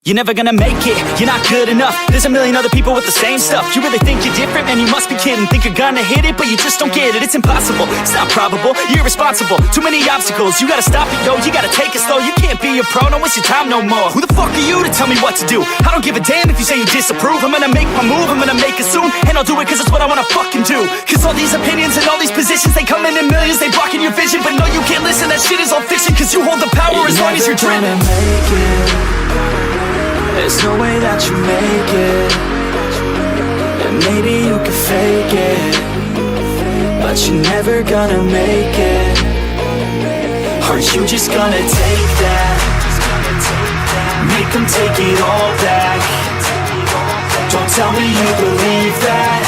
You're never gonna make it, you're not good enough. There's a million other people with the same stuff. You really think you're different? Man, you must be kidding. Think you're gonna hit it, but you just don't get it. It's impossible, it's not probable, you're irresponsible. Too many obstacles, you gotta stop it, yo. You gotta take it slow, you can't be a pro. Don't waste your time no more. Who the fuck are you to tell me what to do? I don't give a damn if you say you disapprove. I'm gonna make my move, I'm gonna make it soon. And I'll do it cause it's what I wanna fucking do. Cause all these opinions and all these positions, they come in millions, they blocking your vision. But no, you can't listen, that shit is all fiction. Cause you hold the power as long as you're dreaming. There's no way that you make it. And maybe you can fake it, but you're never gonna make it. Are you just gonna take that? Make them take it all back. Don't tell me you believe that.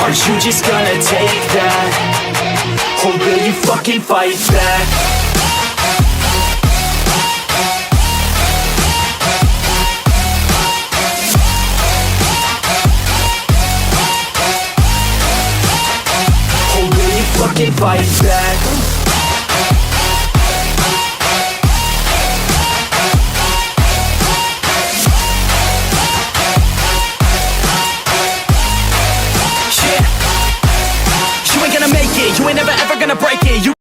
Are you just gonna take that? Or will you fucking fight back? Fucking fight back. Yeah. You ain't gonna make it. You ain't never ever gonna break it. You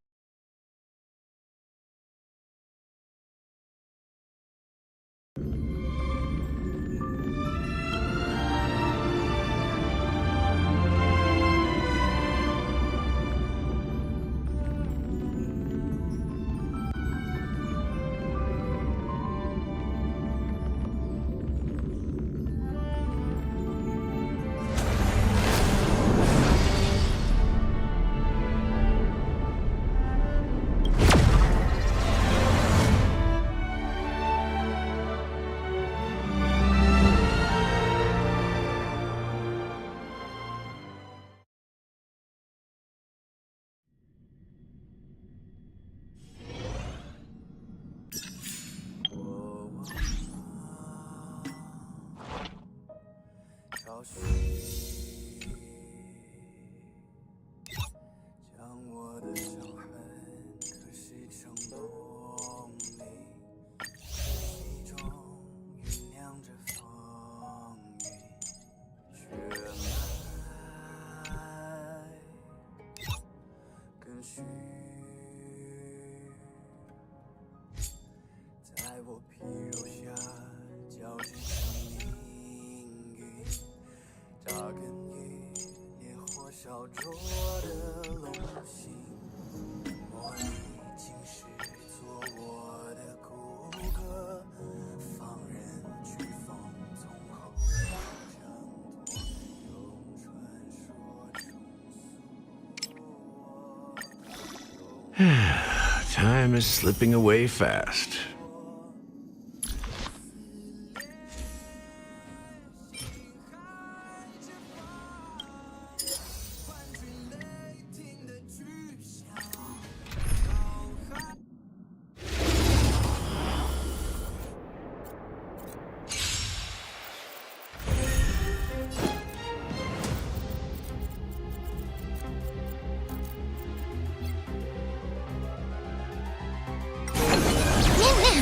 Time is slipping away fast.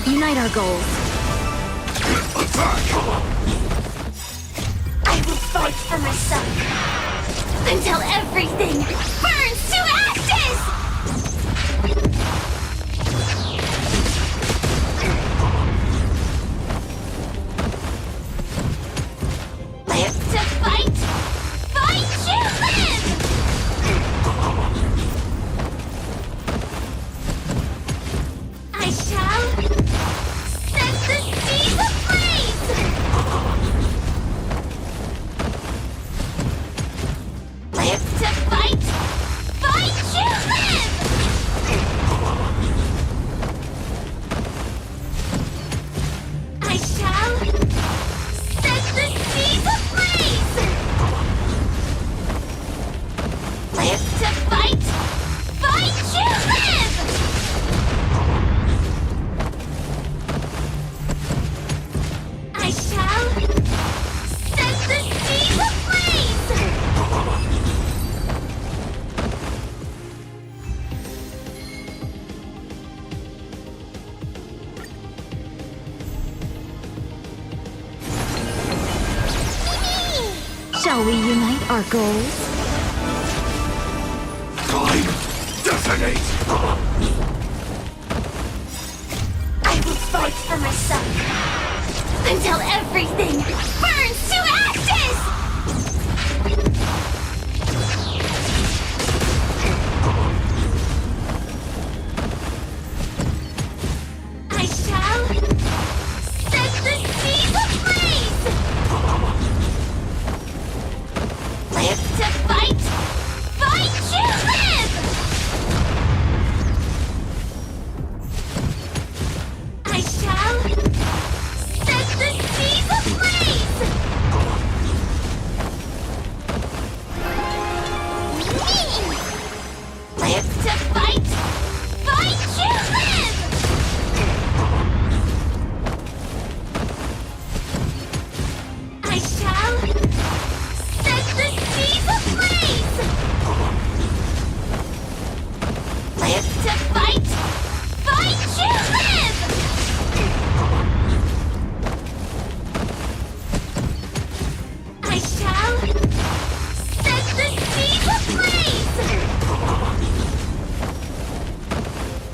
Unite our goals. I will fight for myself until everything burns to ashes! Live to fight! Fight to live! I shall set the seas ablaze! Live to fight! Shall we unite our goals? Time, detonate! I will fight for myself until everything burns to ashes! I shall set the seas ablaze! Live to fight, fight to live! I shall set the seas ablaze! Live to fight, fight to live! I shall set the seas ablaze! Live to fight, fight to live! I shall set the seas ablaze!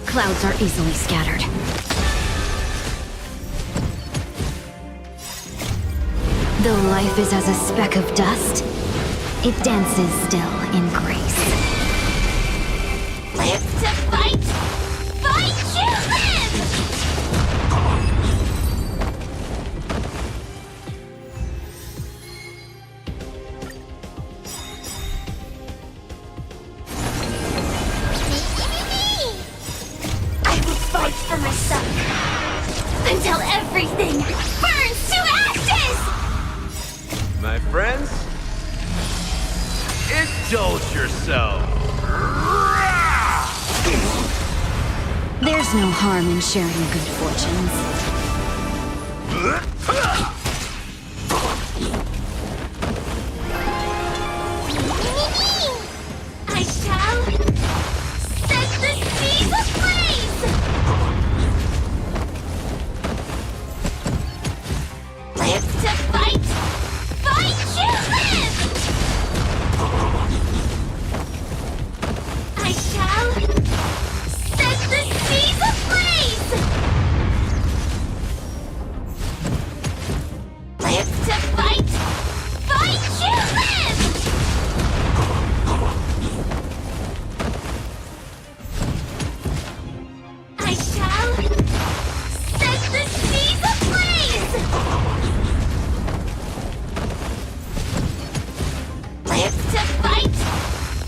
Clouds are easily scattered. Though life is as a speck of dust, it dances still in grace. Live to fight, fight to live! I will fight for myself until everything burns to ashes! My friends, indulge yourself. There's no harm in sharing good fortunes. I shall set the seas ablaze! Live to fight, fight to live! I shall set the seas ablaze! Live to fight, fight to live! I shall set the seas ablaze! Live to fight,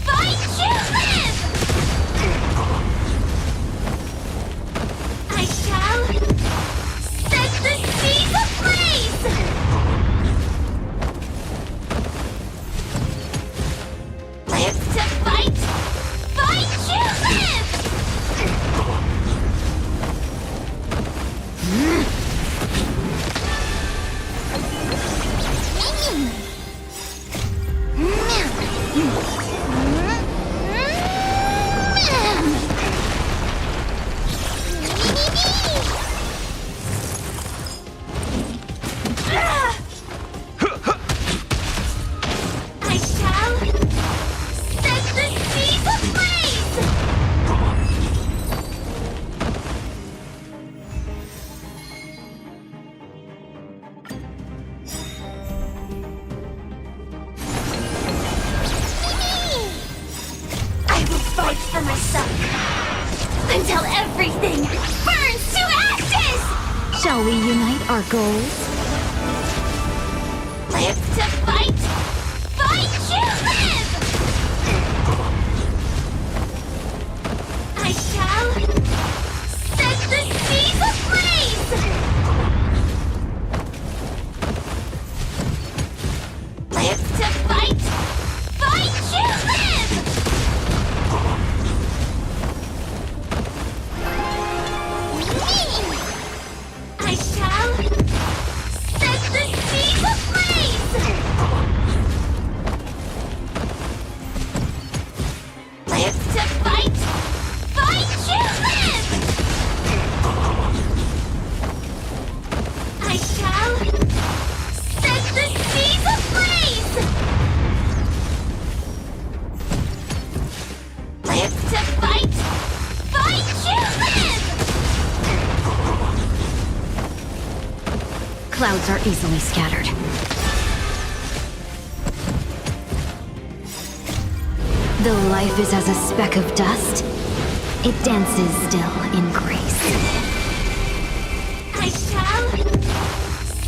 fight to live! I shall set the seas ablaze! Live to fight, fight to live! I shall set the seas ablaze! I will fight for myself until everything burns to ashes! Shall we unite our goals? Live to fight, fight to live! I shall set the seas ablaze! Live to fight, fight to live! I shall set the seas ablaze! Live to fight, fight to live! I shall set the seas ablaze! trailblazers are easily scattered. Though life is as a speck of dust, it dances still in grace. I shall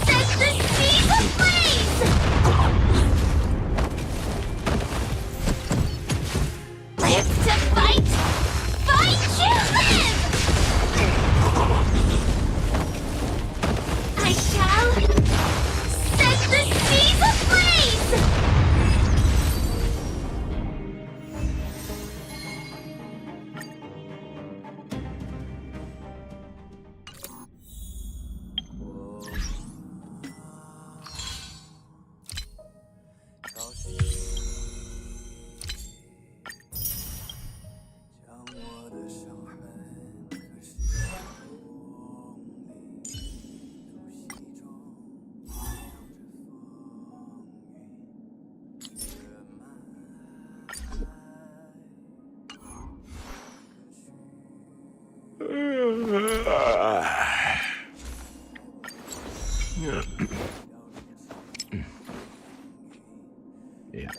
set the seas ablaze! Live to fight! Fight to live! I shall set the seas ablaze! Yeah.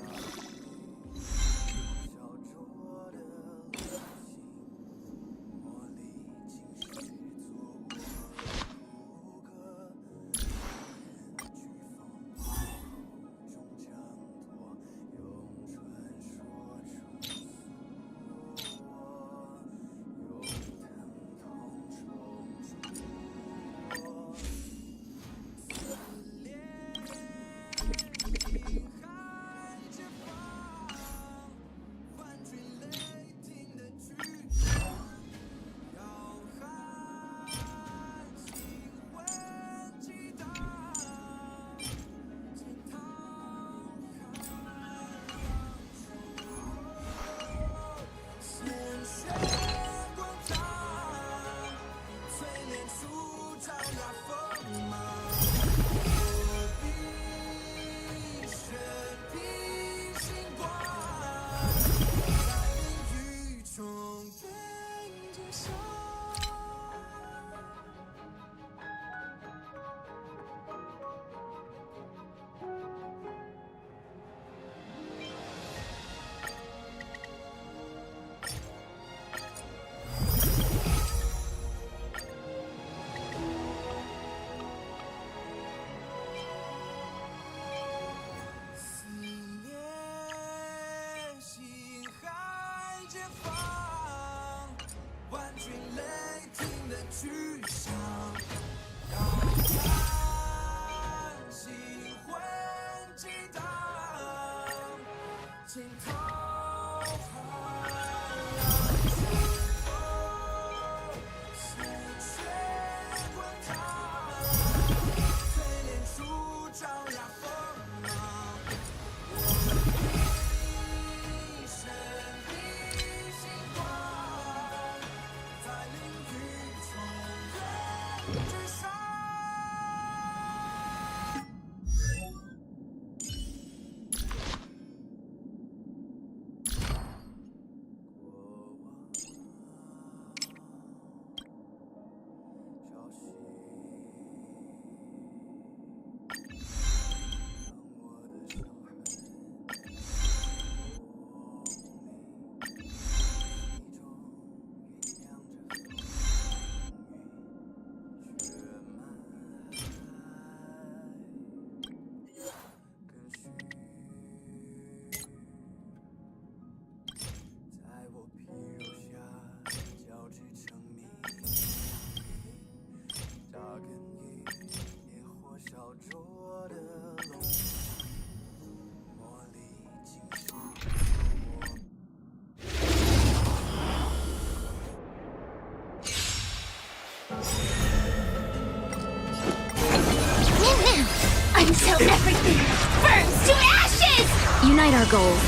Until everything burns to ashes! Unite our goals.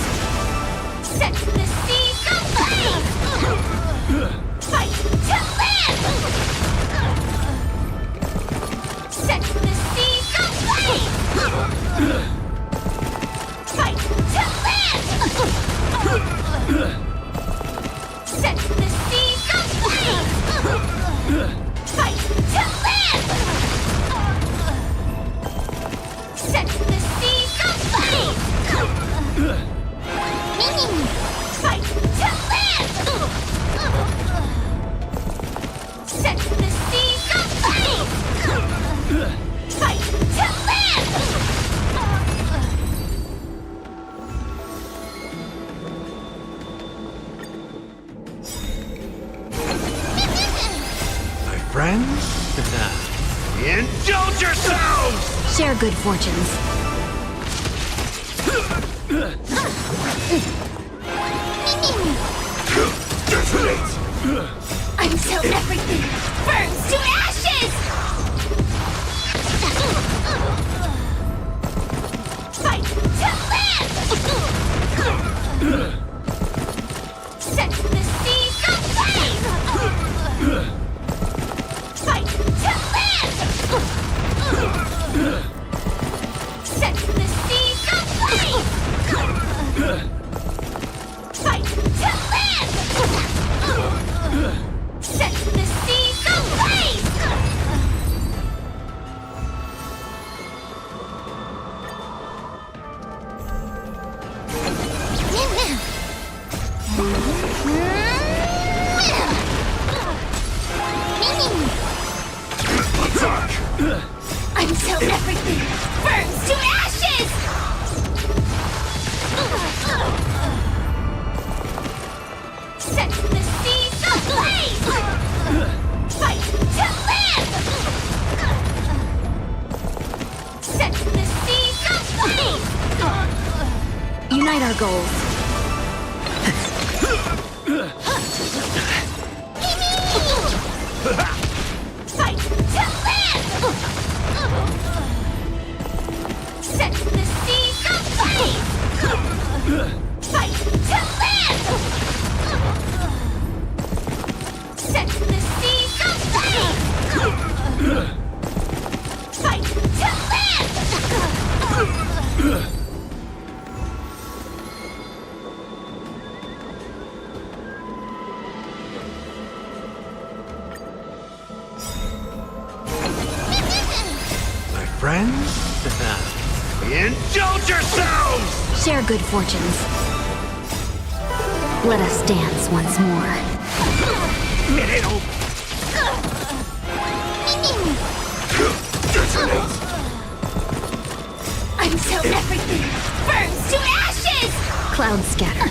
Set the seas ablaze! Fight to live! Set the seas ablaze! Fight to live! Set the seas ablaze! Fight to live! Fight to live! Set the seeds of flame! Fight to live! My friends? Indulge yourselves! Share good fortunes. Until everything burns to ashes! Fight to live! Set the seeds of flame! Fight to live! Set the seeds of flame! Fight to live! Set the seeds of flame! Until everything burns to ashes! Set the seeds of flame! Fight to live! Set the seeds of flame! Unite our goals. Fight to live! Set the seeds of flame! Fight to live! Set the seeds of flame! Fight to live! My friends? Indulge yourselves! Share good fortunes. Let us dance once more. Until everything burns to ashes! Clouds scatter.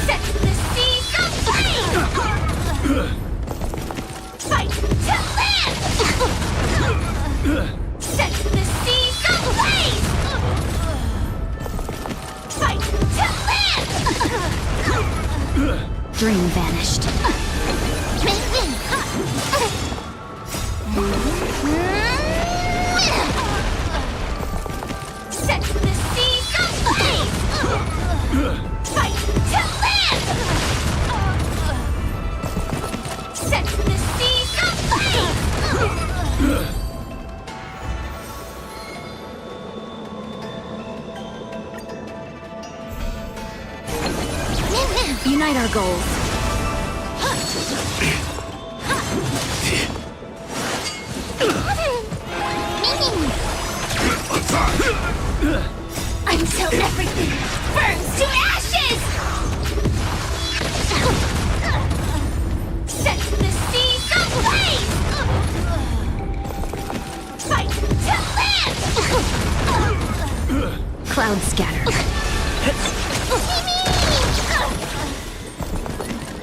Set the seeds of flame! Fight to live! Set the seeds of flame! Fight to live! Dream vanished. Set the seeds of flame! Fight to live! Set the seeds of flame! Unite our goals. Until everything burns to ashes! Set the seeds of flame! Fight to live! Clouds scatter.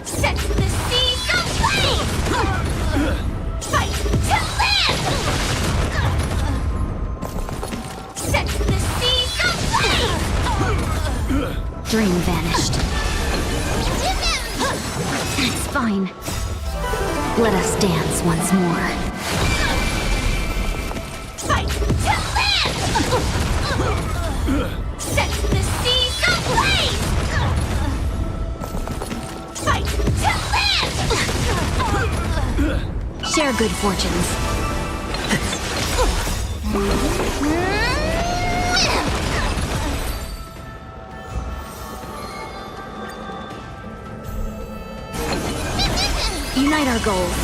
Set the seeds of flame! Fight to live! Set the seeds of flame! Dream vanished. It's fine. Let us dance once more. Fight to live! Set the seeds of flame! Fight to live! Share good fortunes. Unite our goals.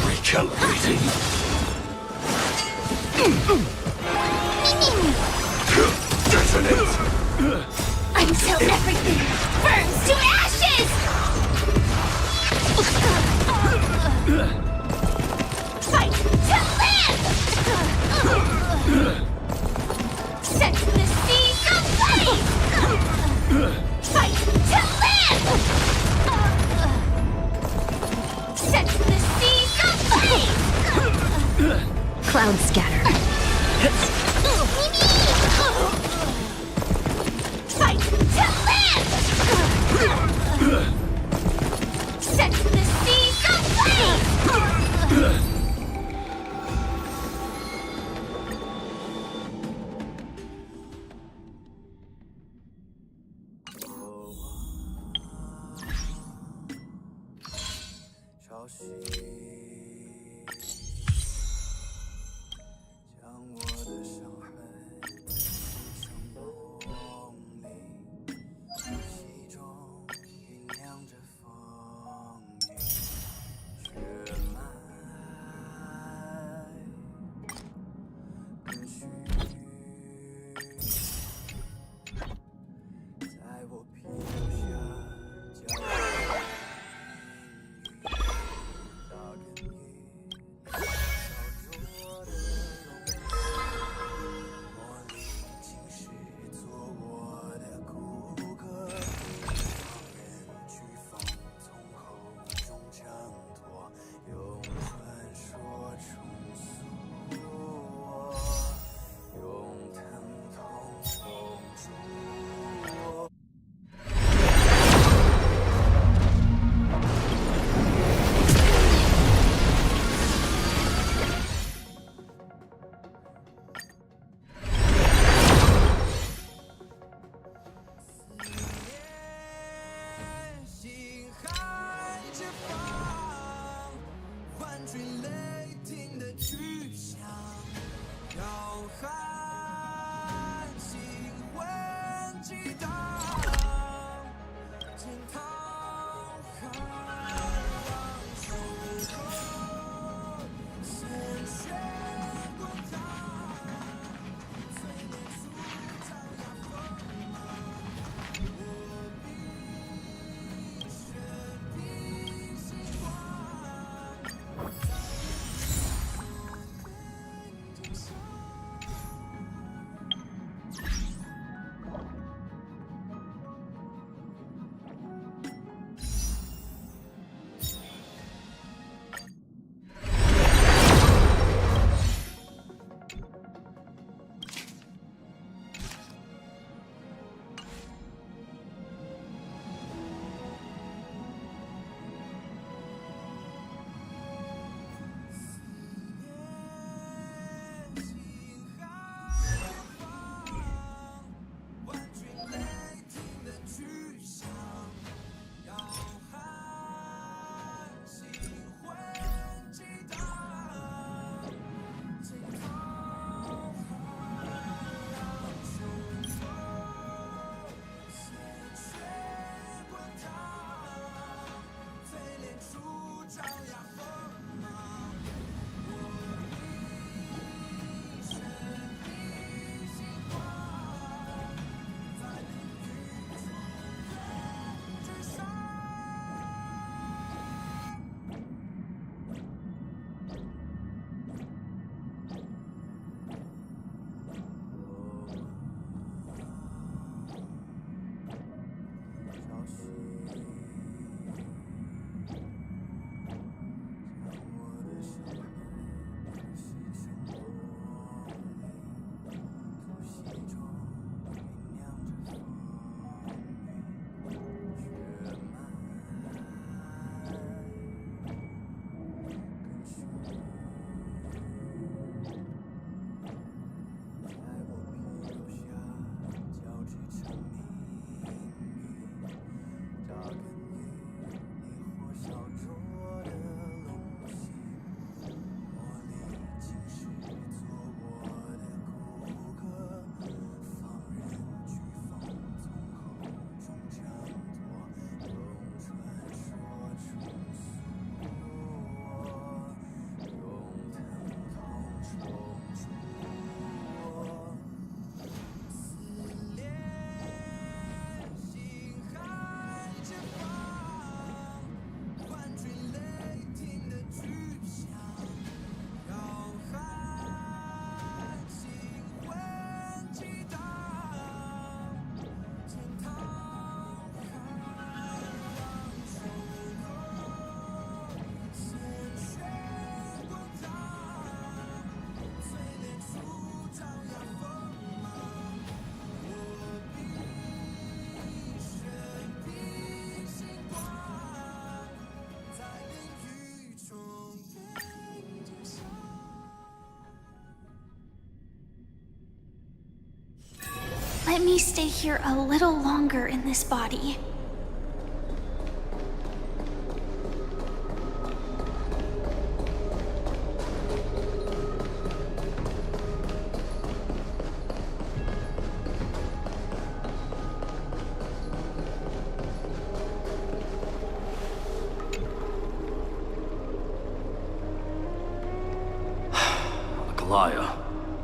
Recalibrating. Until to live! Set the seas ablaze! Let me stay here a little longer in this body.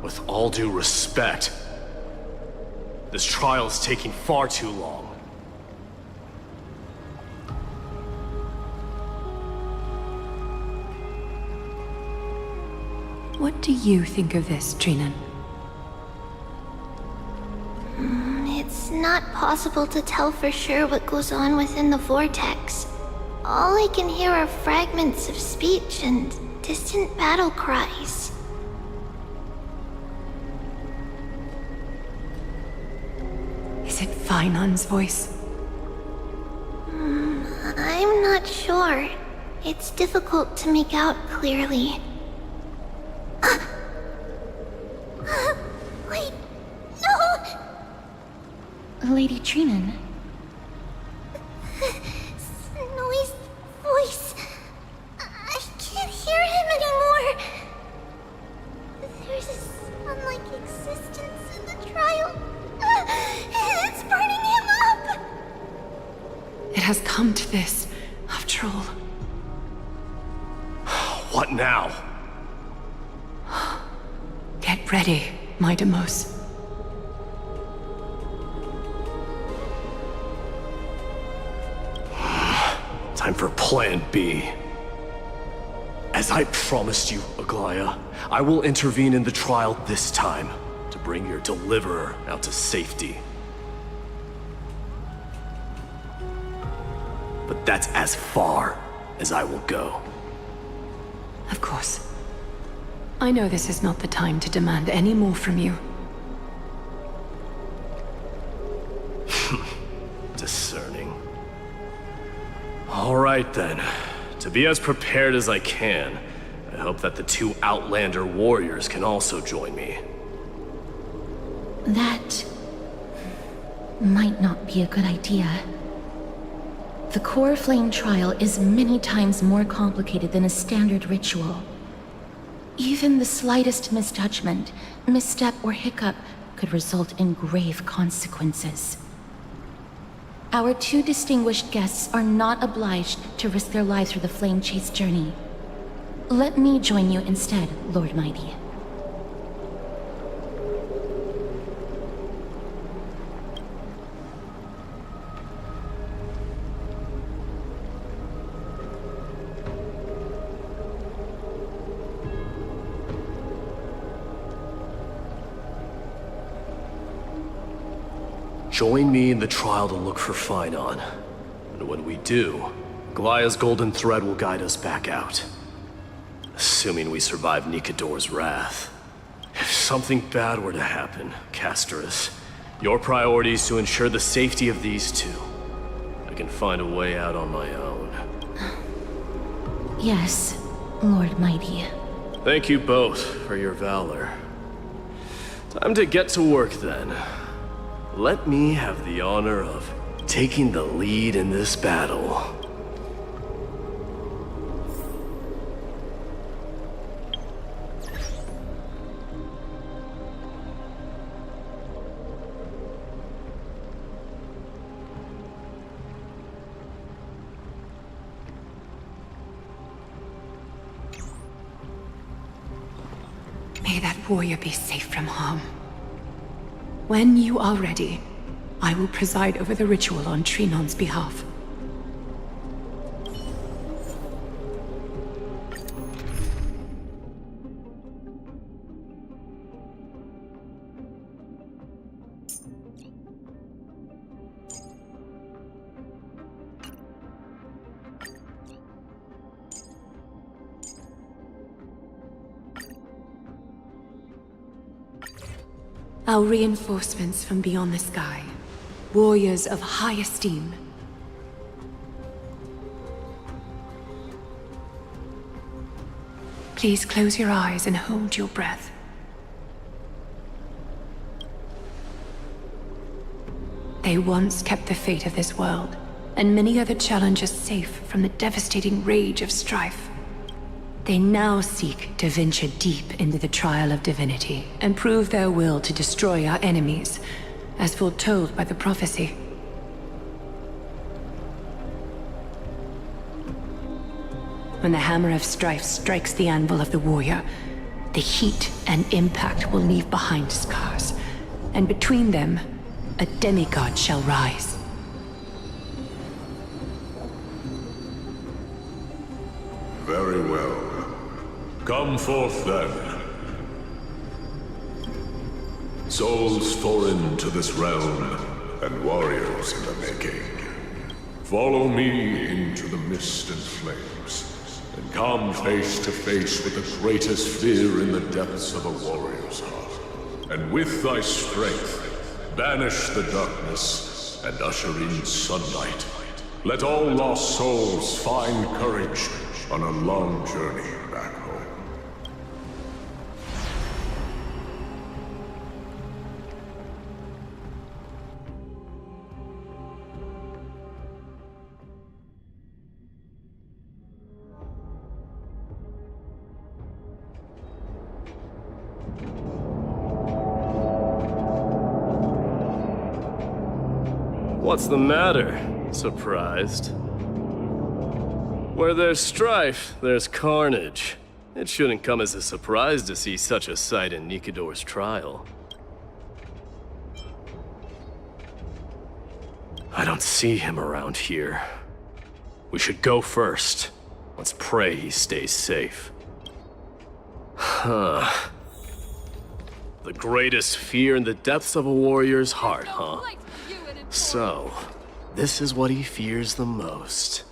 With all due respect, this trial is taking far too long. What do you think of this, Trinan? It's not possible to tell for sure what goes on within the vortex. All I can hear are fragments of speech and distant battle cries. Is it Fainan's voice? I'm not sure. It's difficult to make out clearly. Wait, no! Lady Trinan. Snowy's voice. I can't hear him anymore. There's a sun-like existence in the trial. It's burning him up! It has come to this, after all. What now? Get ready, my Demos. Time for Plan B. As I promised you, Aglaya, I will intervene in the trial this time to bring your deliverer out to safety. But that's as far as I will go. Of course. I know this is not the time to demand any more from you. Discerning. All right then. To be as prepared as I can, I hope that the two Outlander warriors can also join me. That might not be a good idea. The core flame trial is many times more complicated than a standard ritual. Even the slightest misjudgment, misstep, or hiccup could result in grave consequences. Our two distinguished guests are not obliged to risk their lives for the flame chase journey. Let me join you instead, Lord Mighty. Join me in the trial to look for Fainan. And when we do, Glaya's golden thread will guide us back out. Assuming we survive Nikador's wrath. If something bad were to happen, Casterus, your priority is to ensure the safety of these two. I can find a way out on my own. Yes, Lord Mighty. Thank you both for your valor. Time to get to work then. Let me have the honor of taking the lead in this battle. May that warrior be safe from harm. When you are ready, I will preside over the ritual on Trinan's behalf. Our reinforcements from beyond the sky. Warriors of high esteem. Please close your eyes and hold your breath. They once kept the fate of this world, and many other challengers safe from the devastating rage of strife. They now seek to venture deep into the trial of divinity and prove their will to destroy our enemies, as foretold by the prophecy. When the hammer of strife strikes the anvil of the warrior, the heat and impact will leave behind scars, and between them, a demigod shall rise. Very well. Come forth then. Souls foreign to this realm, and warriors in the making. Follow me into the mist and flames, and come face to face with the greatest fear in the depths of a warrior's heart. And with thy strength, banish the darkness and usher in sunlight. Let all lost souls find courage on a long journey back home. What's the matter? Surprised? Where there's strife, there's carnage. It shouldn't come as a surprise to see such a sight in Nikador's trial. I don't see him around here. We should go first. Let's pray he stays safe. Huh. The greatest fear in the depths of a warrior's heart, huh? So, this is what he fears the most.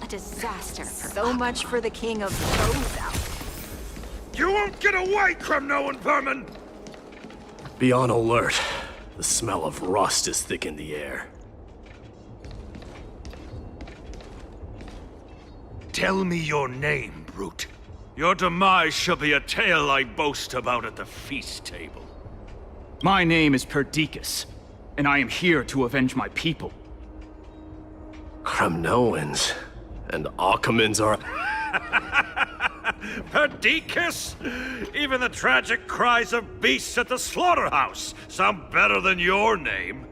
A disaster. So much for the king of Throws. You won't get away, Kremnoan vermin! Be on alert. The smell of rust is thick in the air. Tell me your name, brute. Your demise shall be a tale I boast about at the feast table. My name is Perdiccas, and I am here to avenge my people. Kremnoans and Akamans are... Perdiccas? Even the tragic cries of beasts at the slaughterhouse sound better than your name.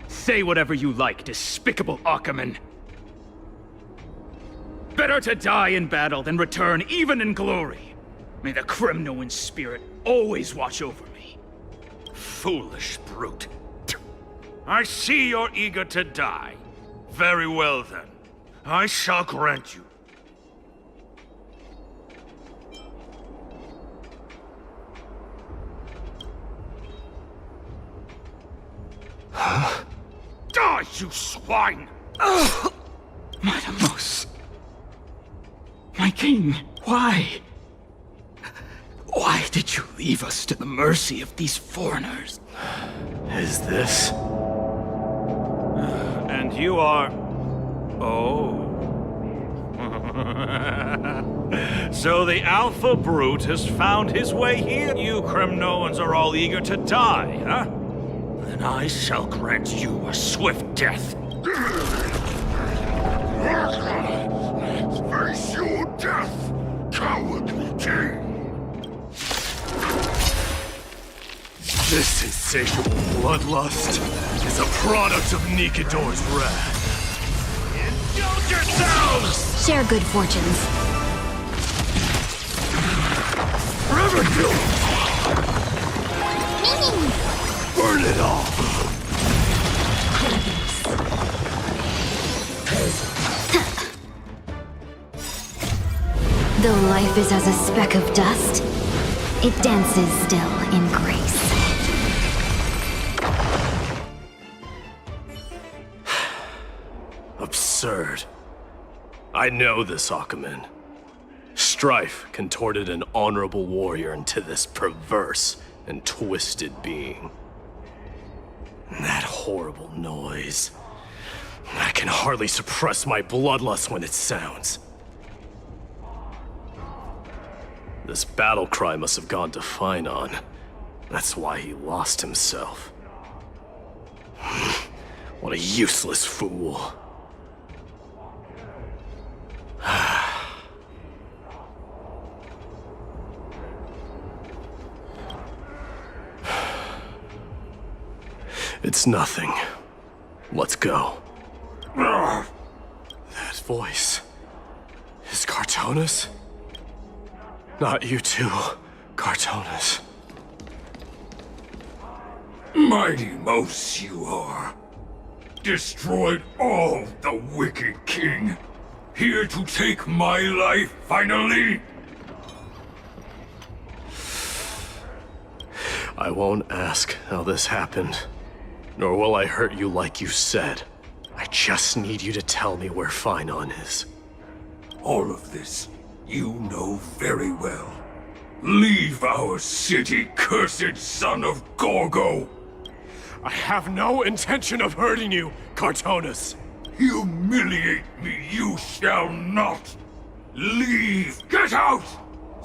Say whatever you like, despicable Achaman. Better to die in battle than return even in glory. May the Kremnoan spirit always watch over me. Foolish brute. I see you're eager to die. Very well then. I shall grant you. Huh? Die, you swine! Madamos. My king, why? Why did you leave us to the mercy of these foreigners? Is this? And you are... Oh. So the Alpha Brute has found his way here? You Kremnoans are all eager to die, huh? Then I shall grant you a swift death. Face your death, cowardly king! This insatiable bloodlust is a product of Nikador's wrath. Indulge yourselves! Share good fortunes. Forever kill! Burn it all! Though life is as a speck of dust, it dances still in grace. Absurd. I know this Achaman. Strife contorted an honorable warrior into this perverse and twisted being. That horrible noise. I can hardly suppress my bloodlust when it sounds. This battle cry must have gone to Finon. That's why he lost himself. What a useless fool. It's nothing. Let's go. That voice is Cartonus? Not you too, Cartonus. Mighty Mouse you are. Destroyed all the wicked king. Here to take my life finally. I won't ask how this happened, nor will I hurt you like you said. I just need you to tell me where Finon is. All of this you know very well. Leave our city, cursed son of Gorgo! I have no intention of hurting you, Cartonus. Humiliate me you shall not! Leave! Get out!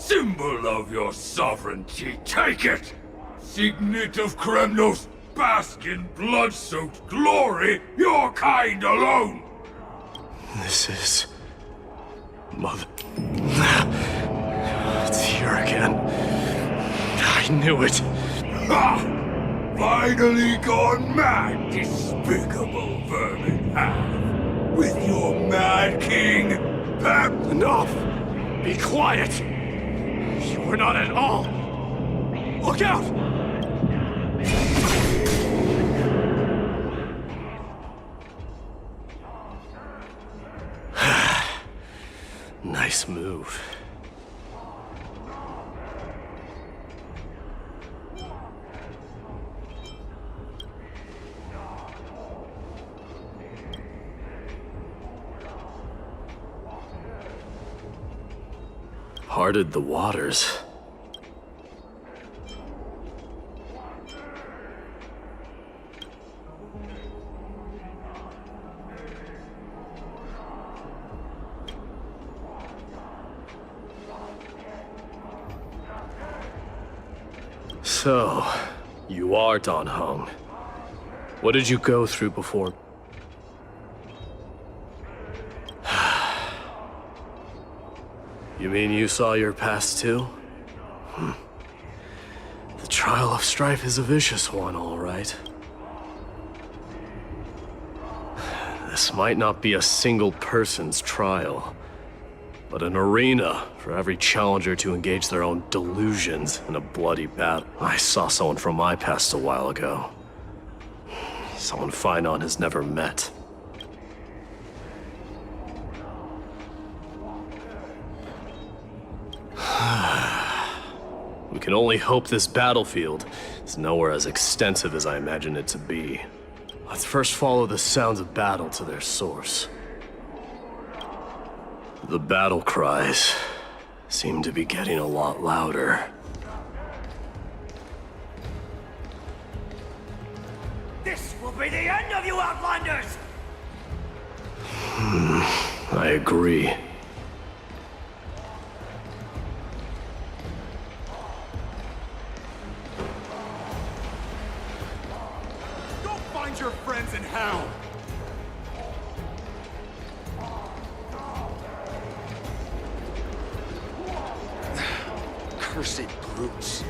Symbol of your sovereignty, take it! Signet of Kremnos, bask in blood-soaked glory, your kind alone! This is... Mother... It's here again. I knew it. Ha! Finally gone mad, despicable vermin have! With your mad king, Pep! Enough! Be quiet! You were not at all... Look out! Nice move. Parted the waters. So, you are Dan Heng. What did you go through before? You mean you saw your past too? The trial of strife is a vicious one, all right. This might not be a single person's trial, but an arena for every challenger to engage their own delusions in a bloody battle. I saw someone from my past a while ago. Someone Finon has never met. We can only hope this battlefield is nowhere as extensive as I imagine it to be. Let's first follow the sounds of battle to their source. The battle cries seem to be getting a lot louder. This will be the end of you Outlanders! I agree. Find your friends in hell! Cursed brutes.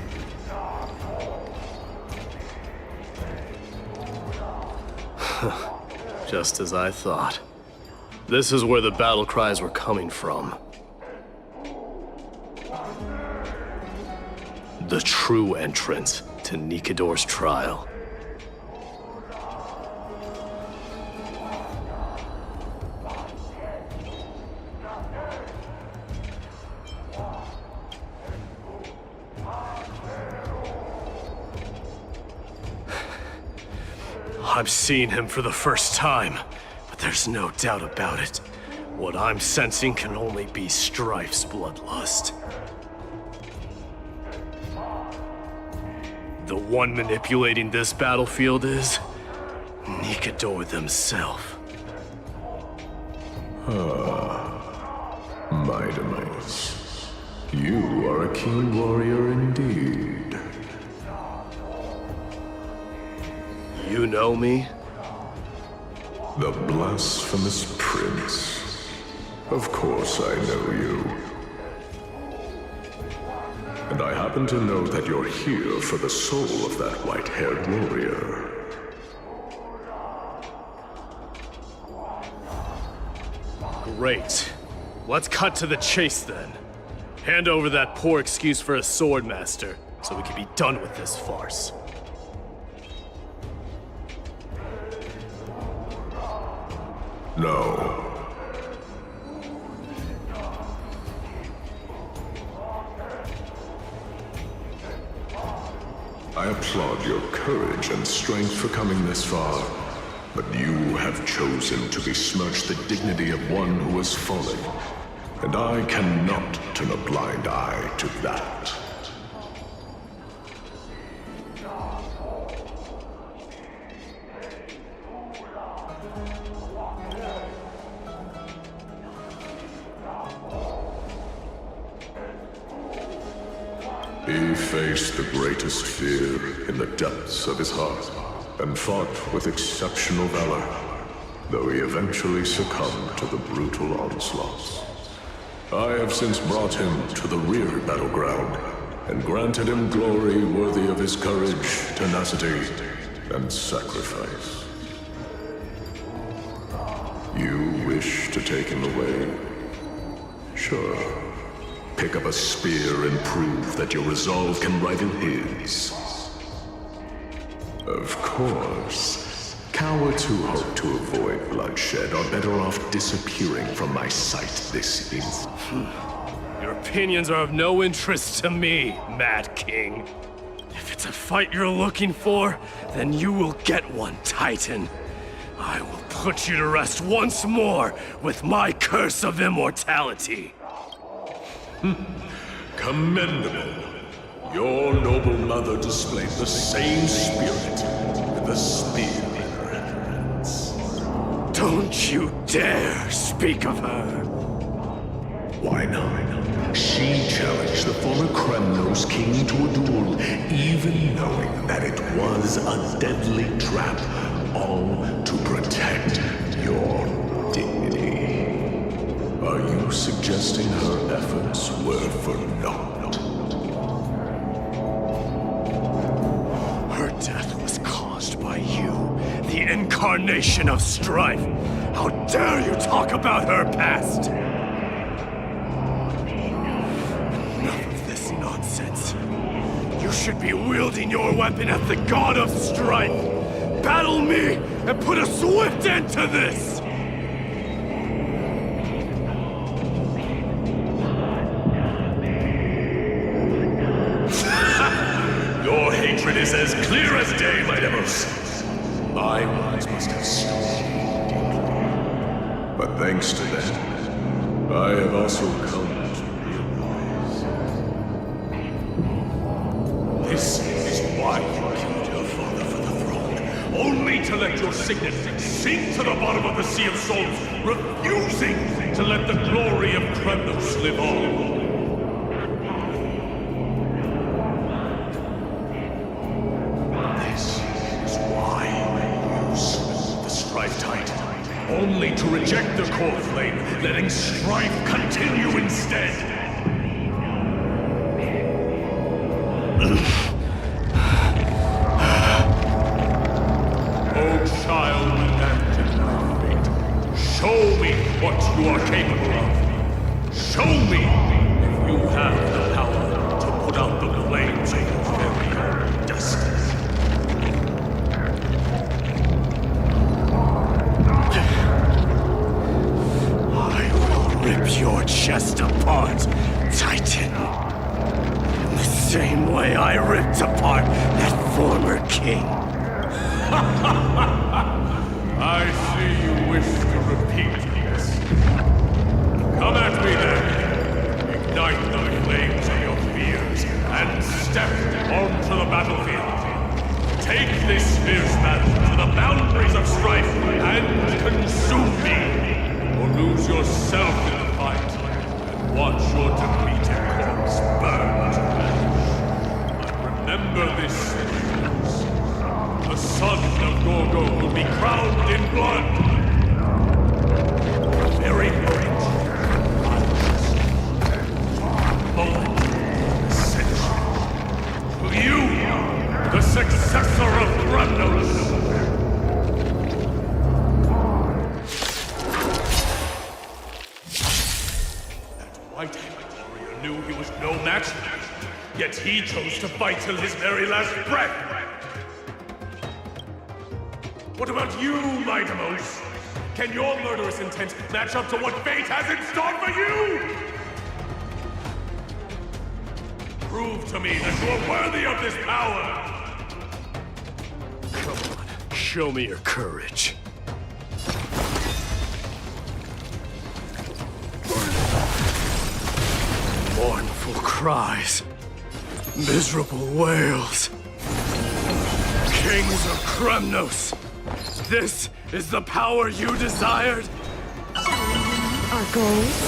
Just as I thought. This is where the battle cries were coming from. The true entrance to Nikador's trial. I'm seeing him for the first time, but there's no doubt about it. What I'm sensing can only be Strife's bloodlust. The one manipulating this battlefield is Nikador themselves. Mighty, you are a keen warrior indeed. You know me? The blasphemous prince. Of course I know you. And I happen to know that you're here for the soul of that white-haired warrior. Great. Let's cut to the chase then. Hand over that poor excuse for a sword master, so we can be done with this farce. No. I applaud your courage and strength for coming this far, but you have chosen to besmirch the dignity of one who has fallen, and I cannot turn a blind eye to that. He faced the greatest fear in the depths of his heart, and fought with exceptional valor, though he eventually succumbed to the brutal onslaughts. I have since brought him to the rear battleground, and granted him glory worthy of his courage, tenacity, and sacrifice. You wish to take him away? Sure. Pick up a spear and prove that your resolve can rival his. Of course. Cowards who hope to avoid bloodshed are better off disappearing from my sight this instant. Your opinions are of no interest to me, Mad King. If it's a fight you're looking for, then you will get one, Titan. I will put you to rest once more with my curse of immortality. Commendable. Your noble mother displayed the same spirit with the spear in her hands. Don't you dare speak of her. Why not? She challenged the former Kremnos king to a duel, even knowing that it was a deadly trap, all to protect your dignity. Are you suggesting her efforts were for naught? Her death was caused by you, the incarnation of strife. How dare you talk about her past? Enough of this nonsense. You should be wielding your weapon at the god of strife. Battle me and put a swift end to this! Your hatred is as clear as day, my devils. I once must have stung you deeply. But thanks to that, I have also come to realize. This is why you killed your father for the throne. Only to let your signet sink to the bottom of the Sea of Souls, refusing to let the glory of Kremnos live on. Only to reject the core flame, letting strife continue instead. Oh, child enacted my fate. Show me what you are capable of. Show me if you have the power to put out the flames of your very own destiny. Rip your chest apart, Titan. In the same way I ripped apart that former king. I see you wish to repeat this. Come at me then. Ignite the flames of your fears and step onto the battlefield. Take this fierce battle to the boundaries of strife and consume me. Or lose yourself in the fight, and watch your defeated corpse burn to ash. But remember this, the son of Gorgo will be crowned in blood. Very great. Moment. Ascension. To you, the successor of Thramnos. That white-haired warrior knew he was no match, yet he chose to fight till his very last breath. What about you, Mightimos? Can your murderous intent match up to what fate has in store for you? Prove to me that you are worthy of this power! Come on, show me your courage. Mournful cries. Miserable wails. Kings of Kremnos! This is the power you desired? Our goals?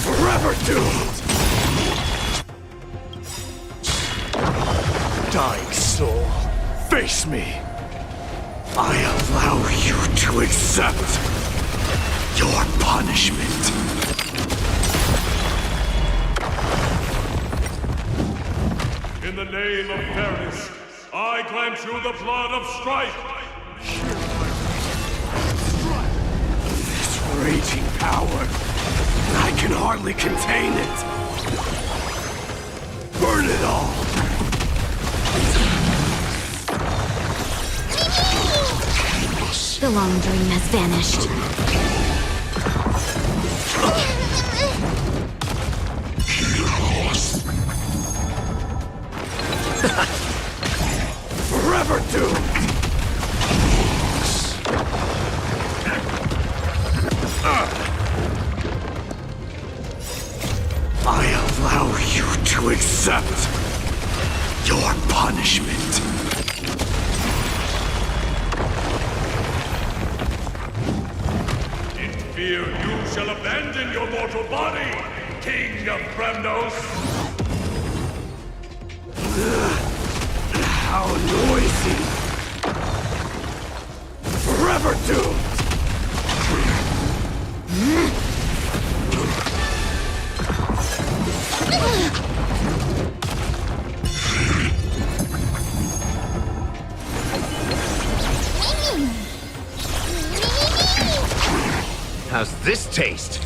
Forever doomed! Dying soul, face me! I allow you to accept your punishment. In the name of fairness, I grant you the blood of strife! This raging power, I can hardly contain it. Burn it all! The long dream has vanished. Forever doomed! I allow you to accept your punishment. In fear you shall abandon your mortal body, King of Kremnos! How noisy! Forever doomed! How's this taste?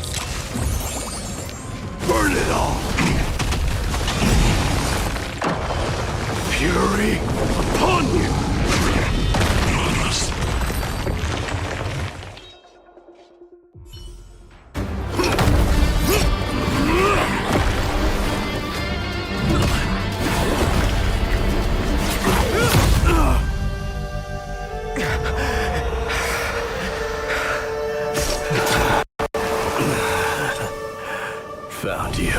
Burn it all! Fury upon you! Found you.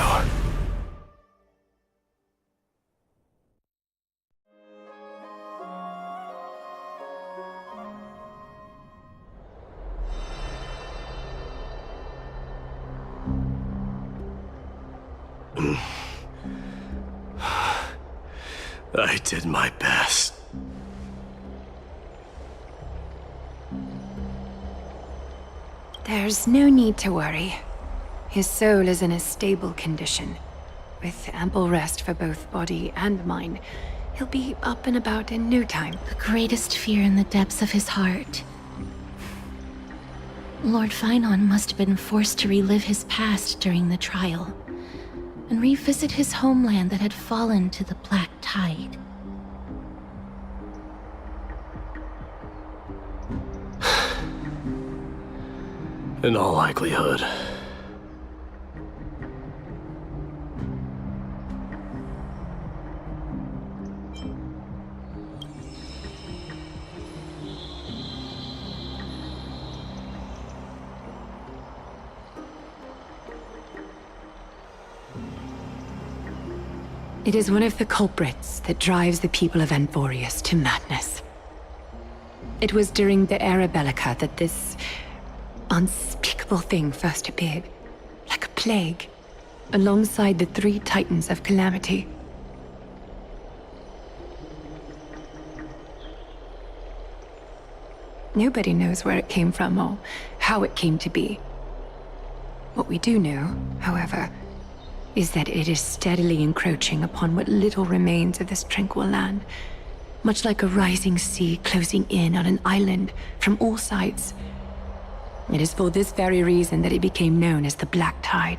I did my best. There's no need to worry. His soul is in a stable condition. With ample rest for both body and mind, he'll be up and about in no time. The greatest fear in the depths of his heart. Lord Finon must have been forced to relive his past during the trial, and revisit his homeland that had fallen to the Black Tide. In all likelihood. It is one of the culprits that drives the people of Anvorius to madness. It was during the Era Bellica that this unspeakable thing first appeared, like a plague, alongside the 3 titans of calamity. Nobody knows where it came from or how it came to be. What we do know, however, is that it is steadily encroaching upon what little remains of this tranquil land, much like a rising sea closing in on an island from all sides. It is for this very reason that it became known as the Black Tide.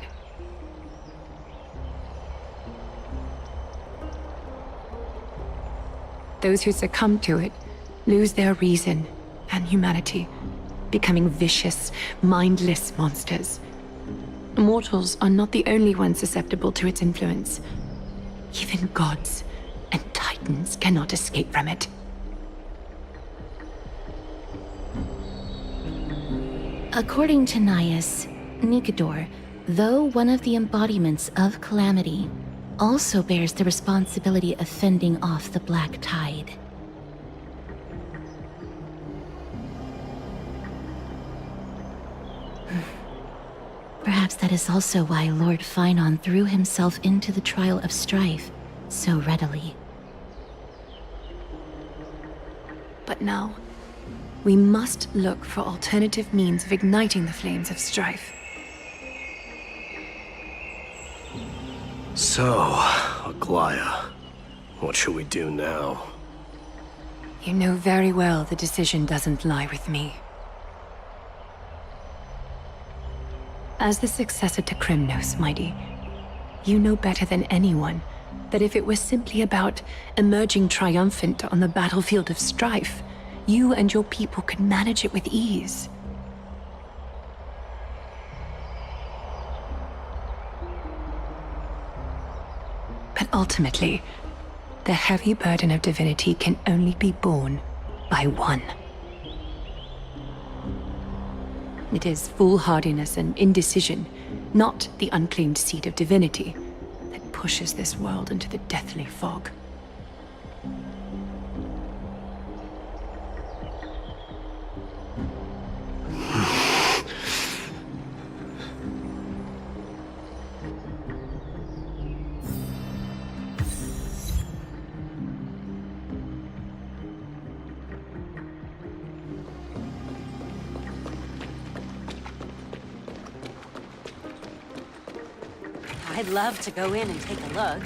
Those who succumb to it lose their reason and humanity, becoming vicious, mindless monsters. Mortals are not the only ones susceptible to its influence. Even gods and titans cannot escape from it. According to Naius, Nikador, though one of the embodiments of calamity, also bears the responsibility of fending off the Black Tide. Perhaps that is also why Lord Finon threw himself into the trial of strife so readily. But now, we must look for alternative means of igniting the flames of strife. So, Aglaya, what should we do now? You know very well the decision doesn't lie with me. As the successor to Krymnos, Mighty, you know better than anyone that if it was simply about emerging triumphant on the battlefield of strife, you and your people could manage it with ease. But ultimately, the heavy burden of divinity can only be borne by one. It is foolhardiness and indecision, not the unclaimed seed of divinity, that pushes this world into the deathly fog. I'd love to go in and take a look.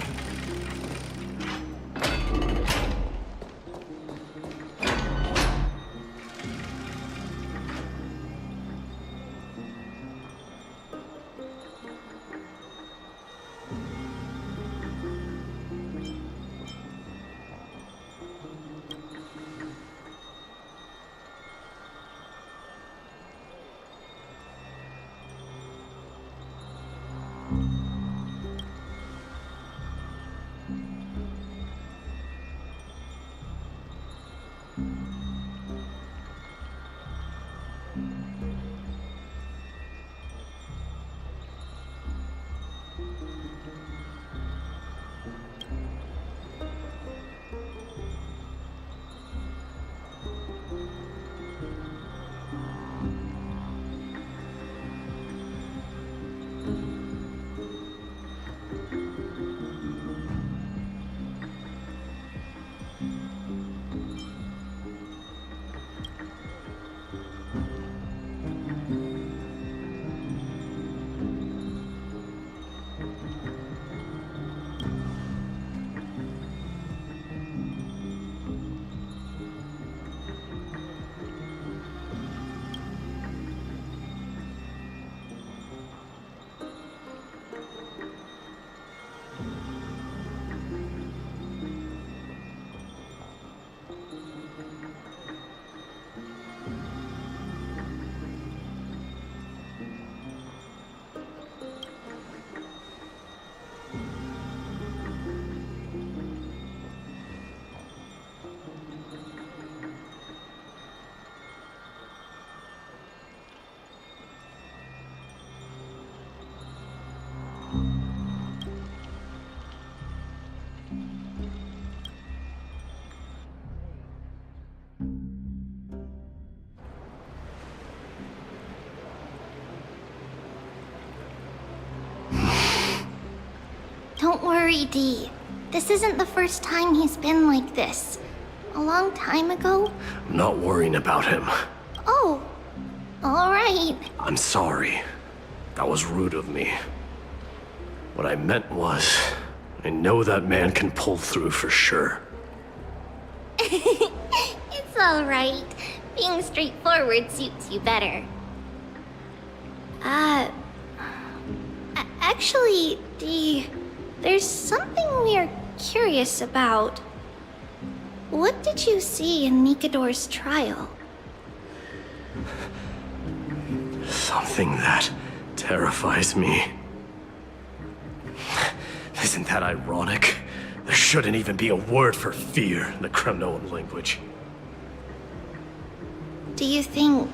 worry, Dee. This isn't the first time he's been like this. A long time ago. I'm not worrying about him. Oh, alright. I'm sorry. That was rude of me. What I meant was, I know that man can pull through for sure. It's alright. Being straightforward suits you better. Actually, Dee, there's something we are curious about. What did you see in Nikador's trial? Something that terrifies me. Isn't that ironic? There shouldn't even be a word for fear in the Kremnoan language. Do you think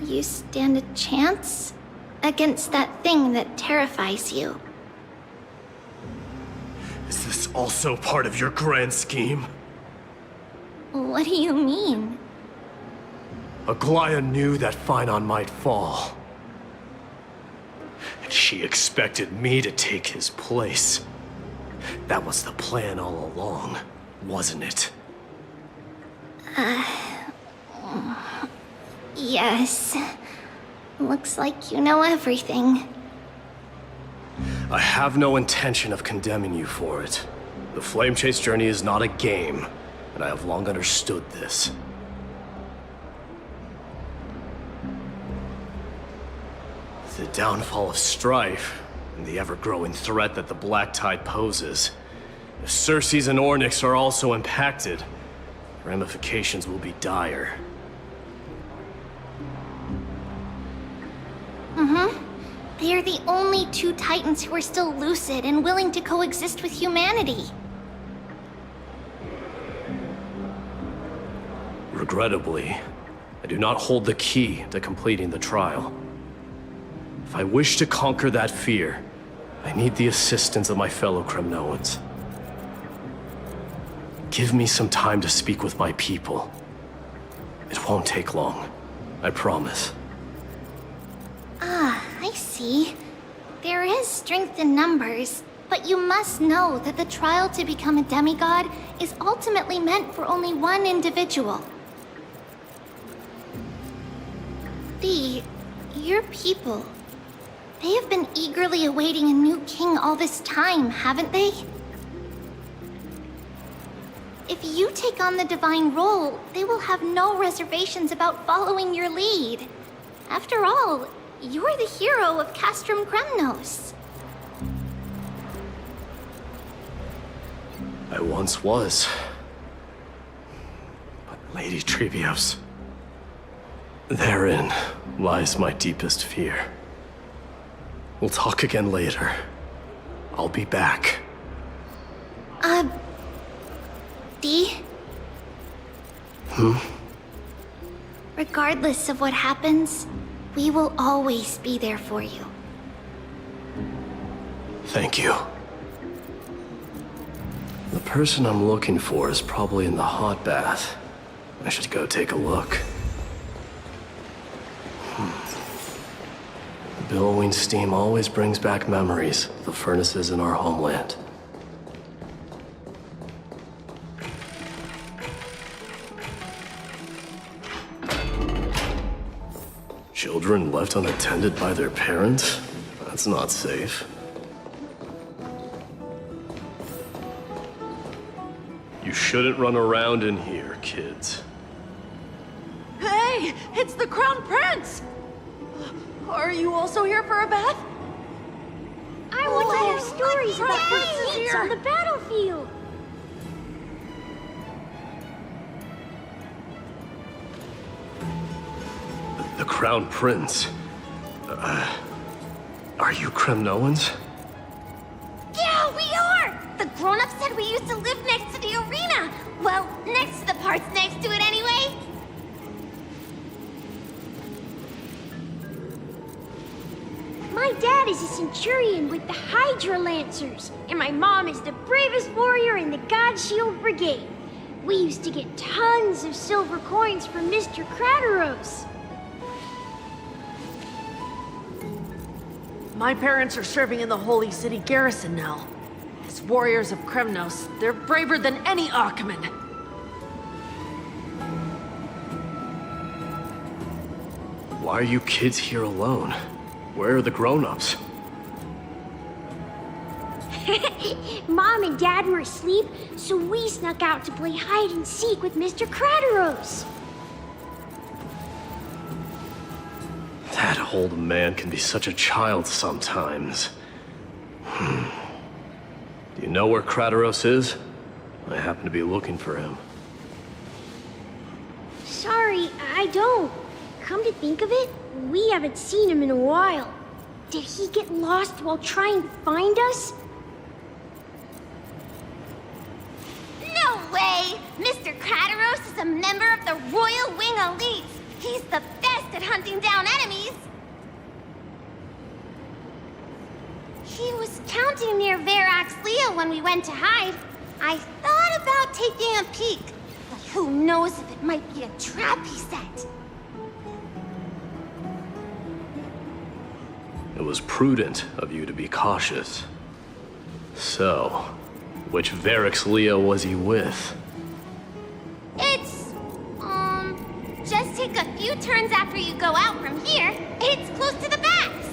you stand a chance against that thing that terrifies you? Is this also part of your grand scheme? What do you mean? Aglaya knew that Phainon might fall. And she expected me to take his place. That was the plan all along, wasn't it? Yes. Looks like you know everything. I have no intention of condemning you for it. The Flame Chase journey is not a game, and I have long understood this. The downfall of strife, and the ever-growing threat that the Black Tide poses. If Circes and Ornyx are also impacted, ramifications will be dire. They are the only two Titans who are still lucid and willing to coexist with humanity. Regrettably, I do not hold the key to completing the trial. If I wish to conquer that fear, I need the assistance of my fellow Kremnoans. Give me some time to speak with my people. It won't take long, I promise. I see. There is strength in numbers, but you must know that the trial to become a demigod is ultimately meant for only one individual. Your people, they have been eagerly awaiting a new king all this time, haven't they? If you take on the divine role, they will have no reservations about following your lead. After all, you're the hero of Castrum Kremnos. I once was. But Lady Trebios, therein lies my deepest fear. We'll talk again later. I'll be back. Dee? Regardless of what happens, we will always be there for you. Thank you. The person I'm looking for is probably in the hot bath. I should go take a look. The billowing steam always brings back memories of the furnaces in our homeland. Children left unattended by their parents? That's not safe. You shouldn't run around in here, kids. Hey, it's the Crown Prince! Are you also here for a bath? I want to hear stories about Prince feats on the battlefield. The Crown Prince. Are you Kremnoans? Yeah, we are! The grown-ups said we used to live next to the arena. Well, next to the parts next to it anyway. My dad is a centurion with the Hydra Lancers, and my mom is the bravest warrior in the God Shield Brigade. We used to get tons of silver coins from Mr. Krateros. My parents are serving in the Holy City Garrison now. These warriors of Kremnos, they're braver than any Achaemen. Why are you kids here alone? Where are the grown-ups? Mom and Dad were asleep, so we snuck out to play hide and seek with Mr. Crateros. That old man can be such a child sometimes. Do you know where Crateros is? I happen to be looking for him. Sorry, I don't. Come to think of it, we haven't seen him in a while. Did he get lost while trying to find us? No way! Mr. Crateros is a member of the Royal Wing Elite. He's the best at hunting down enemies. He was counting near Verax Leo when we went to hide. I thought about taking a peek, but who knows if it might be a trap he set. It was prudent of you to be cautious. So, which Verax Leo was he with? It's, just take a few turns after you go out from here. It's close to the backs.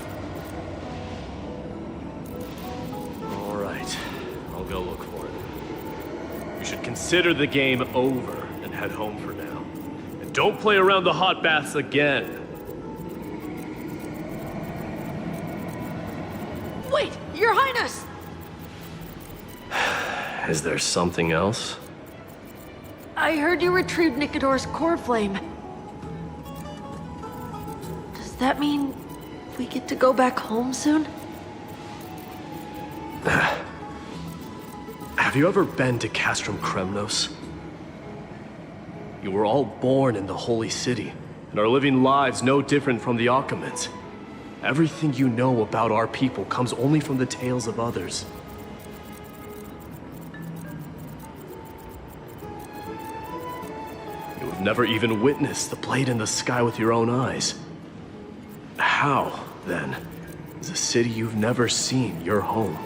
All right, I'll go look for it. You should consider the game over and head home for now. And don't play around the hot baths again. Wait, Your Highness! Is there something else? I heard you retrieved Nicodor's core flame. Does that mean we get to go back home soon? Have you ever been to Castrum Kremnos? You were all born in the Holy City, and are living lives no different from the Achaemens. Everything you know about our people comes only from the tales of others. You have never even witnessed the blade in the sky with your own eyes. How, then, is a city you've never seen your home?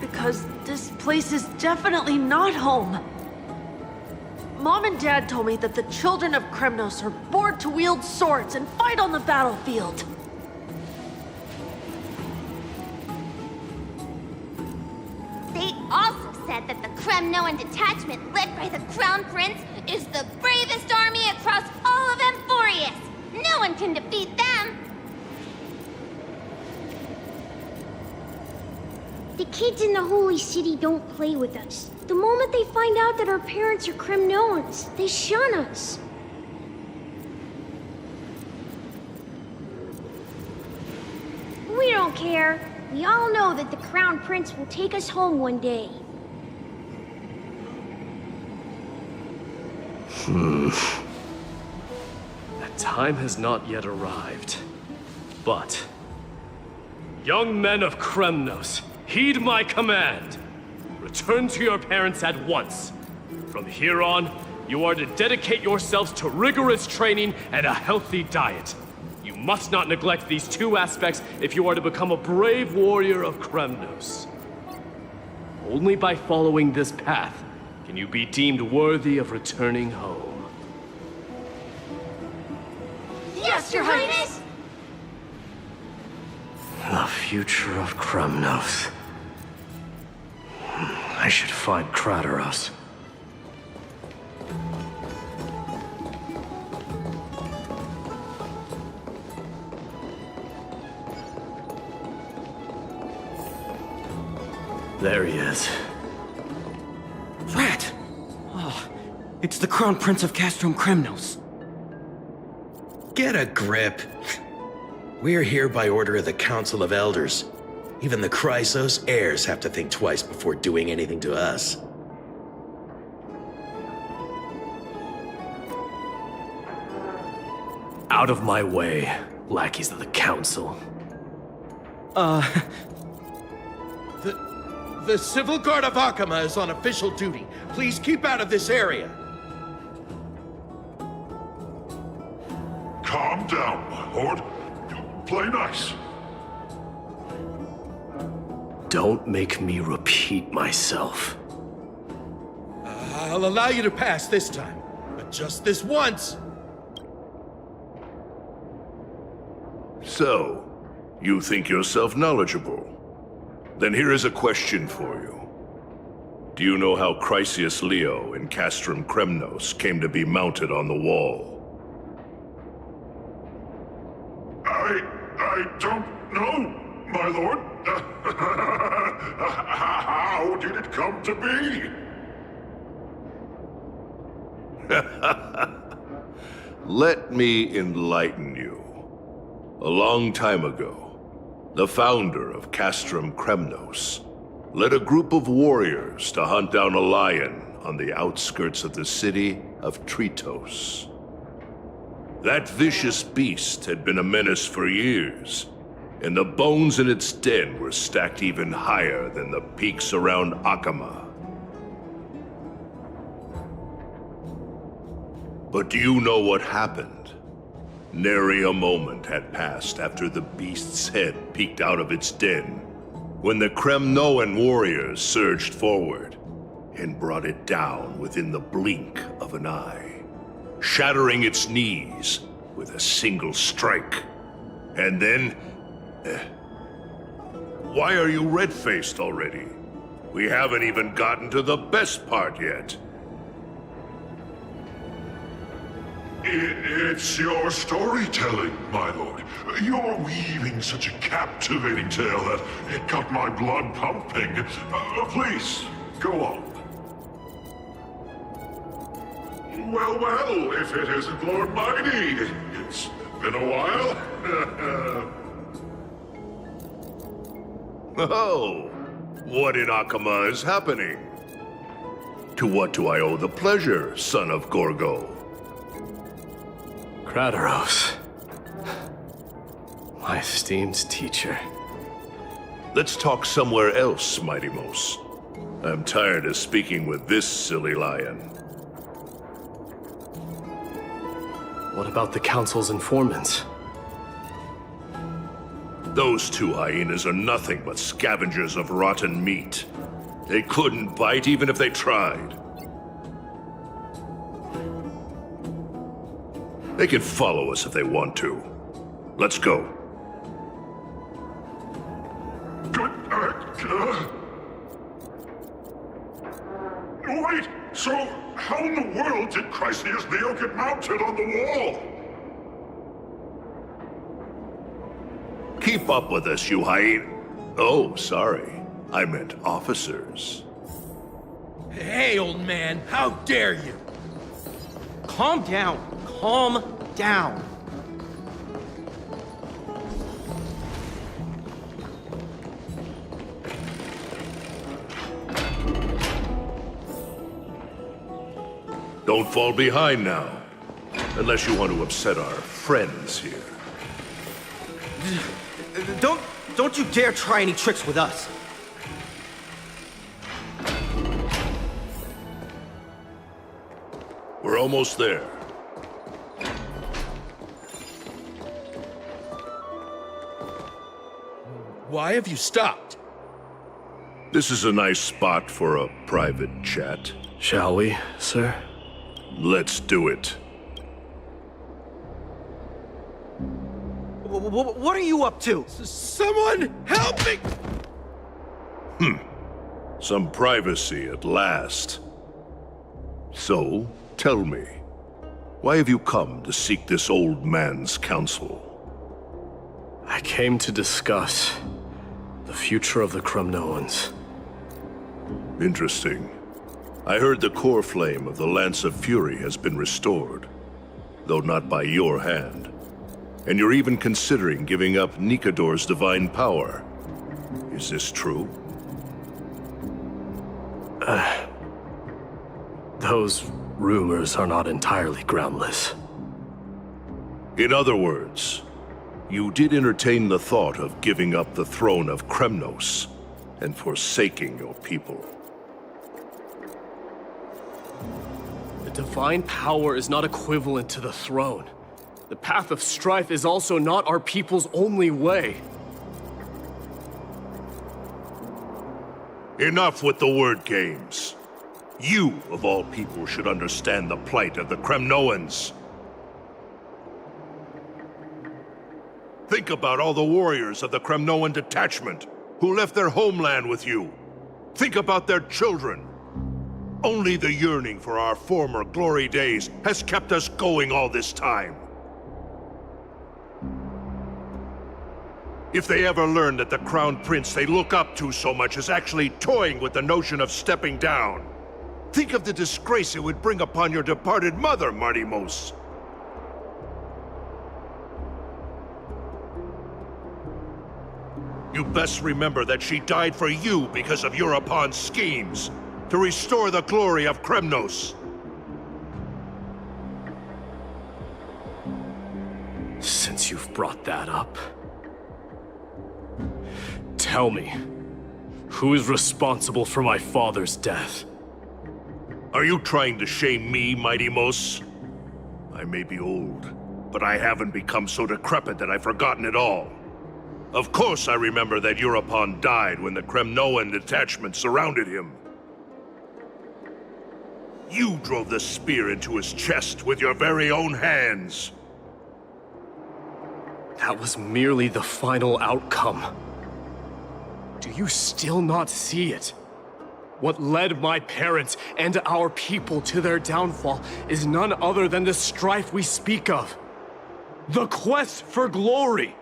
Because this place is definitely not home. Mom and Dad told me that the children of Kremnos are born to wield swords and fight on the battlefield. They also said that the Kremnoan detachment led by the Crown Prince is the bravest army across all of Amphorius. No one can defeat them. The kids in the Holy City don't play with us. The moment they find out that our parents are Kremnoans, they shun us. We don't care. We all know that the Crown Prince will take us home one day. That time has not yet arrived. But, young men of Kremnos, heed my command. Return to your parents at once. From here on, you are to dedicate yourselves to rigorous training and a healthy diet. You must not neglect these two aspects if you are to become a brave warrior of Kremnos. Only by following this path can you be deemed worthy of returning home. Yes, Your Highness! The future of Kremnos. I should find Crateros. There he is. Rat! Oh, it's the Crown Prince of Castrum Kremnos. Get a grip. We're here by order of the Council of Elders. Even the Chrysos heirs have to think twice before doing anything to us. Out of my way, lackeys of the Council. The Civil Guard of Akama is on official duty. Please keep out of this area. Calm down, my lord. Play nice. Don't make me repeat myself. I'll allow you to pass this time, but just this once. So, you think yourself knowledgeable? Then here is a question for you. Do you know how Chrysius Leo in Castrum Kremnos came to be mounted on the wall? I don't know, my lord. How did it come to be? Let me enlighten you. A long time ago, the founder of Castrum Kremnos led a group of warriors to hunt down a lion on the outskirts of the city of Tritos. That vicious beast had been a menace for years, and the bones in its den were stacked even higher than the peaks around Akama. But do you know what happened? Nary a moment had passed after the beast's head peeked out of its den, when the Kremnoan warriors surged forward and brought it down within the blink of an eye, shattering its knees with a single strike. And then... Why are you red-faced already? We haven't even gotten to the best part yet. It's your storytelling, my lord. You're weaving such a captivating tale that it got my blood pumping. Please, go on. Well, if it isn't Lord Mighty. It's been a while. Oh, what in Akama is happening? To what do I owe the pleasure, son of Gorgo? Kratoros. My esteemed teacher. Let's talk somewhere else, Mighty Mos. I'm tired of speaking with this silly lion. What about the Council's informants? Those two hyenas are nothing but scavengers of rotten meat. They couldn't bite even if they tried. They can follow us if they want to. Let's go. Wait, so how in the world did Chrysius Leo get mounted on the wall? Keep up with us, you hyena. Oh, sorry. I meant officers. Hey, old man, how dare you? Calm down. Calm down. Don't fall behind now. Unless you want to upset our friends here. Don't you dare try any tricks with us. We're almost there. Why have you stopped? This is a nice spot for a private chat. Shall we, sir? Let's do it. What are you up to? Someone help me! Some privacy at last. So, tell me, why have you come to seek this old man's counsel? I came to discuss the future of the Kremnoans. Interesting. I heard the core flame of the Lance of Fury has been restored, though not by your hand. And you're even considering giving up Nikador's divine power. Is this true? Those rumors are not entirely groundless. In other words, you did entertain the thought of giving up the throne of Kremnos and forsaking your people. The divine power is not equivalent to the throne. The path of strife is also not our people's only way. Enough with the word games. You, of all people, should understand the plight of the Kremnoans. Think about all the warriors of the Kremnoan detachment who left their homeland with you. Think about their children. Only the yearning for our former glory days has kept us going all this time. If they ever learn that the Crown Prince they look up to so much is actually toying with the notion of stepping down, think of the disgrace it would bring upon your departed mother, Martimos. You best remember that she died for you because of Europon's schemes, to restore the glory of Kremnos. Since you've brought that up, tell me, who is responsible for my father's death? Are you trying to shame me, Mighty Mos? I may be old, but I haven't become so decrepit that I've forgotten it all. Of course I remember that Europon died when the Kremnoan detachment surrounded him. You drove the spear into his chest with your very own hands. That was merely the final outcome. Do you still not see it? What led my parents and our people to their downfall is none other than the strife we speak of. The quest for glory.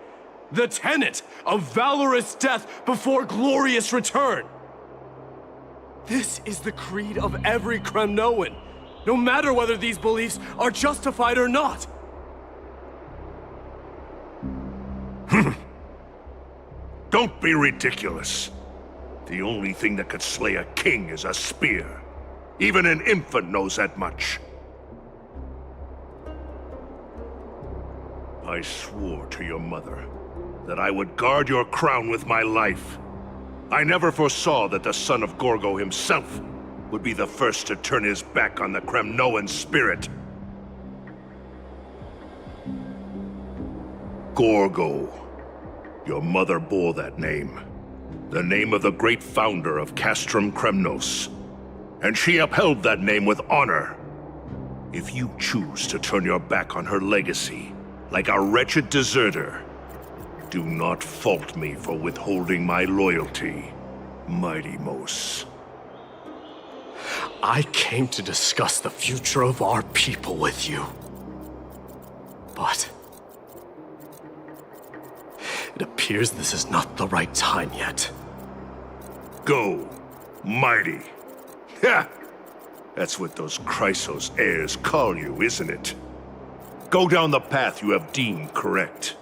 The tenet of valorous death before glorious return. This is the creed of every Kremnoan, no matter whether these beliefs are justified or not. Don't be ridiculous. The only thing that could slay a king is a spear. Even an infant knows that much. I swore to your mother that I would guard your crown with my life. I never foresaw that the son of Gorgo himself would be the first to turn his back on the Kremnoan spirit. Gorgo. Your mother bore that name. The name of the great founder of Castrum Kremnos. And she upheld that name with honor. If you choose to turn your back on her legacy, like a wretched deserter, do not fault me for withholding my loyalty, Mighty Mos. I came to discuss the future of our people with you. But it appears this is not the right time yet. Go, Mighty. Ha! That's what those Chrysos heirs call you, isn't it? Go down the path you have deemed correct.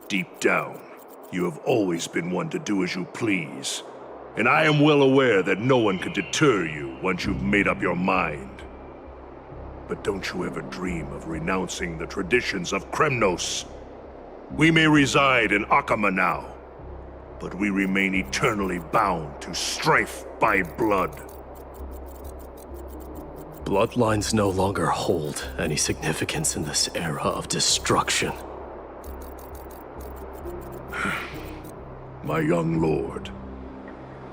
Deep down, you have always been one to do as you please. And I am well aware that no one can deter you once you've made up your mind. But don't you ever dream of renouncing the traditions of Kremnos. We may reside in Akama now, but we remain eternally bound to strife by blood. Bloodlines no longer hold any significance in this era of destruction. My young lord,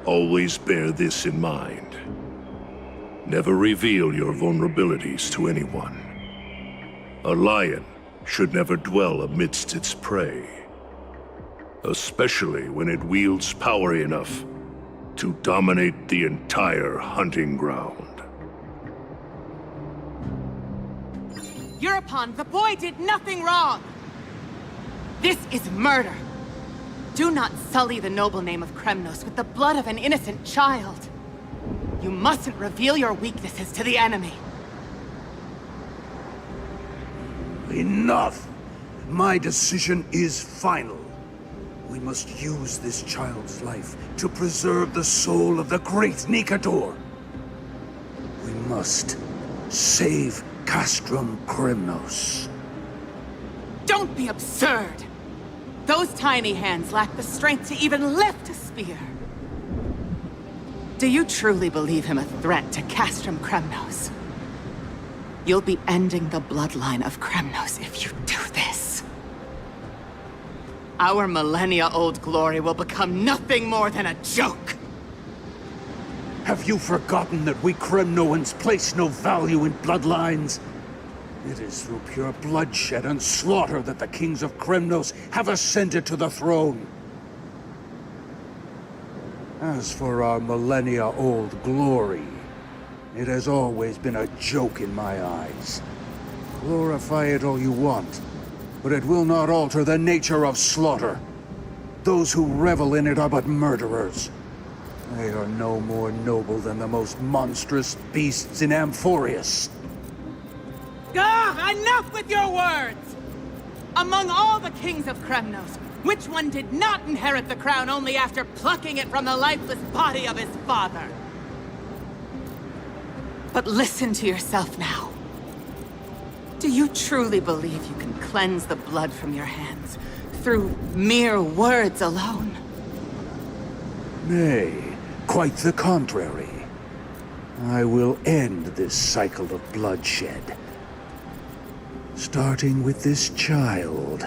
always bear this in mind. Never reveal your vulnerabilities to anyone. A lion should never dwell amidst its prey, especially when it wields power enough to dominate the entire hunting ground. Europon, the boy did nothing wrong! This is murder! Do not sully the noble name of Kremnos with the blood of an innocent child. You mustn't reveal your weaknesses to the enemy. Enough! My decision is final. We must use this child's life to preserve the soul of the great Nikador. We must save Castrum Kremnos. Don't be absurd! Those tiny hands lack the strength to even lift a spear. Do you truly believe him a threat to Castrum Kremnos? You'll be ending the bloodline of Kremnos if you do this. Our millennia-old glory will become nothing more than a joke. Have you forgotten that we Kremnoans place no value in bloodlines? It is through pure bloodshed and slaughter that the kings of Kremnos have ascended to the throne. As for our millennia-old glory, it has always been a joke in my eyes. Glorify it all you want, but it will not alter the nature of slaughter. Those who revel in it are but murderers. They are no more noble than the most monstrous beasts in Amphorius. Ah, enough with your words! Among all the kings of Kremnos, which one did not inherit the crown only after plucking it from the lifeless body of his father? But listen to yourself now. Do you truly believe you can cleanse the blood from your hands through mere words alone? Nay, quite the contrary. I will end this cycle of bloodshed. Starting with this child.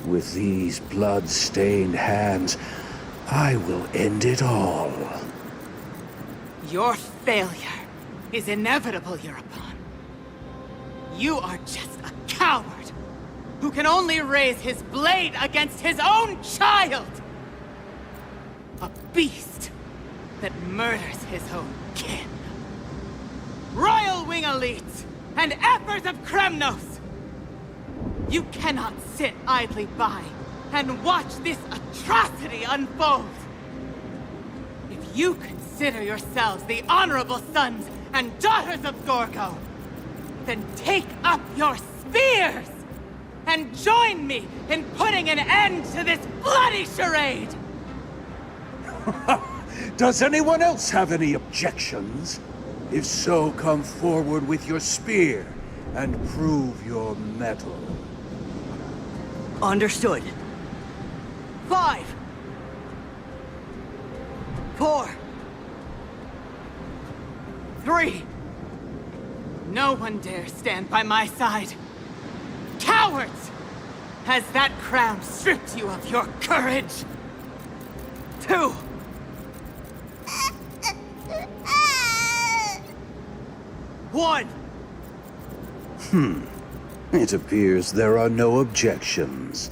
With these blood-stained hands, I will end it all. Your failure is inevitable, Europon. You are just a coward who can only raise his blade against his own child! A beast that murders his own kin. Royal Wing Elites and Ephors of Kremnos! You cannot sit idly by and watch this atrocity unfold. If you consider yourselves the honorable sons and daughters of Gorgo, then take up your spears and join me in putting an end to this bloody charade! Does anyone else have any objections? If so, come forward with your spear and prove your mettle. Understood. 5, 4, 3. No one dare stand by my side. Cowards! Has that crown stripped you of your courage? 2. One. It appears there are no objections.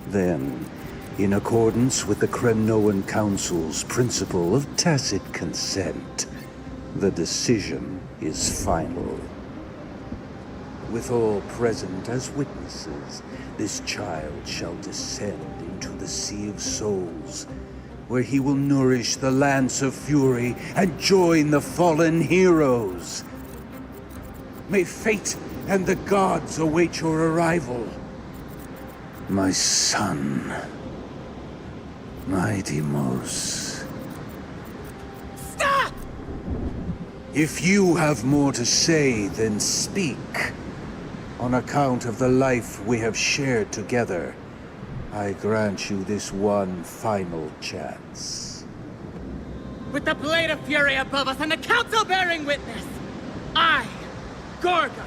Then, in accordance with the Kremnoan Council's principle of tacit consent, the decision is final. With all present as witnesses, this child shall descend into the Sea of Souls, where he will nourish the Lance of Fury and join the fallen heroes. May fate and the gods await your arrival. My son, my Deimos. Stop! If you have more to say, then speak. On account of the life we have shared together, I grant you this one final chance. With the Blade of Fury above us and the Council bearing witness, I, Gorgo,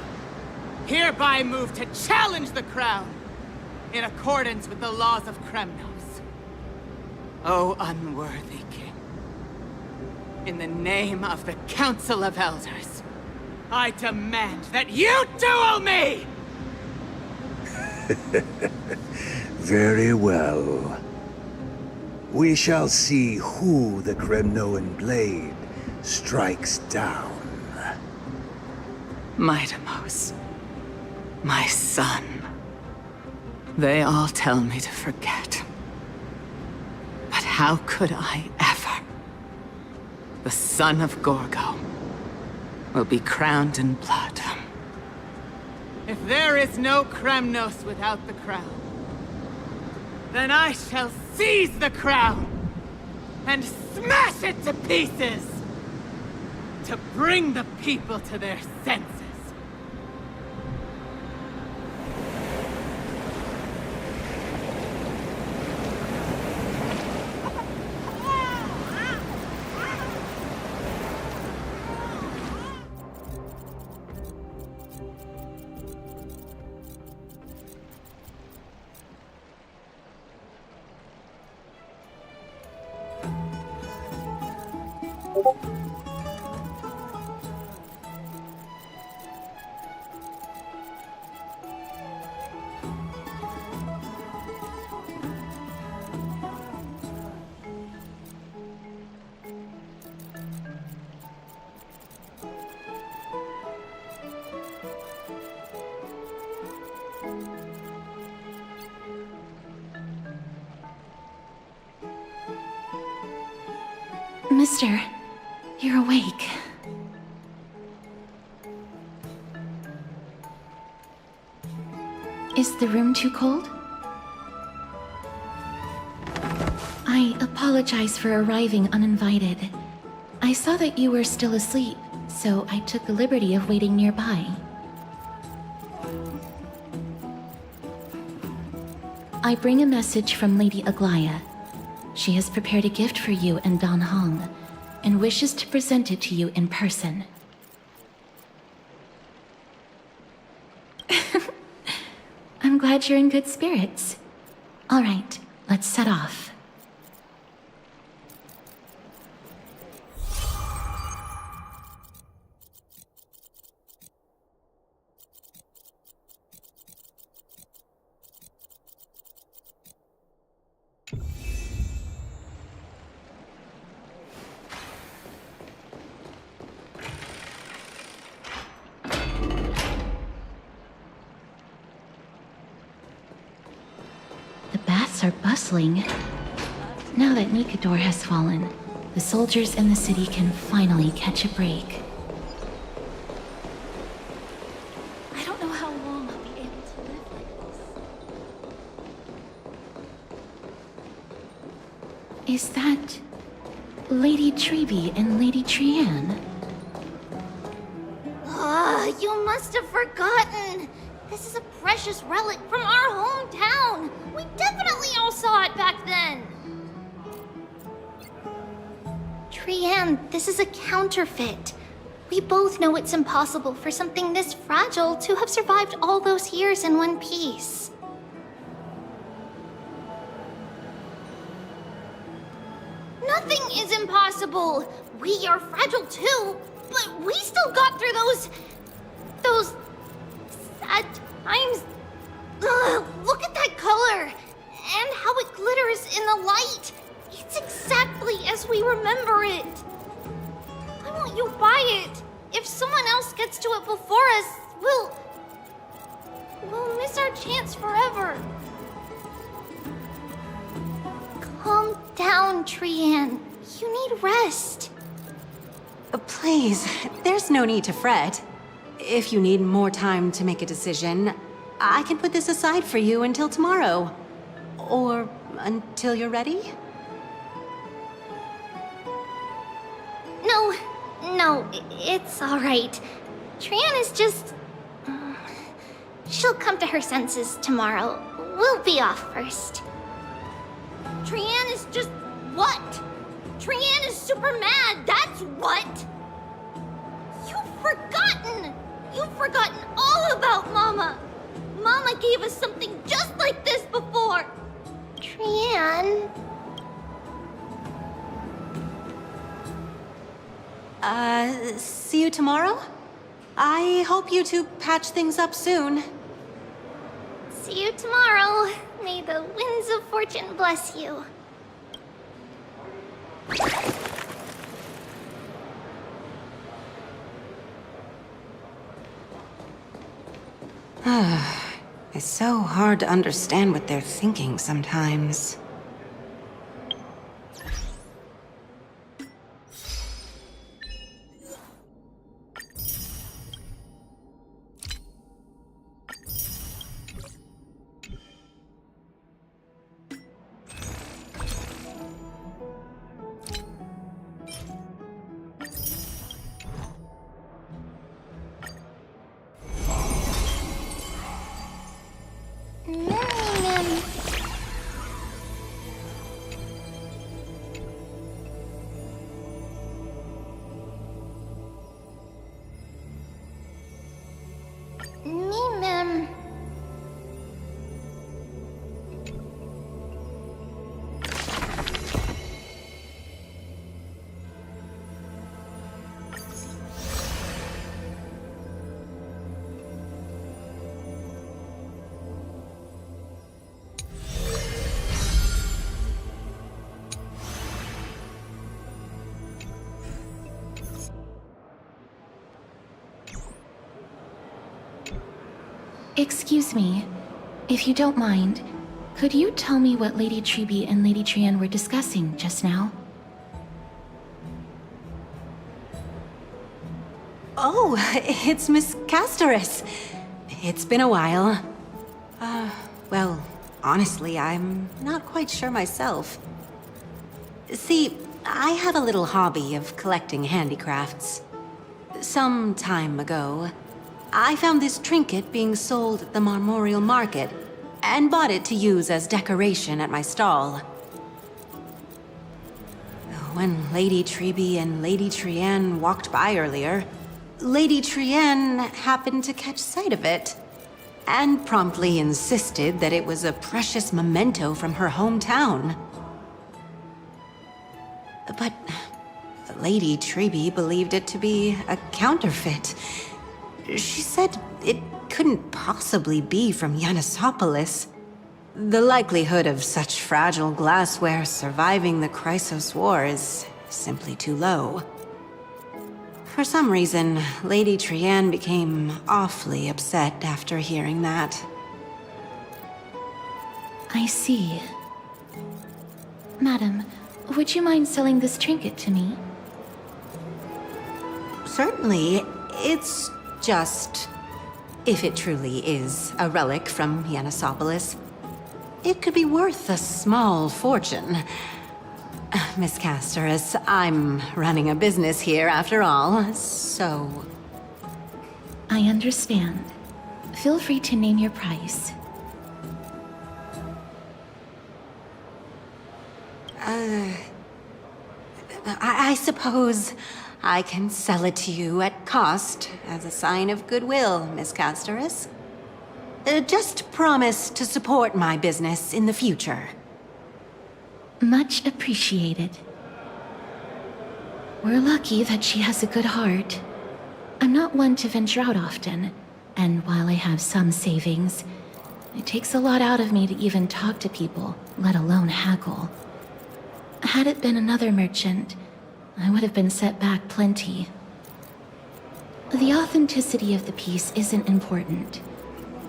hereby move to challenge the crown in accordance with the laws of Kremnos. O unworthy king, in the name of the Council of Elders, I demand that you duel me! Very well. We shall see who the Kremnoan blade strikes down. My Deimos, my son. They all tell me to forget. But how could I ever? The son of Gorgo will be crowned in blood. If there is no Kremnos without the crown, then I shall seize the crown and smash it to pieces to bring the people to their senses. Mister, you're awake. Is the room too cold? I apologize for arriving uninvited. I saw that you were still asleep, so I took the liberty of waiting nearby. I bring a message from Lady Aglaya. She has prepared a gift for you and Dan Hong, and wishes to present it to you in person. I'm glad you're in good spirits. All right, let's set off. Are bustling. Now that Nikador has fallen, the soldiers in the city can finally catch a break. I don't know how long I'll be able to live like this. Is that Lady Treeby and Lady Trianne? You must have forgotten. This is a precious relic from our hometown. We definitely all saw it back then. Trianne, this is a counterfeit. We both know it's impossible for something this fragile to have survived all those years in one piece. Nothing is impossible. We are fragile too, but we still got through those sad times. Ugh, look at that color and how it glitters in the light. It's exactly as we remember it. Why won't you buy it? If someone else gets to it before us, we'll miss our chance forever. Calm down, Trianne. You need rest. Please, there's no need to fret. If you need more time to make a decision, I can put this aside for you until tomorrow. Or until you're ready? No, it's all right. Trianne is just... she'll come to her senses tomorrow. We'll be off first. Trianne is just what? Trianne is super mad, that's what! You've forgotten all about Mama! Mama gave us something just like this before! Trianne... See you tomorrow? I hope you two patch things up soon. See you tomorrow. May the winds of fortune bless you. It's so hard to understand what they're thinking sometimes. Excuse me, if you don't mind, could you tell me what Lady Treby and Lady Trienne were discussing just now? Oh, it's Miss Castoris. It's been a while. Well, honestly, I'm not quite sure myself. See, I have a little hobby of collecting handicrafts. Some time ago, I found this trinket being sold at the Marmorial Market and bought it to use as decoration at my stall. When Lady Treby and Lady Trienne walked by earlier, Lady Trienne happened to catch sight of it and promptly insisted that it was a precious memento from her hometown. But Lady Treby believed it to be a counterfeit. She said it couldn't possibly be from Yanisopolis. The likelihood of such fragile glassware surviving the Chrysos War is simply too low. For some reason, Lady Trienne became awfully upset after hearing that. I see. Madam, would you mind selling this trinket to me? Certainly. It's just... if it truly is a relic from Yanisopolis, it could be worth a small fortune. Miss Castoris, I'm running a business here after all, so... I understand. Feel free to name your price. I suppose I can sell it to you at cost as a sign of goodwill, Miss Castoris. Just promise to support my business in the future. Much appreciated. We're lucky that she has a good heart. I'm not one to venture out often, and while I have some savings, it takes a lot out of me to even talk to people, let alone haggle. Had it been another merchant, I would have been set back plenty. The authenticity of the piece isn't important.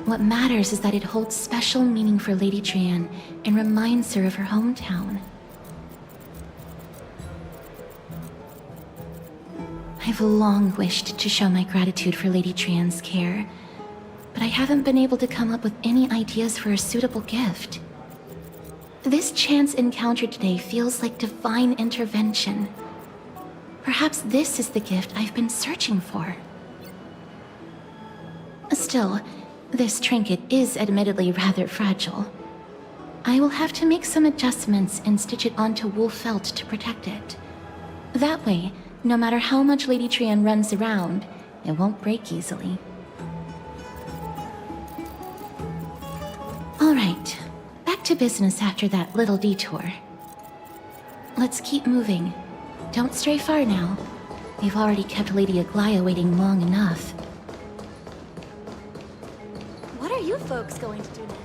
What matters is that it holds special meaning for Lady Trienne and reminds her of her hometown. I've long wished to show my gratitude for Lady Trienne's care, but I haven't been able to come up with any ideas for a suitable gift. This chance encounter today feels like divine intervention. Perhaps this is the gift I've been searching for. Still, this trinket is admittedly rather fragile. I will have to make some adjustments and stitch it onto wool felt to protect it. That way, no matter how much Lady Trienne runs around, it won't break easily. All right, back to business after that little detour. Let's keep moving. Don't stray far now. We've already kept Lady Aglaia waiting long enough. What are you folks going to do next?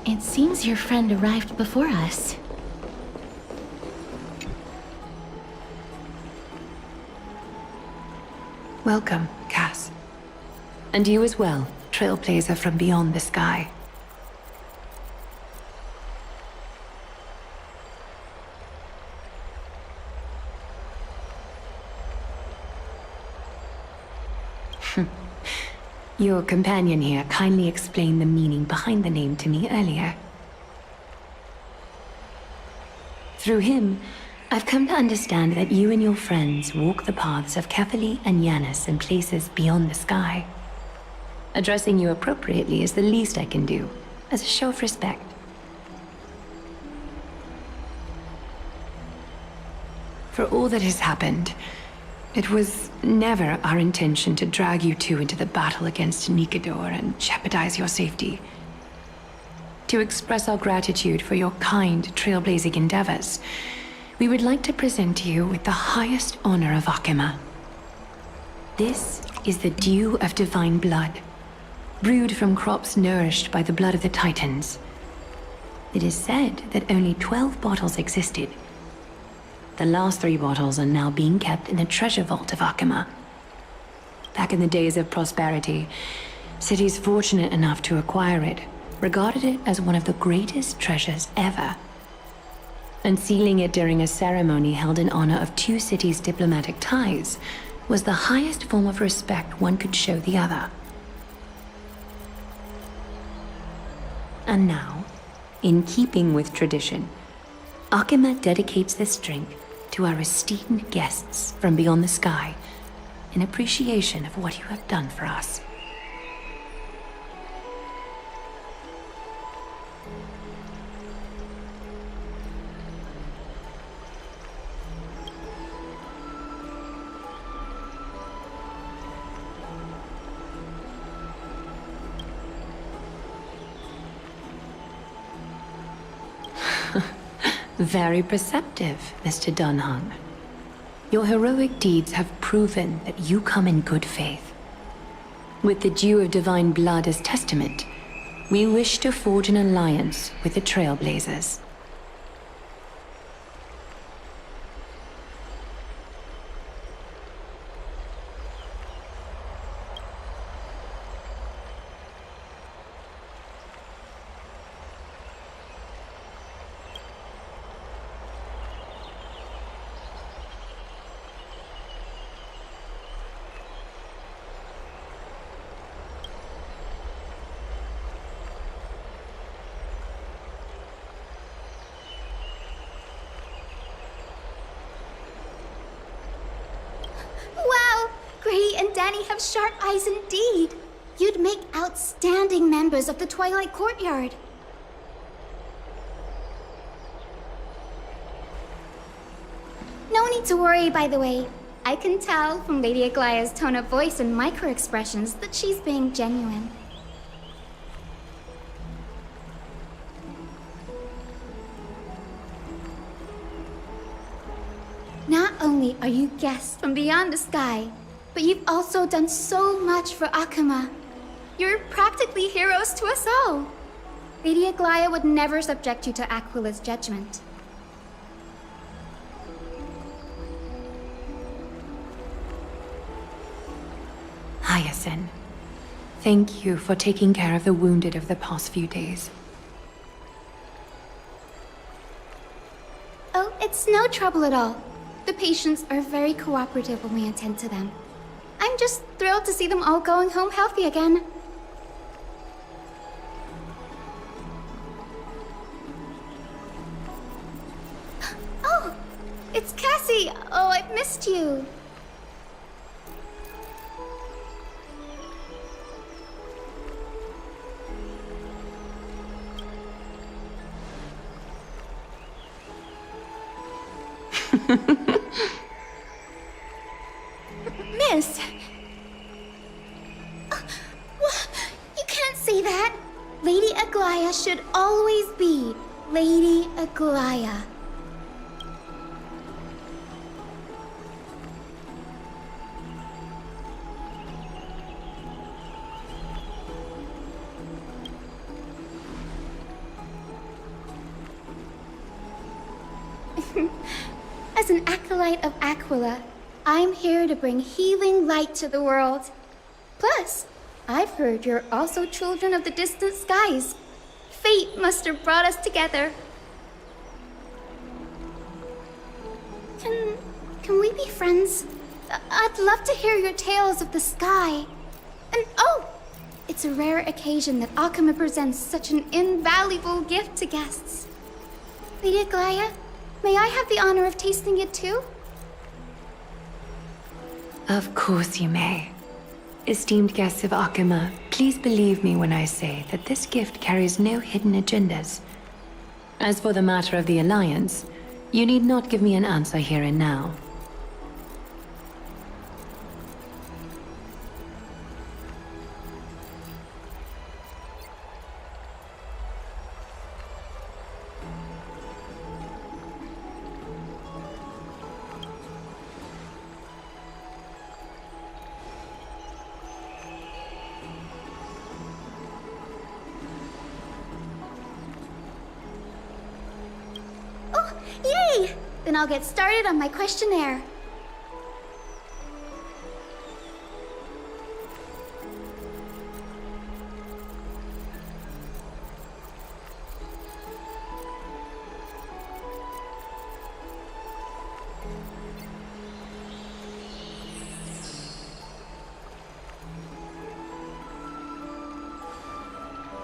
It seems your friend arrived before us. Welcome, Cass. And you as well, trailblazer from beyond the sky. Your companion here kindly explained the meaning behind the name to me earlier. Through him, I've come to understand that you and your friends walk the paths of Kefali and Yanis in places beyond the sky. Addressing you appropriately is the least I can do, as a show of respect. For all that has happened, It was never our intention to drag you two into the battle against Nikador and jeopardize your safety. To express our gratitude for your kind, trailblazing endeavors, we would like to present you with the highest honor of Akima. This is the Dew of Divine Blood, brewed from crops nourished by the blood of the Titans. It is said that only 12 bottles existed. The last 3 bottles are now being kept in the treasure vault of Akima. Back in the days of prosperity, cities fortunate enough to acquire it regarded it as one of the greatest treasures ever. Unsealing it during a ceremony held in honor of 2 cities' diplomatic ties was the highest form of respect one could show the other. And now, in keeping with tradition, Akima dedicates this drink to our esteemed guests from beyond the sky in appreciation of what you have done for us. Very perceptive, Mr. Dunhung. Your heroic deeds have proven that you come in good faith. With the Dew of Divine Blood as testament, we wish to forge an alliance with the Trailblazers. Gray and Danny have sharp eyes indeed. You'd make outstanding members of the Twilight Courtyard. No need to worry, by the way. I can tell from Lady Aglaya's tone of voice and micro-expressions that she's being genuine. Not only are you guests from beyond the sky, but you've also done so much for Akima. You're practically heroes to us all. Lady Aglaya would never subject you to Aquila's judgment. Hyacinth, thank you for taking care of the wounded of the past few days. Oh, it's no trouble at all. The patients are very cooperative when we attend to them. I'm just thrilled to see them all going home healthy again. Oh, it's Cassie. Oh, I've missed you. Miss! You can't say that! Lady Aglaya should always be Lady Aglaya. As an acolyte of Aquila, I'm here to bring healing light to the world. Plus, I've heard you're also children of the distant skies. Fate must have brought us together. Can we be friends? I'd love to hear your tales of the sky. And oh, it's a rare occasion that Akima presents such an invaluable gift to guests. Lady Aglaya, may I have the honor of tasting it too? Of course you may. Esteemed guests of Akima, please believe me when I say that this gift carries no hidden agendas. As for the matter of the Alliance, you need not give me an answer here and now. Then I'll get started on my questionnaire.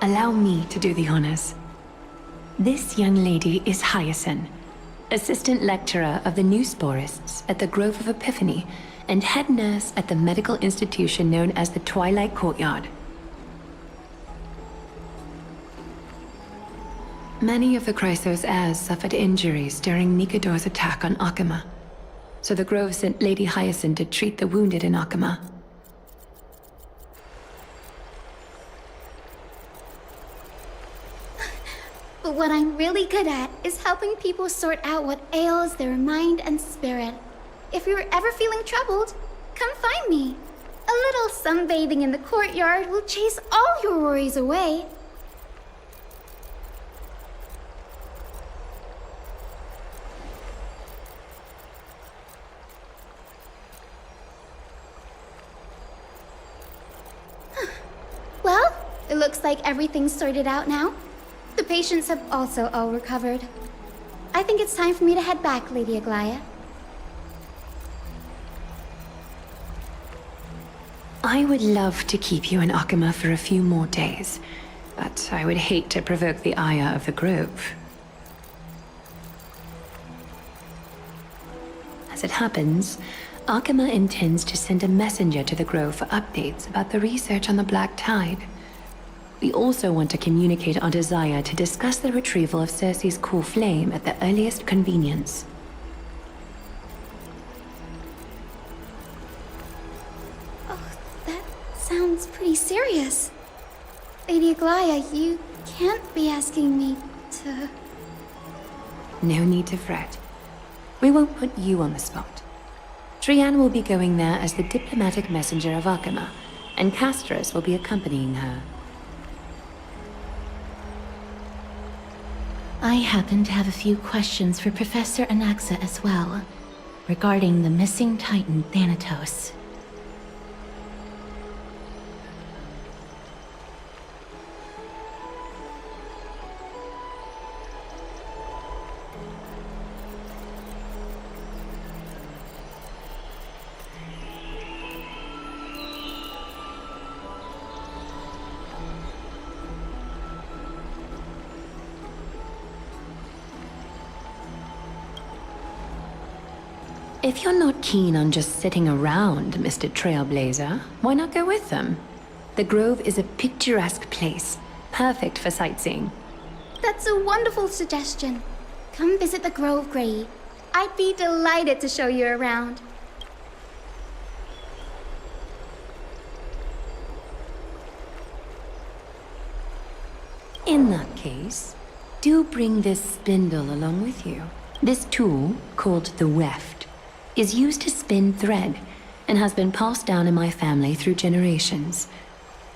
Allow me to do the honors. This young lady is Hyacinth, assistant lecturer of the new sporists at the Grove of Epiphany and head nurse at the medical institution known as the Twilight Courtyard. Many of the Chrysos heirs suffered injuries during Nikador's attack on Akama, so the Grove sent Lady Hyacinth to treat the wounded in Akama. But what I'm really good at is helping people sort out what ails their mind and spirit. If you're ever feeling troubled, come find me. A little sunbathing in the courtyard will chase all your worries away. Well, it looks like everything's sorted out now. The patients have also all recovered. I think it's time for me to head back, Lady Aglaya. I would love to keep you in Akama for a few more days, but I would hate to provoke the ire of the Grove. As it happens, Akama intends to send a messenger to the Grove for updates about the research on the Black Tide. We also want to communicate our desire to discuss the retrieval of Circe's core flame at the earliest convenience. Oh, that sounds pretty serious. Lady Aglaya, you can't be asking me to... No need to fret. We won't put you on the spot. Trianne will be going there as the diplomatic messenger of Akama, and Castros will be accompanying her. I happen to have a few questions for Professor Anaxa as well, regarding the missing Titan Thanatos. If you're not keen on just sitting around, Mr. Trailblazer, why not go with them? The Grove is a picturesque place, perfect for sightseeing. That's a wonderful suggestion. Come visit the Grove, Grey. I'd be delighted to show you around. In that case, do bring this spindle along with you. This tool, called the weft, is used to spin thread and has been passed down in my family through generations.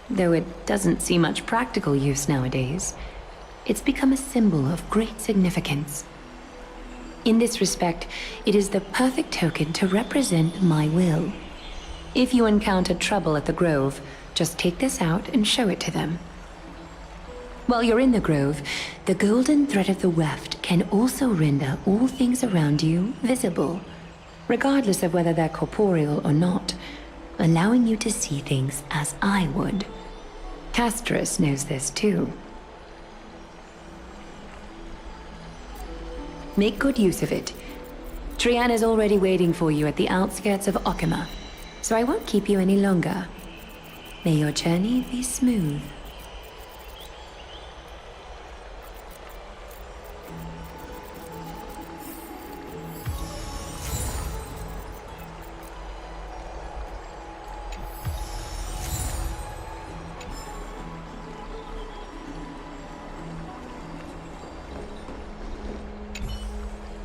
Though it doesn't see much practical use nowadays, it's become a symbol of great significance. In this respect, it is the perfect token to represent my will. If you encounter trouble at the Grove, just take this out and show it to them. While you're in the Grove, the golden thread of the weft can also render all things around you visible, regardless of whether they're corporeal or not, allowing you to see things as I would. Castros knows this too. Make good use of it. Trianne is already waiting for you at the outskirts of Akama, so I won't keep you any longer. May your journey be smooth.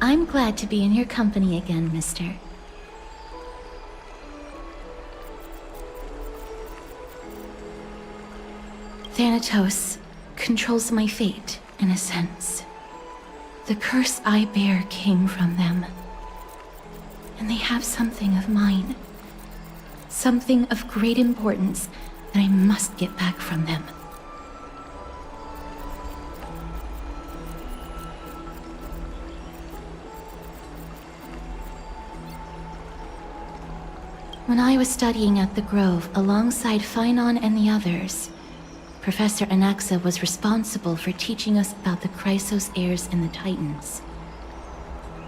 I'm glad to be in your company again, mister. Thanatos controls my fate, in a sense. The curse I bear came from them. And they have something of mine. Something of great importance that I must get back from them. When I was studying at the Grove alongside Phainon and the others, Professor Anaxa was responsible for teaching us about the Chrysos heirs and the Titans.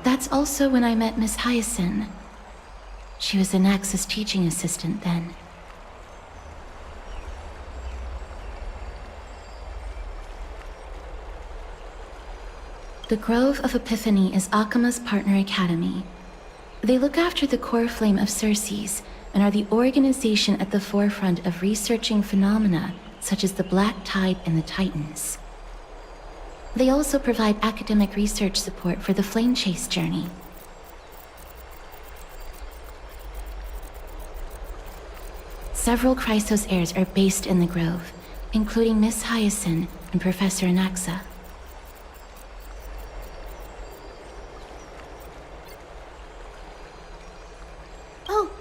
That's also when I met Miss Hyacinth. She was Anaxa's teaching assistant then. The Grove of Epiphany is Akima's partner academy. They look after the core flame of Circes and are the organization at the forefront of researching phenomena such as the Black Tide and the Titans. They also provide academic research support for the Flame Chase journey. Several Chrysos heirs are based in the Grove, including Miss Hyacinth and Professor Anaxa. Oh,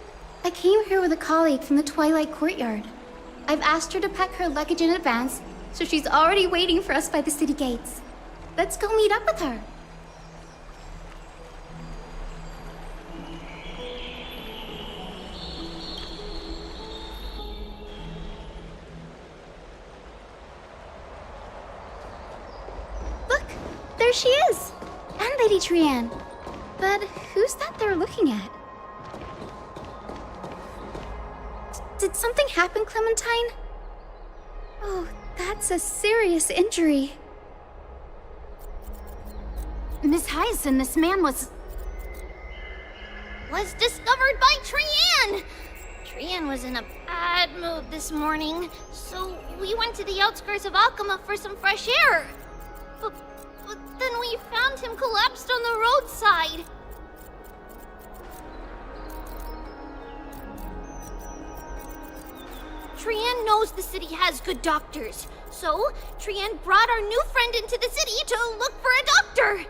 I came here with a colleague from the Twilight Courtyard. I've asked her to pack her luggage in advance, so she's already waiting for us by the city gates. Let's go meet up with her. Look, there she is! And Lady Trianne. But who's that they're looking at? Did something happen, Clementine? Oh, that's a serious injury. Miss Hyacinth, this man was discovered by Trianne! Trianne was in a bad mood this morning, so we went to the outskirts of Akama for some fresh air. But then we found him collapsed on the roadside. Trianne knows the city has good doctors, so Trianne brought our new friend into the city to look for a doctor.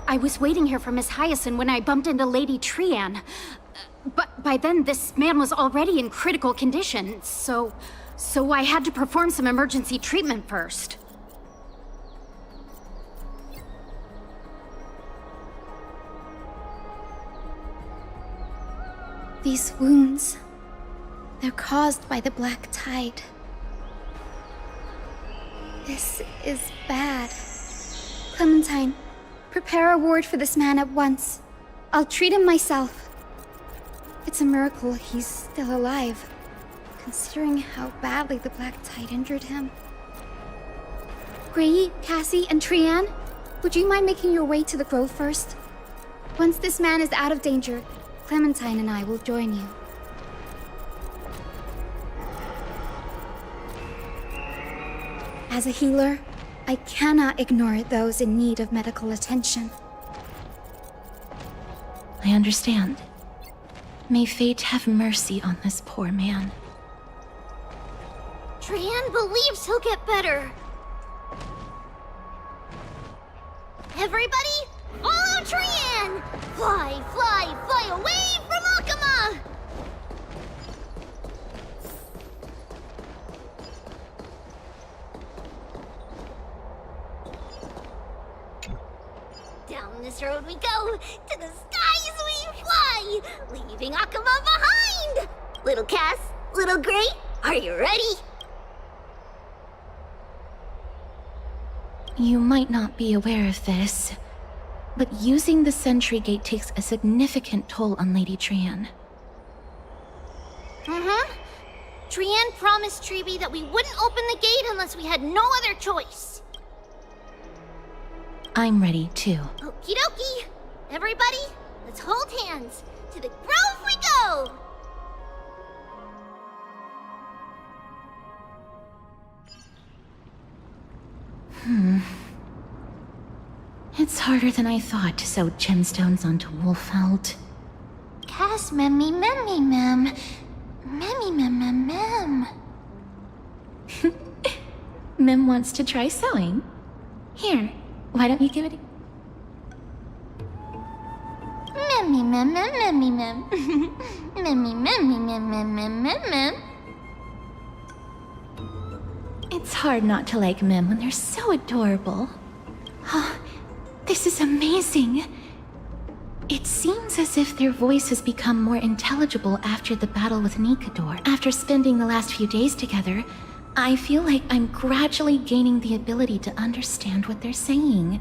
I was waiting here for Miss Hyacinth when I bumped into Lady Trianne. But by then, this man was already in critical condition, so I had to perform some emergency treatment first. These wounds, they're caused by the Black Tide. This is bad. Clementine, prepare a ward for this man at once. I'll treat him myself. It's a miracle he's still alive, considering how badly the Black Tide injured him. Gray, Cassie, and Trianne, would you mind making your way to the Grove first? Once this man is out of danger, Clementine and I will join you. As a healer, I cannot ignore those in need of medical attention. I understand. May fate have mercy on this poor man. Trianne believes he'll get better. Everybody, follow Trianne! Fly, fly, fly away from Akama! Down this road we go, to the skies we fly, leaving Akama behind! Little Cass, little Gray, are you ready? You might not be aware of this, but using the Sentry Gate takes a significant toll on Lady Trianne. Trianne promised Treeby that we wouldn't open the gate unless we had no other choice. I'm ready, too. Okie dokie. Everybody, let's hold hands. To the Grove we go! It's harder than I thought to sew gemstones onto Wolfeld. Cass, memmy, memmy, mem. Memmy, mem, mem, mem. Mem wants to try sewing. Here, why don't you give it a... Memmy mem mem memmy mem. Memmy memmy mem mem mem mem mem. It's hard not to like Mem when they're so adorable. Oh, this is amazing. It seems as if their voice has become more intelligible after the battle with Nikador. After spending the last few days together, I feel like I'm gradually gaining the ability to understand what they're saying.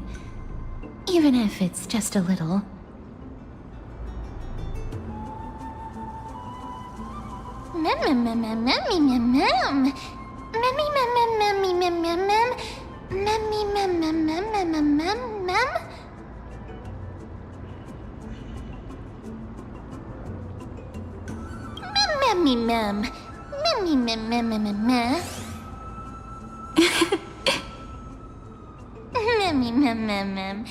Even if it's just a little. Mem mem mem mem memmy mem mem. Memmy mem mem memmy mem mem mem. Memmy mem mem mem mem mem mem mem. Memmy mem. Memmy mem mem mem mem mem. Memmy mem mem mem.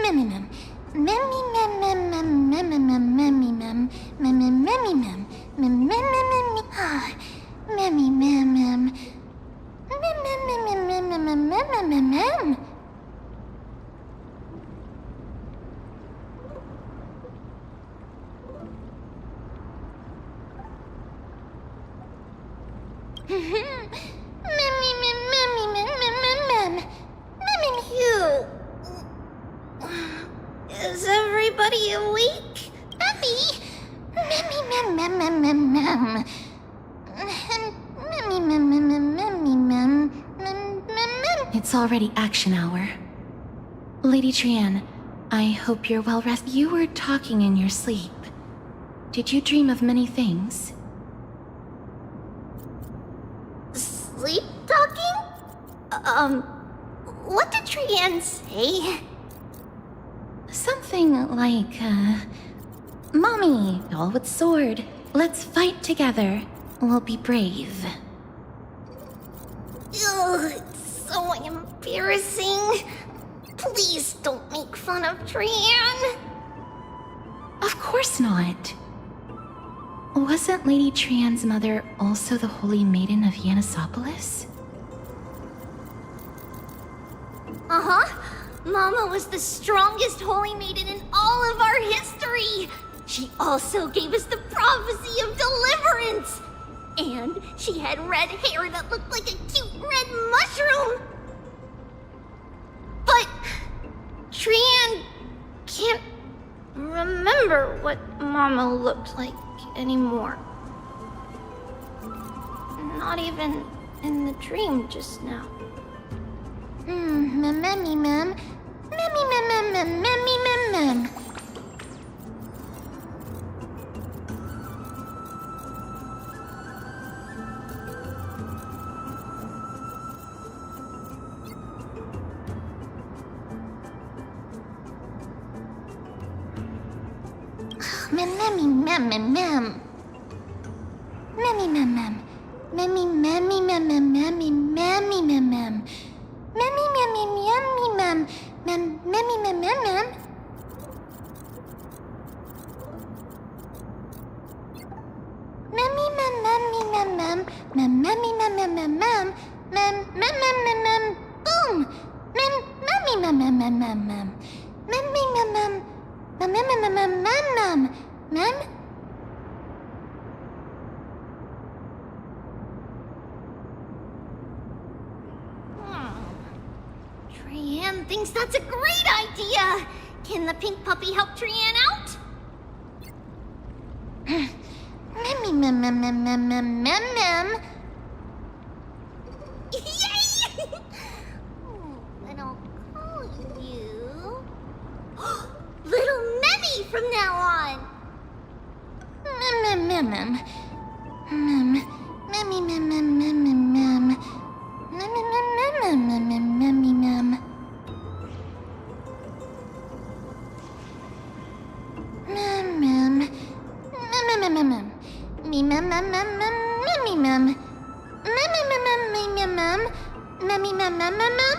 Memmy mem. Memmy mem mem mem mem mem memmy mem. Memmy memmy mem. Mem mem mem mem. Ah. Memmy mem mem. Mem mem mem mem mem mem mem mem mem. Memmy mem memmy mem mem mem mem. Memmy you. Is everybody awake? Memmy. Memmy mem mem mem mem mem. Memmy mem mem mem memmy mem mem mem mem. It's already action hour. Lady Trianne, I hope you're well rested. You were talking in your sleep. Did you dream of many things? Sleep talking? What did Trianne say? Something like, Mommy, doll with sword, let's fight together. We'll be brave. Ugh, it's so embarrassing. Please don't make fun of Trianne. Of course not. Wasn't Lady Trianne's mother also the Holy Maiden of Yanisopolis? Uh-huh. Mama was the strongest holy maiden in all of our history. She also gave us the prophecy of deliverance. And she had red hair that looked like a cute red mushroom. But Trianne can't remember what Mama looked like anymore. Not even in the dream just now. Memmy mem. Memmy mem mem mem memmy mem mem. Memmy mem mem mem. Memmy mem mem. Memmy memmy mem mem memmy memmy mem mem. Memmy memmy memmy mem mem memmy mem mem mem. Memmy mem memmy mem mem mem memmy mem mem mem mem mem mem mem mem mem boom mem memmy mem mem mem mem mem memmy mem mem mem mem mem mem mem mem. Trianne thinks that's a great idea! Can the pink puppy help Trianne out? Memmy mem mem mem mem mem mem mem. Yay! And I'll call you Little Memmy from now on. Mem mem mem mem. Memmy mem mem mem mem mem. Mem mem mem mem mem memmy mem. Mem mem. Mem mem mem mem. Me mem mem mem mem memmy mem. Mem mem mem mem mem mem. Memmy mem mem mem mem.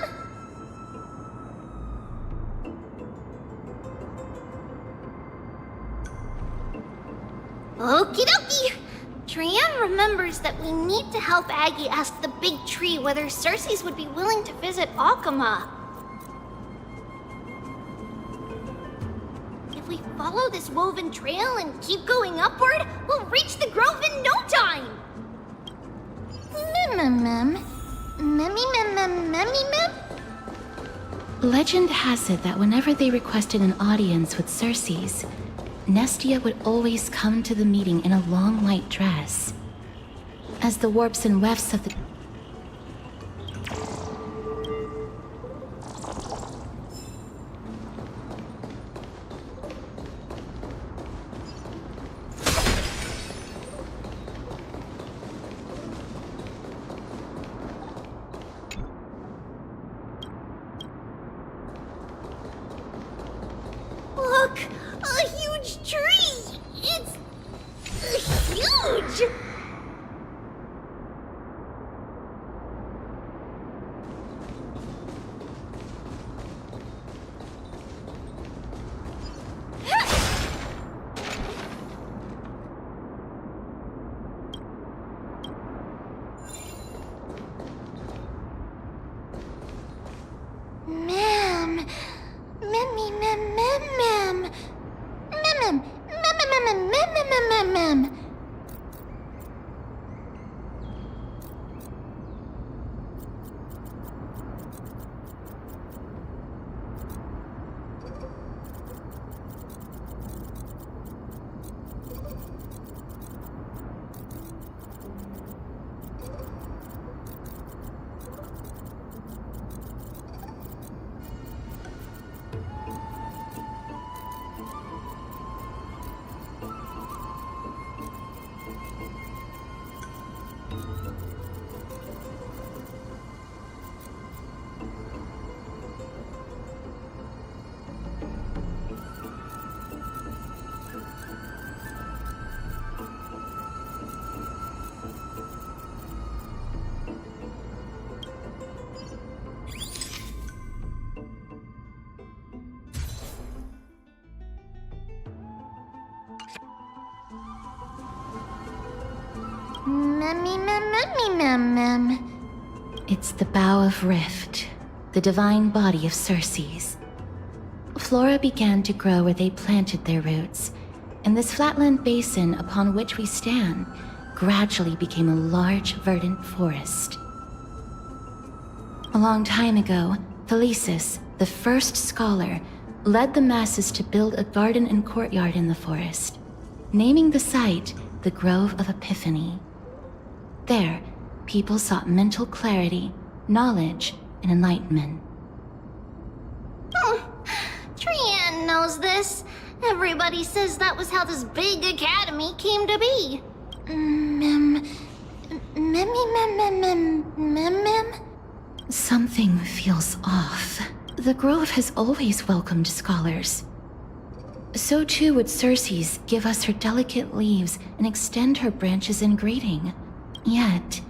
Okie dokie. Trian remembers that we need to help Aggie ask the big tree whether Cersei's would be willing to visit Akama. If we follow this woven trail and keep going upward, we'll reach the grove in no time! Legend has it that whenever they requested an audience with Cersei's, Nestia would always come to the meeting in a long white dress. As the warps and wefts of the... Look! A huge tree! It's huge! Ma'am. It's the Bough of Rift, the divine body of Cersei's. Flora began to grow where they planted their roots, and this flatland basin upon which we stand gradually became a large, verdant forest. A long time ago, Thalesis, the first scholar, led the masses to build a garden and courtyard in the forest, naming the site the Grove of Epiphany. There, people sought mental clarity, knowledge, and enlightenment. Trian knows this. Everybody says that was how this big academy came to be. Something feels off. The Grove has always welcomed scholars. So too would Cersei's give us her delicate leaves and extend her branches in greeting. Yet,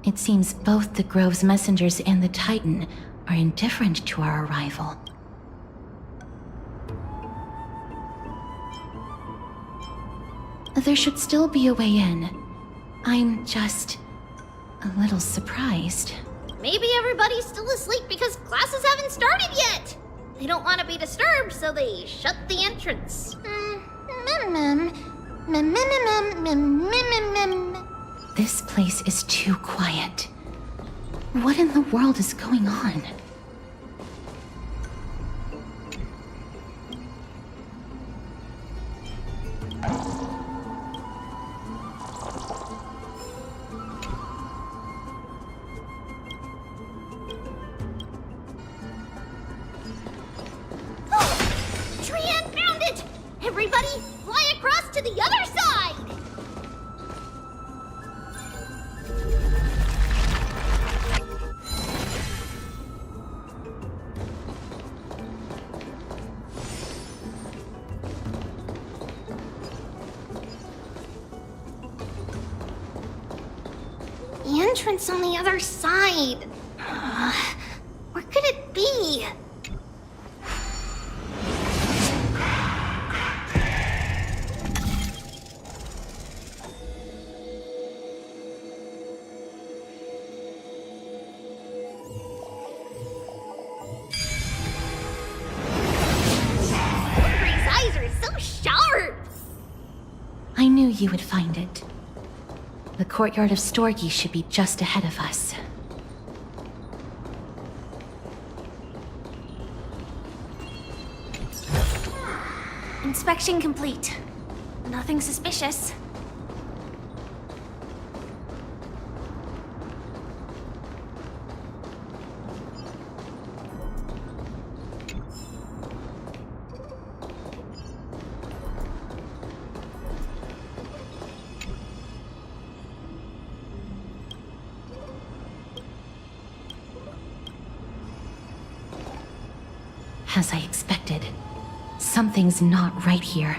it seems both the Grove's messengers and the Titan are indifferent to our arrival. There should still be a way in. I'm just a little surprised. Maybe everybody's still asleep because classes haven't started yet. They don't want to be disturbed, so they shut the entrance. This place is too quiet. What in the world is going on? Trian found it! Everybody, fly across to the other side! The entrance on the other side. Where could it be? knew you would find it. The courtyard of Storgi should be just ahead of us. Inspection complete. Nothing suspicious. As I expected, something's not right here.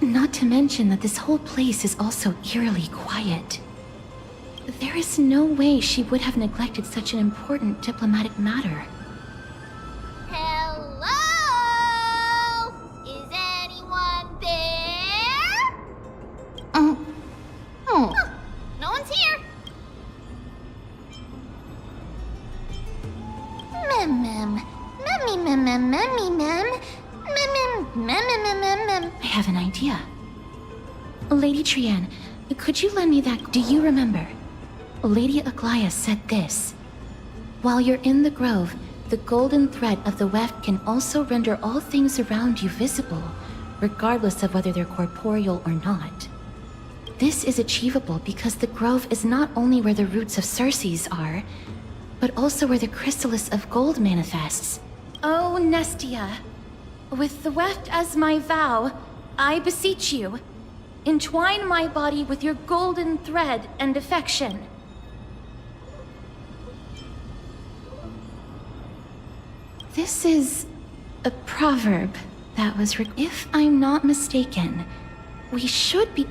Not to mention that this whole place is also eerily quiet. There is no way she would have neglected such an important diplomatic matter. Hello? Is anyone there? Oh, no one's here. I have an idea. Lady Trian, could you lend me that? Do you remember? Lady Aglaia said this. While you're in the grove, the golden thread of the weft can also render all things around you visible, regardless of whether they're corporeal or not. This is achievable because the grove is not only where the roots of Circes are, but also where the chrysalis of gold manifests. Oh, Nestia, with the weft as my vow, I beseech you, entwine my body with your golden thread and affection. This is a proverb that was if I'm not mistaken, we should be...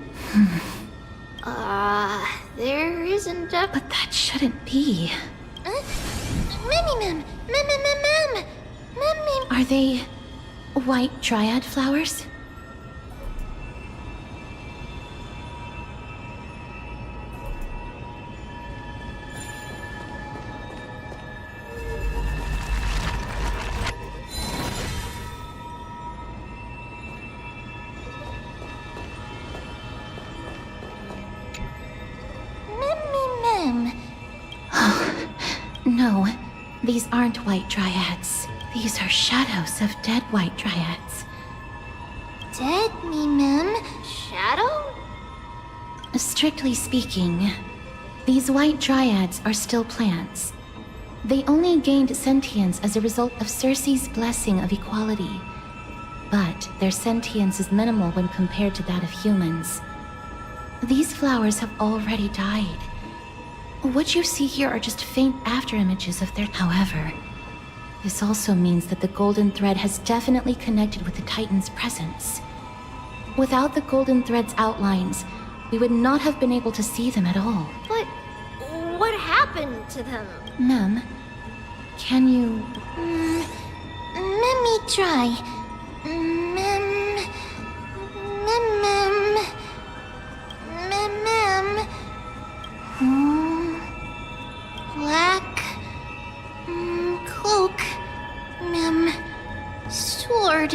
There isn't a... But that shouldn't be. Are they white dryad flowers? No, these aren't white dryads. These are shadows of dead white dryads. Dead, mem? Shadow? Strictly speaking, these white dryads are still plants. They only gained sentience as a result of Circe's blessing of equality. But their sentience is minimal when compared to that of humans. These flowers have already died. What you see here are just faint afterimages of their... However, this also means that the golden thread has definitely connected with the Titan's presence. Without the golden thread's outlines, we would not have been able to see them at all. But what happened to them? Mem, can you... Let me try. Black cloak, sword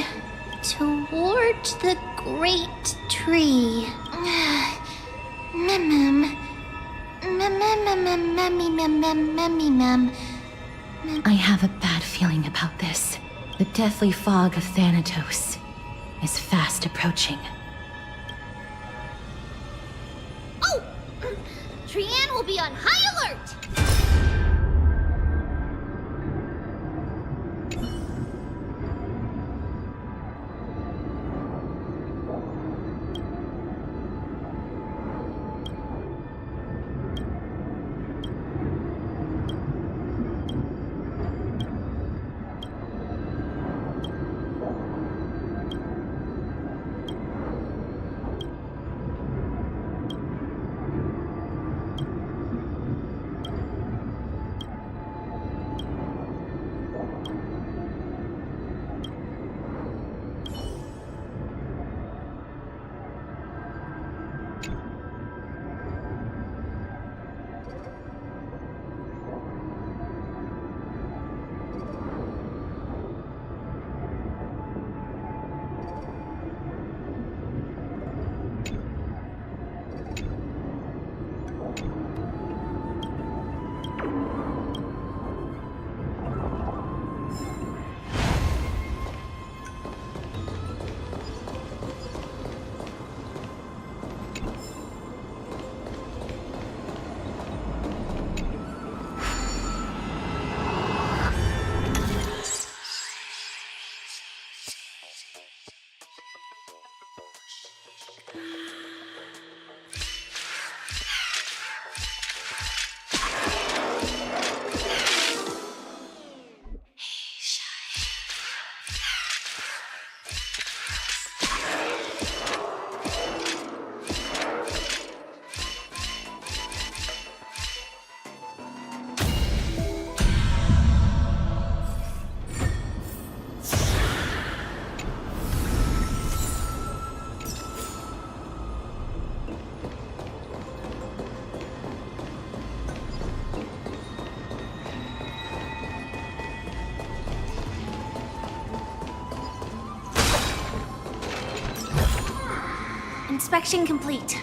toward the great tree. I have a bad feeling about this. The deathly fog of Thanatos is fast approaching. Oh! Trian will be on high alert! Inspection complete.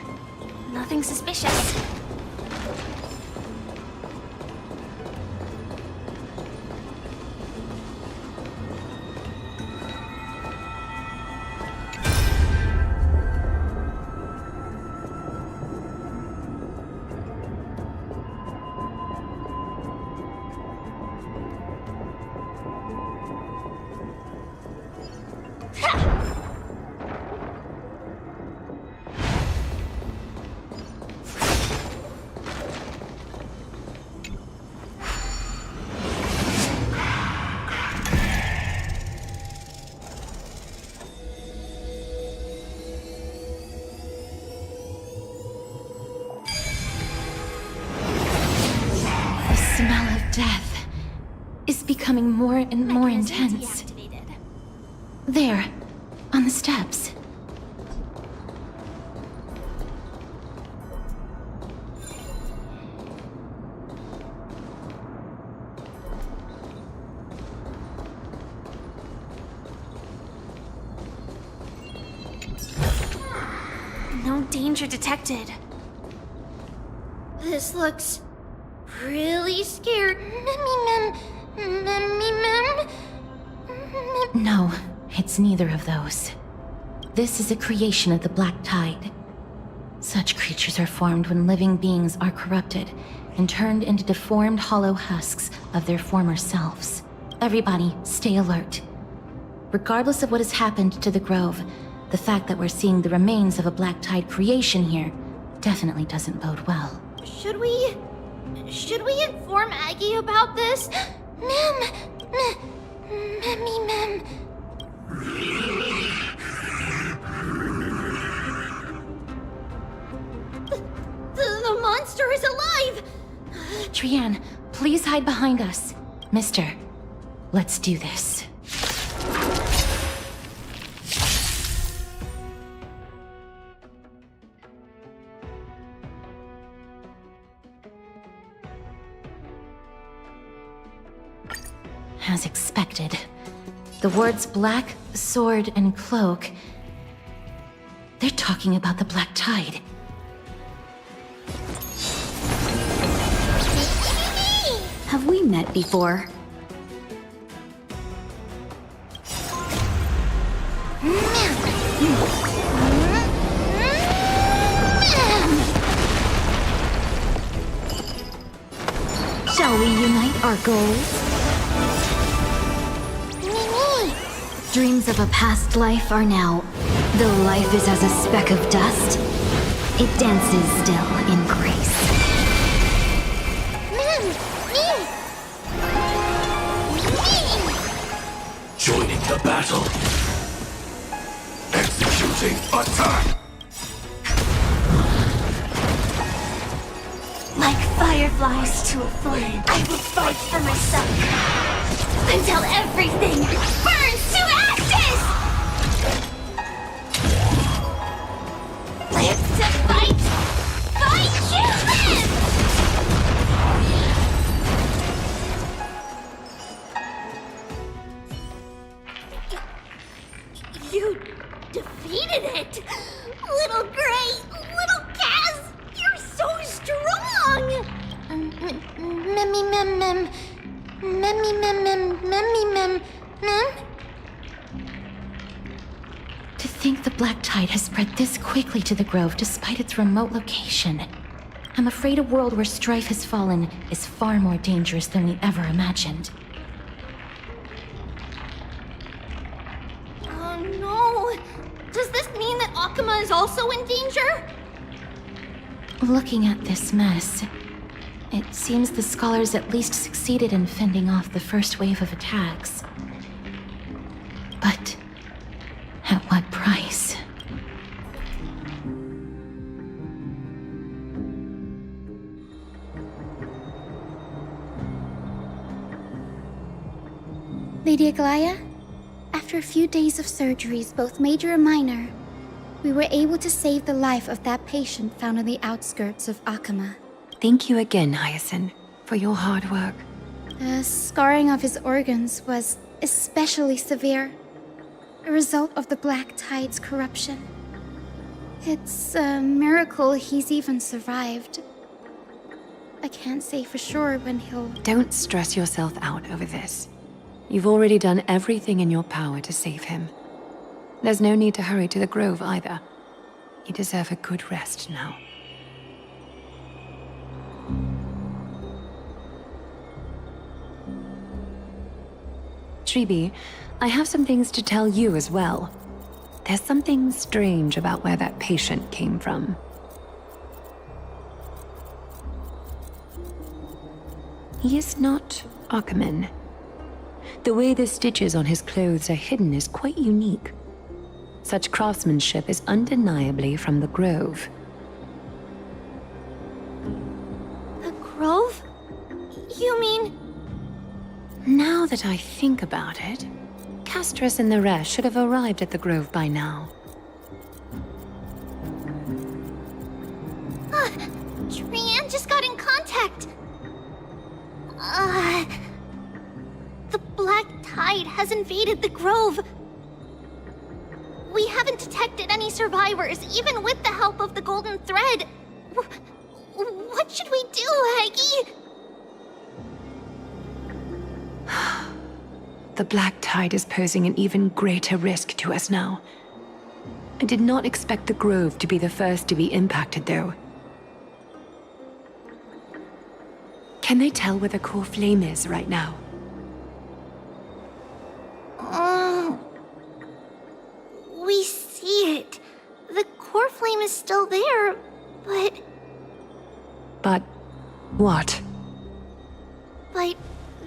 Nothing suspicious. The smell of death is becoming more and more intense. There, on the steps. No danger detected. This looks really scared. No, it's neither of those. This is a creation of the Black Tide. Such creatures are formed when living beings are corrupted and turned into deformed hollow husks of their former selves. Everybody, stay alert. Regardless of what has happened to the Grove, the fact that we're seeing the remains of a Black Tide creation here definitely doesn't bode well. Should we inform Aggie about this? Mem. The monster is alive! Trianne, please hide behind us. Mister, let's do this. As expected, the words black, sword, and cloak, they're talking about the Black Tide. Have we met before? Shall we unite our goals? Dreams of a past life are now, though life is as a speck of dust, it dances still in grace. Joining the battle. Executing attack. Like fireflies to a flame, I will fight for myself until everything burns to ashes! Live to fight! Fight you live! You defeated it! Little Gray, little Kaz, you're so strong! To think the Black Tide has spread this quickly to the Grove despite its remote location. I'm afraid a world where strife has fallen is far more dangerous than we ever imagined. Oh no! Does this mean that Akuma is also in danger? Looking at this mess, it seems the scholars at least succeeded in fending off the first wave of attacks. But at what price? Lady Aglaya, after a few days of surgeries, both major and minor, we were able to save the life of that patient found on the outskirts of Akuma. Thank you again, Hyacinth, for your hard work. The scarring of his organs was especially severe, a result of the Black Tide's corruption. It's a miracle he's even survived. I can't say for sure when he'll... Don't stress yourself out over this. You've already done everything in your power to save him. There's no need to hurry to the Grove either. You deserve a good rest now. Treeby, I have some things to tell you as well. There's something strange about where that patient came from. He is not Ackerman. The way the stitches on his clothes are hidden is quite unique. Such craftsmanship is undeniably from the Grove. The Grove? You mean... Now that I think about it, Castris and the rest should have arrived at the Grove by now. Trian just got in contact! The Black Tide has invaded the Grove. We haven't detected any survivors, even with the help of the Golden Thread. What should we do, Aggie? The Black Tide is posing an even greater risk to us now. I did not expect the Grove to be the first to be impacted, though. Can they tell where the core flame is right now? We see it. The core flame is still there, but... But what? But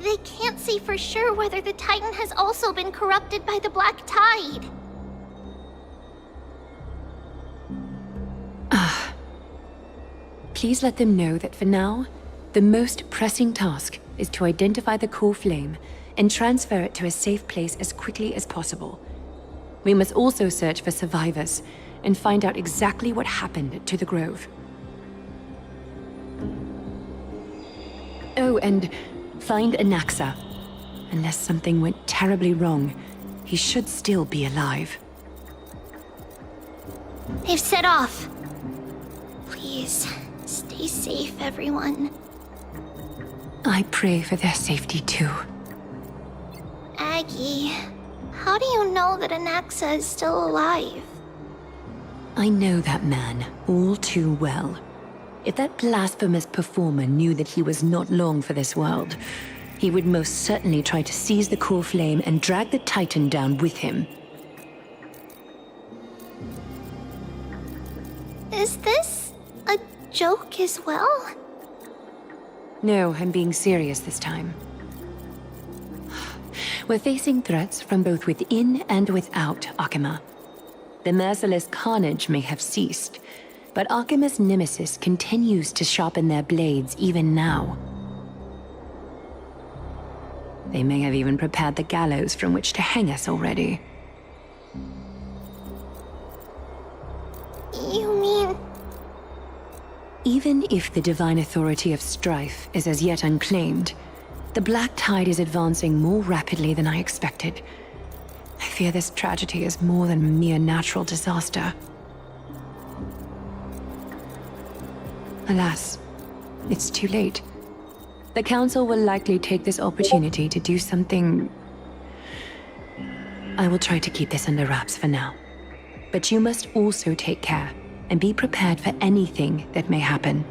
they can't say for sure whether the Titan has also been corrupted by the Black Tide. Please let them know that for now, the most pressing task is to identify the core flame and transfer it to a safe place as quickly as possible. We must also search for survivors and find out exactly what happened to the Grove. Oh, and find Anaxa. Unless something went terribly wrong, he should still be alive. They've set off. Please, stay safe, everyone. I pray for their safety too. Aggie, how do you know that Anaxa is still alive? I know that man all too well. If that blasphemous performer knew that he was not long for this world, he would most certainly try to seize the core flame and drag the Titan down with him. Is this a joke as well? No, I'm being serious this time. We're facing threats from both within and without Akima. The merciless carnage may have ceased, but Akima's nemesis continues to sharpen their blades even now. They may have even prepared the gallows from which to hang us already. You mean... Even if the divine authority of strife is as yet unclaimed, the Black Tide is advancing more rapidly than I expected. I fear this tragedy is more than a mere natural disaster. Alas, it's too late. The Council will likely take this opportunity to do something... I will try to keep this under wraps for now. But you must also take care and be prepared for anything that may happen.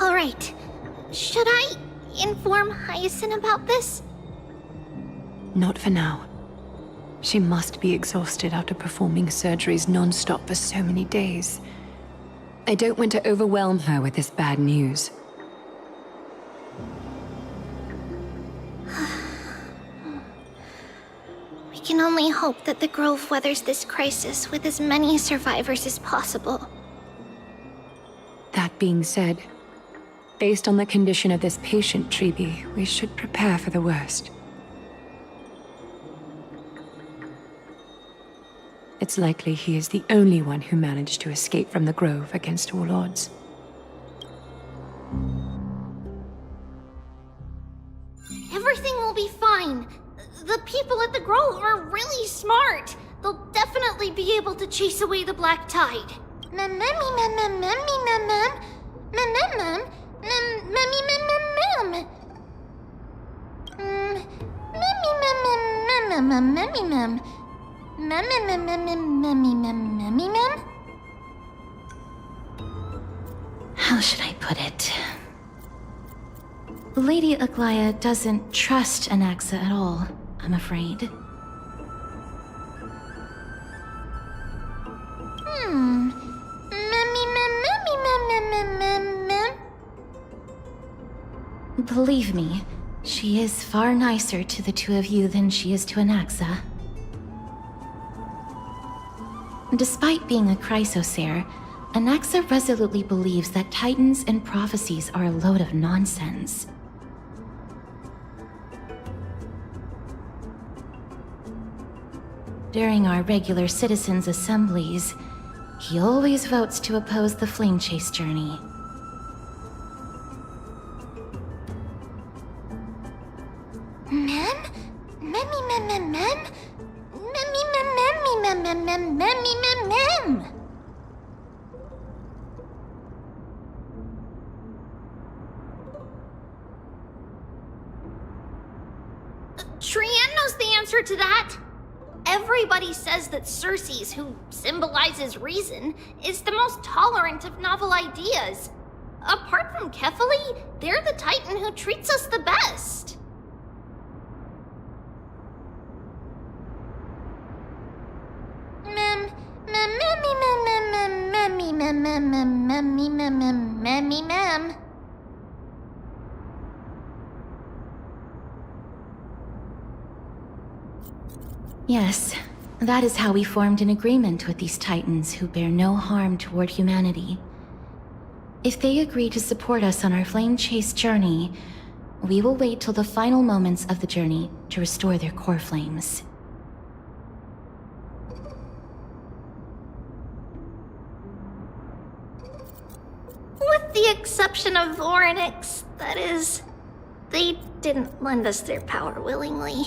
All right. Should I inform Hyacinth about this? Not for now. She must be exhausted after performing surgeries non-stop for so many days. I don't want to overwhelm her with this bad news. We can only hope that the Grove weathers this crisis with as many survivors as possible. That being said, based on the condition of this patient, Treeby, we should prepare for the worst. It's likely he is the only one who managed to escape from the Grove against all odds. Everything will be fine. The people at the Grove are really smart. they'll definitely be able to chase away the black tide. How should I put it? Lady Aglaya doesn't trust Anaxa at all, I'm afraid. Believe me, she is far nicer to the two of you than she is to Anaxa. Despite being a Chrysosaur, Anaxa resolutely believes that Titans and prophecies are a load of nonsense. During our regular citizens' assemblies, he always votes to oppose the Flame Chase journey. Trian knows the answer to that. Everybody says that Circes, who symbolizes reason, is the most tolerant of novel ideas. Apart from Kefali, they're the Titan who treats us the best. Yes, that is how we formed an agreement with these Titans who bear no harm toward humanity. If they agree to support us on our Flame Chase journey, we will wait till the final moments of the journey to restore their core flames. With the exception of Voronix, that is, they didn't lend us their power willingly.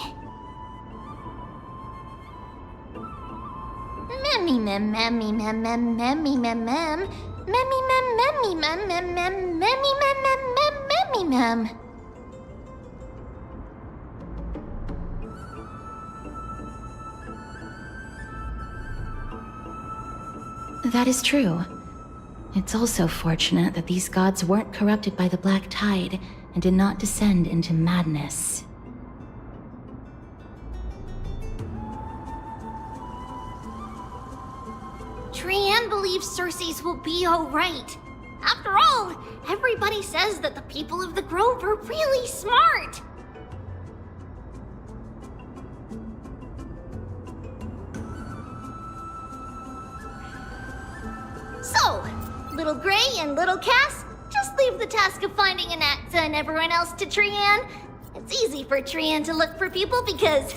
That is true. It's also fortunate that these gods weren't corrupted by the Black Tide and did not descend into madness. Trian believes Circes will be alright. After all, everybody says that the people of the Grove are really smart. So, Little Gray and Little Cass, just leave the task of finding Anaxa and everyone else to Trian. It's easy for Trian to look for people because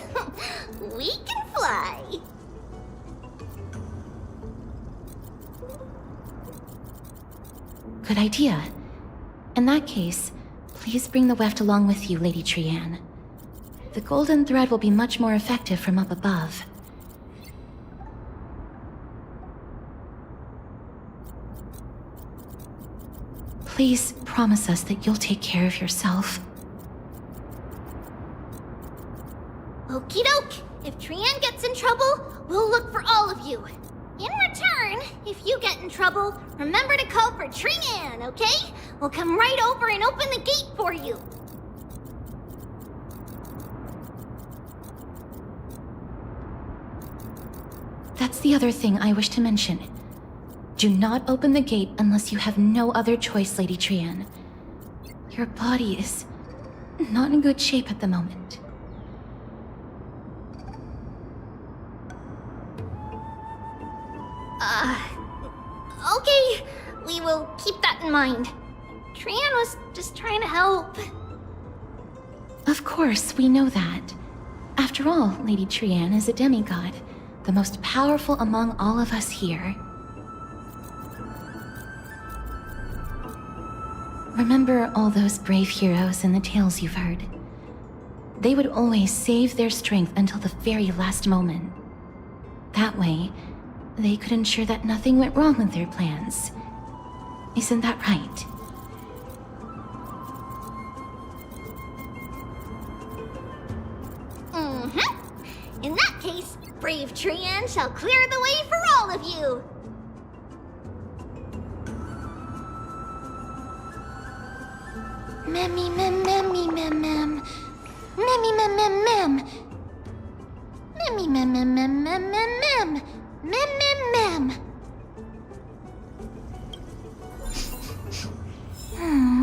we can fly. Good idea. In that case, please bring the weft along with you, Lady Trian. The golden thread will be much more effective from up above. Please promise us that you'll take care of yourself. Okie doke. If Trian gets in trouble, we'll look for all of you. In return, if you get in trouble, remember to call for Trian, okay? We'll come right over and open the gate for you. That's the other thing I wish to mention. Do not open the gate unless you have no other choice, Lady Trian. Your body is not in good shape at the moment. Okay. We will keep that in mind. Trian was just trying to help. Of course, we know that. After all, Lady Trian is a demigod, the most powerful among all of us here. Remember all those brave heroes in the tales you've heard. They would always save their strength until the very last moment. That way, they could ensure that nothing went wrong with their plans. Isn't that right? Mm-hmm. In that case, brave Trian shall clear the way for all of you. Memmy mem memmy mem mem. Memmy mem mem mem. Memmy mem mem mem mem mem mem. Mem mem mem.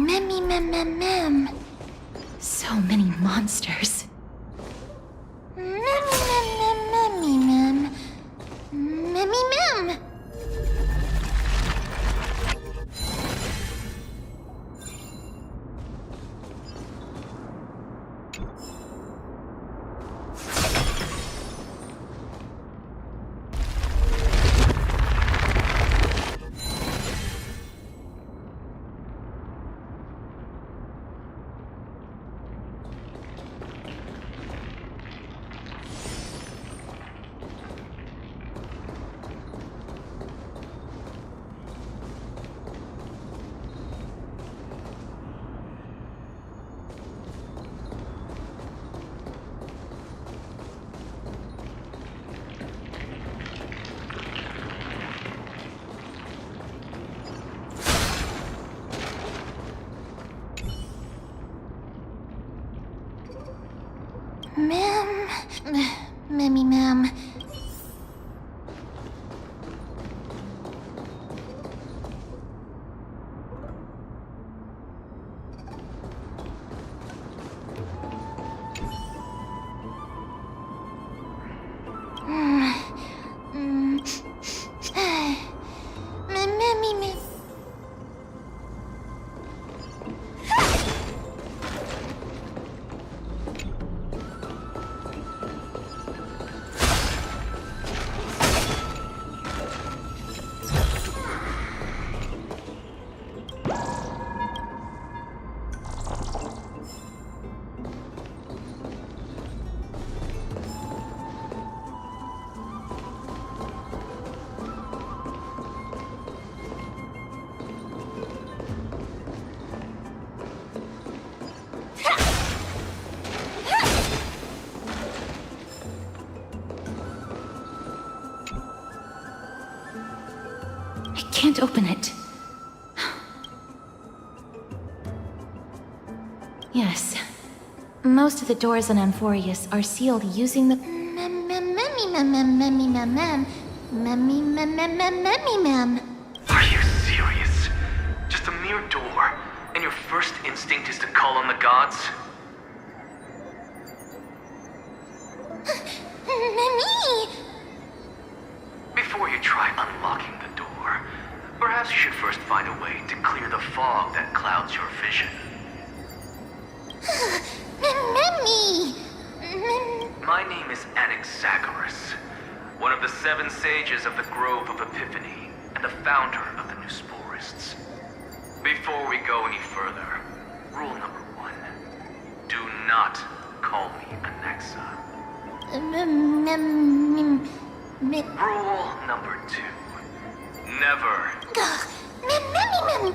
Memmy mem mem mem. So many monsters. Memmy mem mem memmy mem. Memmy mem. Memmy mem. Memmy mem. I can't open it. Yes. Most of the doors on Amphorius are sealed using the... Are you serious? Just a mere door, and your first instinct is to call on the gods? Before you try unlocking the door, perhaps you should first find a way to clear the fog that clouds your vision. My name is Anaxagoras, one of the 7 sages of the Grove of Epiphany, and the founder of the New Sporists. Before we go any further, rule number 1. Do not call me Anaxa. Rule number 2. Never.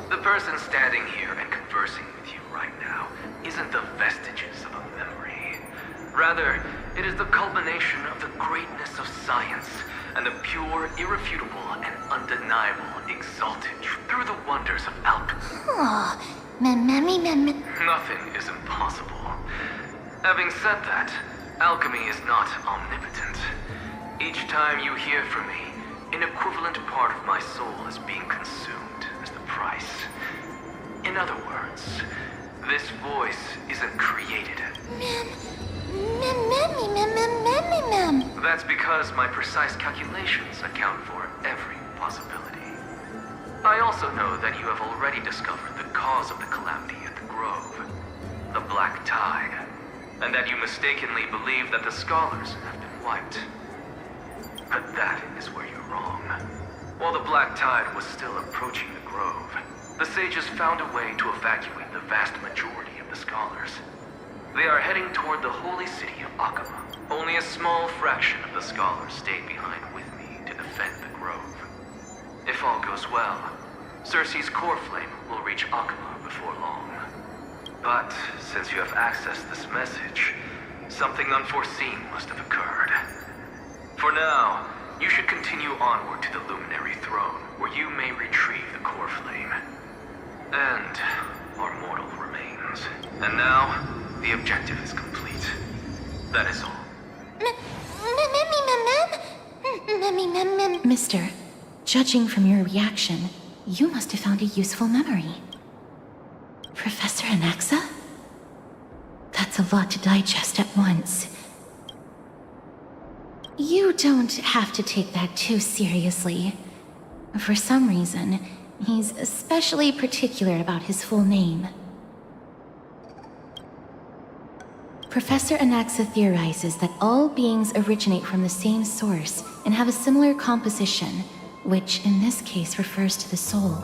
The person standing here and conversing with you right now isn't the vestiges of a memory. Rather, it is the culmination of the greatness of science and the pure, irrefutable, and undeniable exalted through the wonders of alchemy. Nothing is impossible. Having said that, alchemy is not omnipotent. Each time you hear from me, an equivalent part of my soul is being consumed as the price. In other words, this voice isn't created. That's because my precise calculations account for every possibility. I also know that you have already discovered the cause of the calamity at the Grove, the Black Tide, and that you mistakenly believe that the scholars have been wiped. But that is where you're wrong. While the Black Tide was still approaching the Grove, the sages found a way to evacuate the vast majority of the scholars. They are heading toward the holy city of Akama. Only a small fraction of the scholars stayed behind with If all goes well, Cersei's core flame will reach Akuma before long. But since you have accessed this message, something unforeseen must have occurred. For now, you should continue onward to the Luminary Throne, where you may retrieve the core flame. And our mortal remains. And now, the objective is complete. That is all. Mister, judging from your reaction, you must have found a useful memory. Professor Anaxa? That's a lot to digest at once. You don't have to take that too seriously. For some reason, he's especially particular about his full name. Professor Anaxa theorizes that all beings originate from the same source and have a similar composition, which in this case refers to the soul.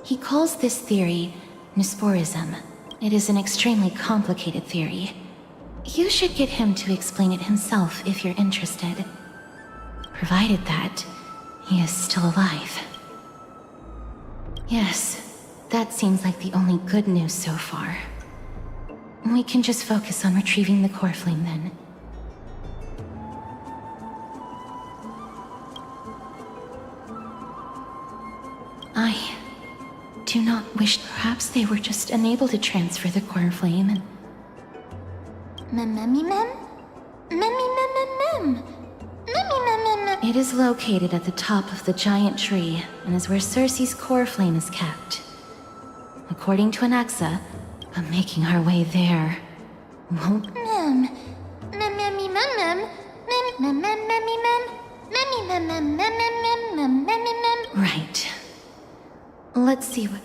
He calls this theory Nesporism. It is an extremely complicated theory. You should get him to explain it himself if you're interested. Provided that he is still alive. Yes, that seems like the only good news so far. We can just focus on retrieving the core flame then. I do not wish perhaps they were just unable to transfer the core flame and... It is located at the top of the giant tree and is where Cersei's core flame is kept. According to Anaxa, making our way there won't... Right. Let's see what...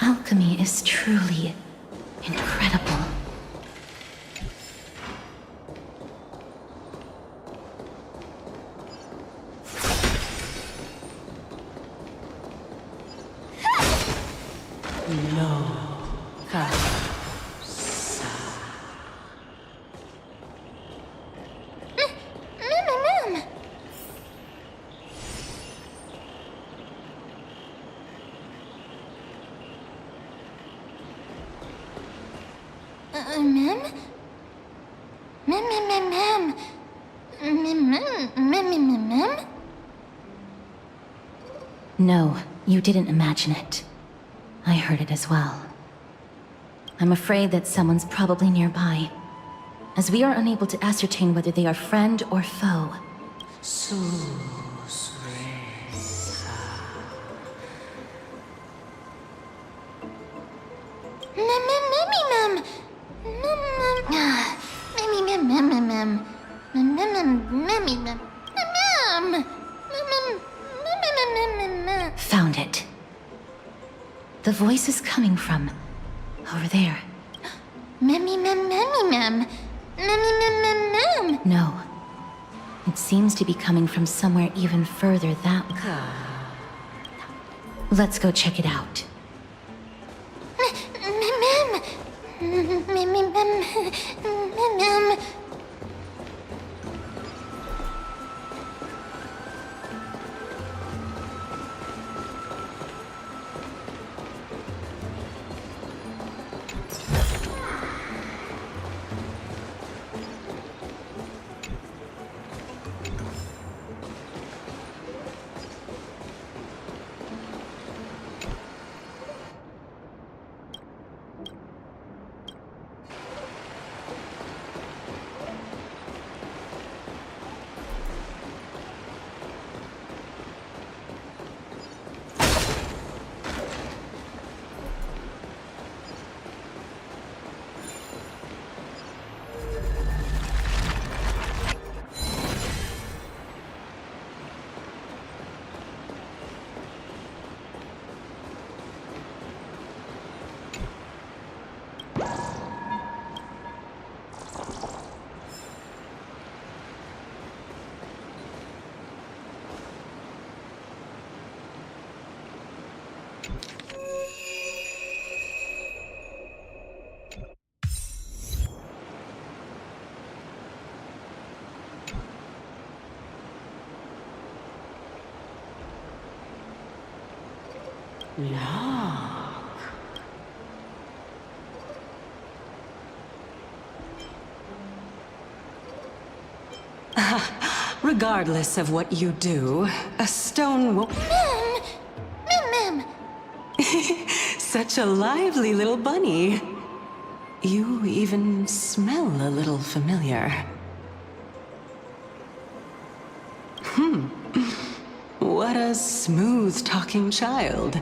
Alchemy is truly incredible. No. No, you didn't imagine it. I heard it as well. I'm afraid that someone's probably nearby, as we are unable to ascertain whether they are friend or foe. Found it. The voice is coming from over there. No. It seems to be coming from somewhere even further that way. Let's go check it out. Lock. Regardless of what you do, a stone will... Mim! Such a lively little bunny. You even smell a little familiar. What a smooth-talking child.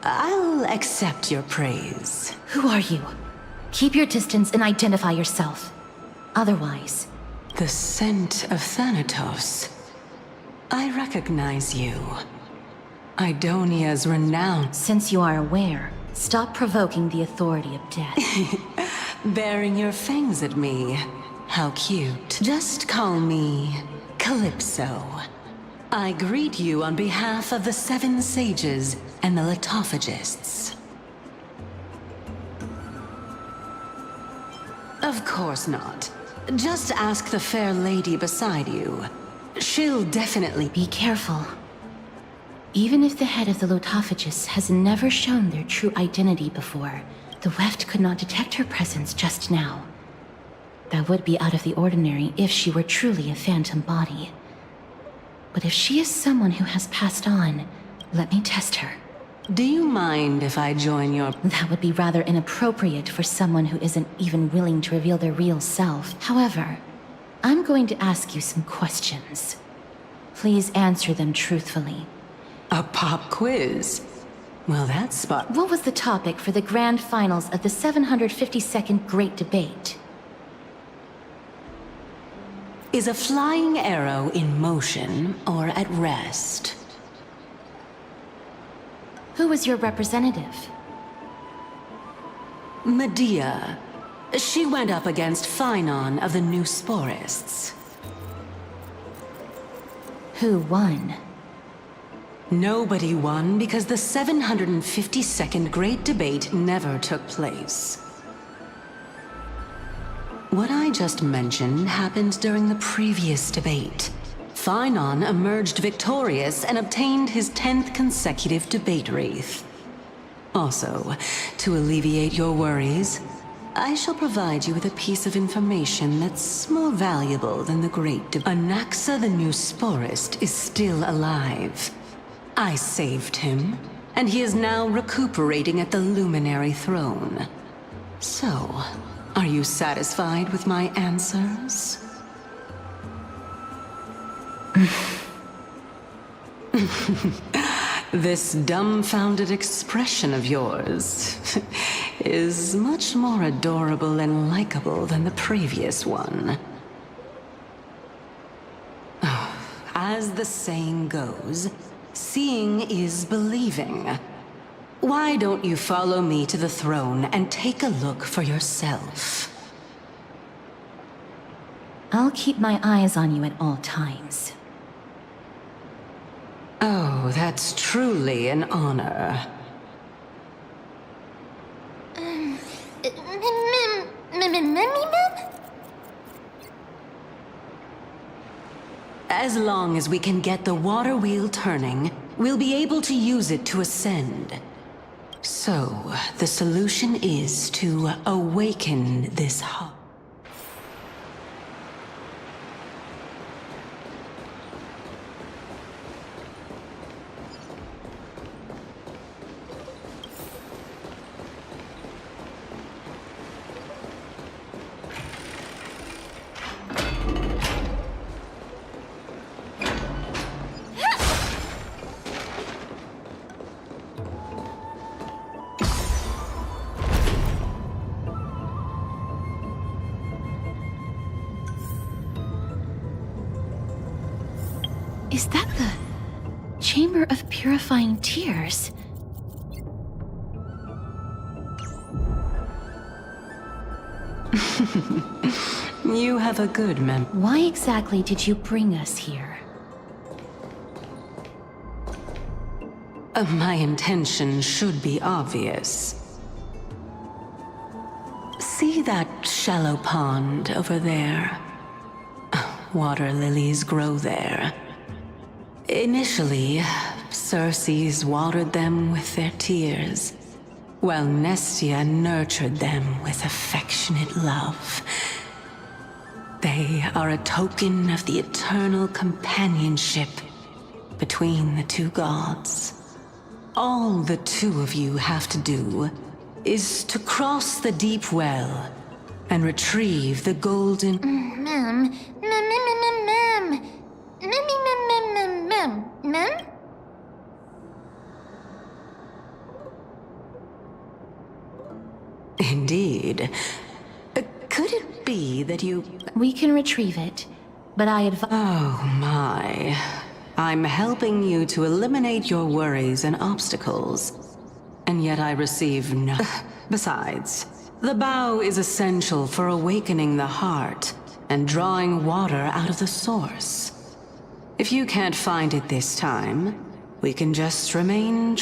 I'll accept your praise. Who are you? Keep your distance and identify yourself. Otherwise... The scent of Thanatos. I recognize you. Idonia's renown. Since you are aware, stop provoking the authority of death. Baring your fangs at me. How cute. Just call me Calypso. I greet you on behalf of the Seven Sages and the Litophagists. Of course not. Just ask the fair lady beside you. She'll definitely... Be careful. Even if the head of the Litophagists has never shown their true identity before, the Weft could not detect her presence just now. That would be out of the ordinary if she were truly a phantom body. But if she is someone who has passed on, let me test her. Do you mind if I join your... That would be rather inappropriate for someone who isn't even willing to reveal their real self. However, I'm going to ask you some questions. Please answer them truthfully. A pop quiz? Well, that's spot... What was the topic for the grand finals of the 752nd Great Debate? Is a flying arrow in motion or at rest? Who was your representative? Medea. She went up against Phynon of the New Sporists. Who won? Nobody won because the 752nd Great Debate never took place. What I just mentioned happened during the previous debate. Phynon emerged victorious and obtained his 10th consecutive debate wreath. Also, to alleviate your worries, I shall provide you with a piece of information that's more valuable than the Great Debate. Anaxa the New Sporist is still alive. I saved him, and he is now recuperating at the Luminary Throne. So, are you satisfied with my answers? This dumbfounded expression of yours is much more adorable and likable than the previous one. As the saying goes, seeing is believing. Why don't you follow me to the throne and take a look for yourself? I'll keep my eyes on you at all times. Oh, that's truly an honor. As long as we can get the water wheel turning, we'll be able to use it to ascend. So, the solution is to awaken this heart. Is that the Chamber of Purifying Tears? You have a good memory. Why exactly did you bring us here? My intention should be obvious. See that shallow pond over there? Water lilies grow there. Initially, Circes watered them with their tears, while Nestia nurtured them with affectionate love. They are a token of the eternal companionship between the two gods. All the two of you have to do is to cross the deep well and retrieve the golden... Indeed. Could it be that you... We can retrieve it, but I advise... Oh my. I'm helping you to eliminate your worries and obstacles, and yet I receive no... Besides, the bow is essential for awakening the heart and drawing water out of the source. If you can't find it this time, we can just remain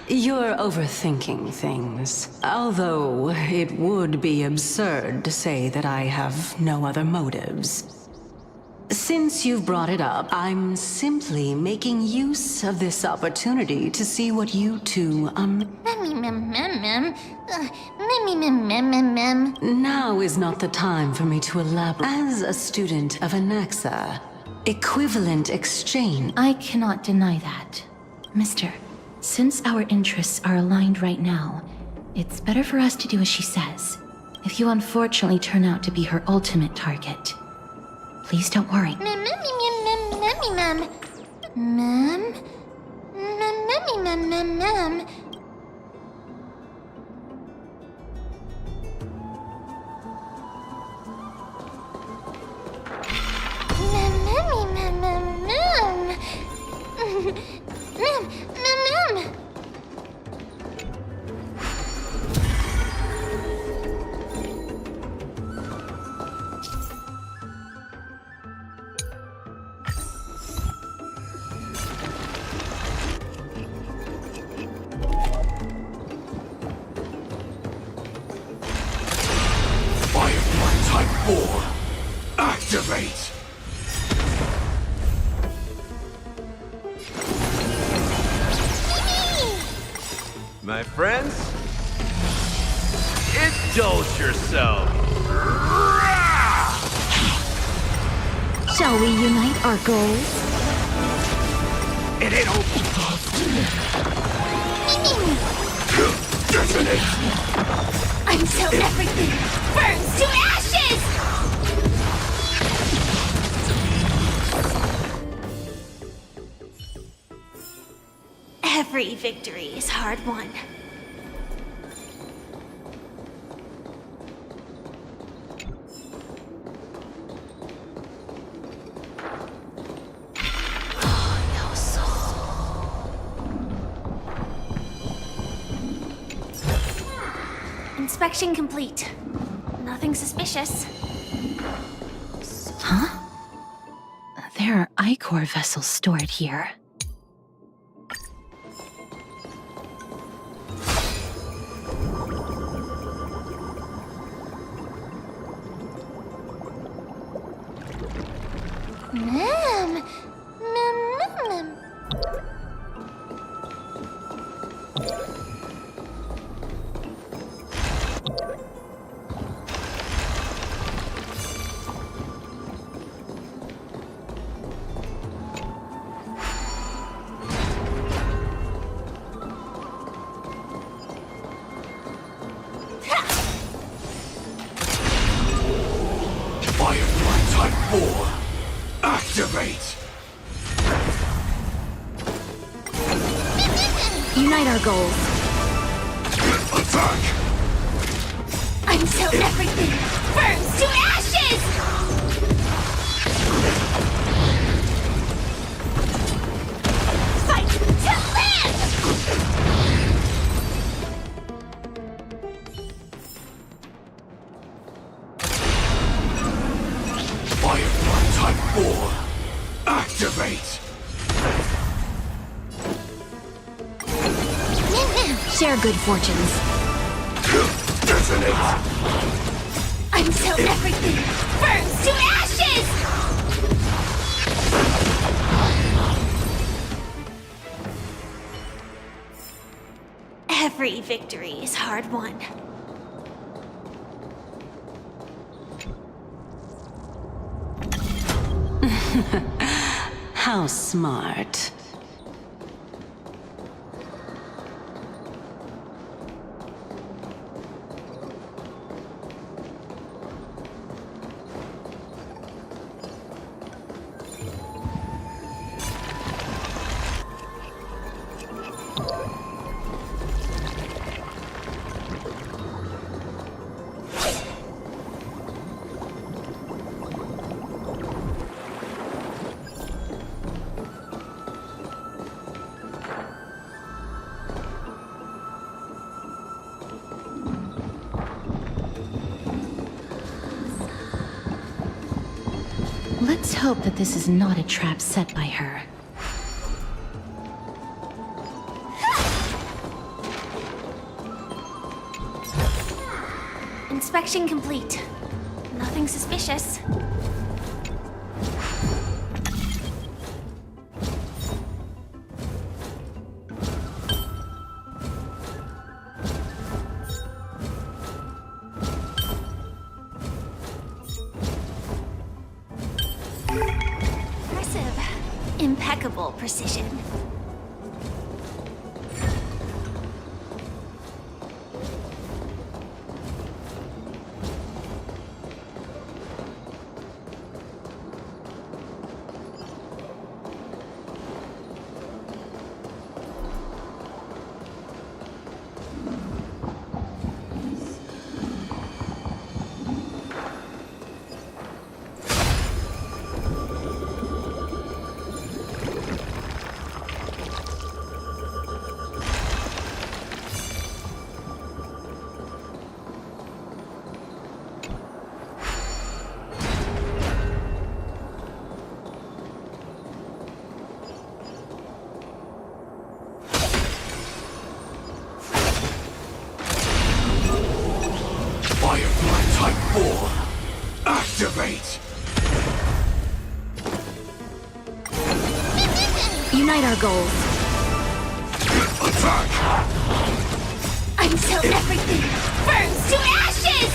You're overthinking things. Although, it would be absurd to say that I have no other motives. Since you've brought it up, I'm simply making use of this opportunity to see what you two, Now is not the time for me to elaborate. As a student of Anaxa, equivalent exchange... I cannot deny that. Mister, since our interests are aligned right now, it's better for us to do as she says. If you unfortunately turn out to be her ultimate target, please don't worry. Type 4, activate! My friends, indulge yourself. Shall we unite our goals? It ain't over. Detonate! Until everything burns to ashes! Every victory is hard won. Inspection complete. Nothing suspicious. Huh? There are Ichor vessels stored here. Firefly Type 4, activate! Unite our goals. Attack! Until everything burns to ashes! Fight to live! Firefly Type 4, activate! Share good fortunes. Detonate! Until everything burns to ashes! Every victory is hard won. How smart. Let's hope that this is not a trap set by her. Inspection complete. Nothing suspicious. Impeccable precision. Activate! Unite our goals. Attack! Until everything burns to ashes!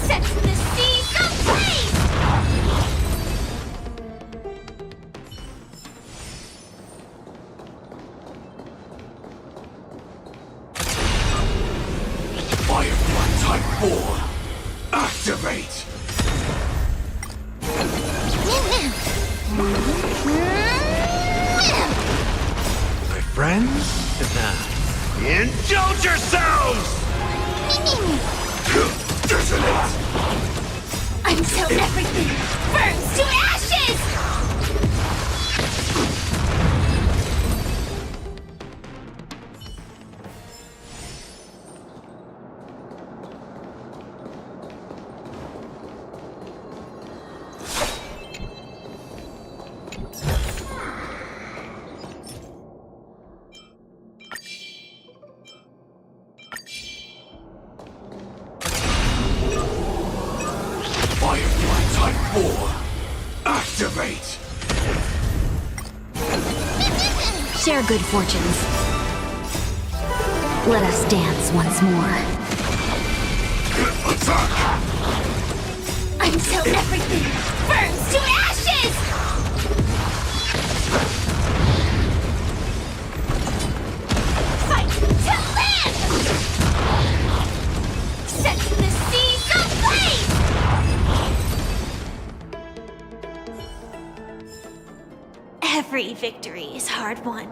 Set the seas ablaze! Firefly Type 4! Activate! My friends? Indulge yourselves! Detonate! Until everything burns to ashes! Firefly Type 4! Activate! Share good fortunes. Let us dance once more. Attack! Until everything burns to ashes! Fight to live! Set the seas ablaze! Every victory is hard won.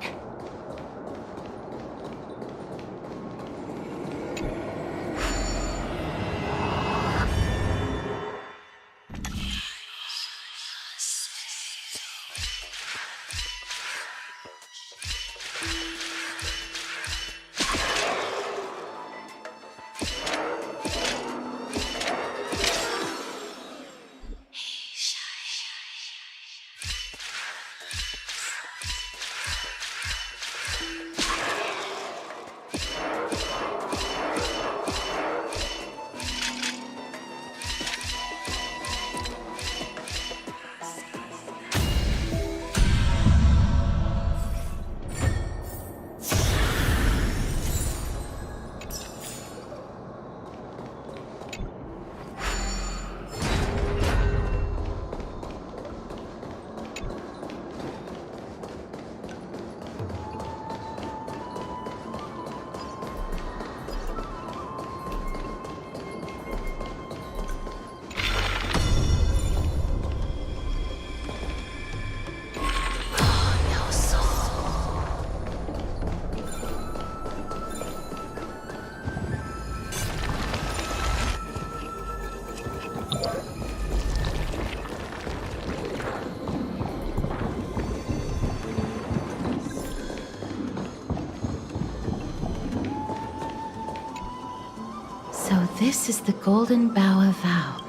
So this is the Golden Bough of Vow.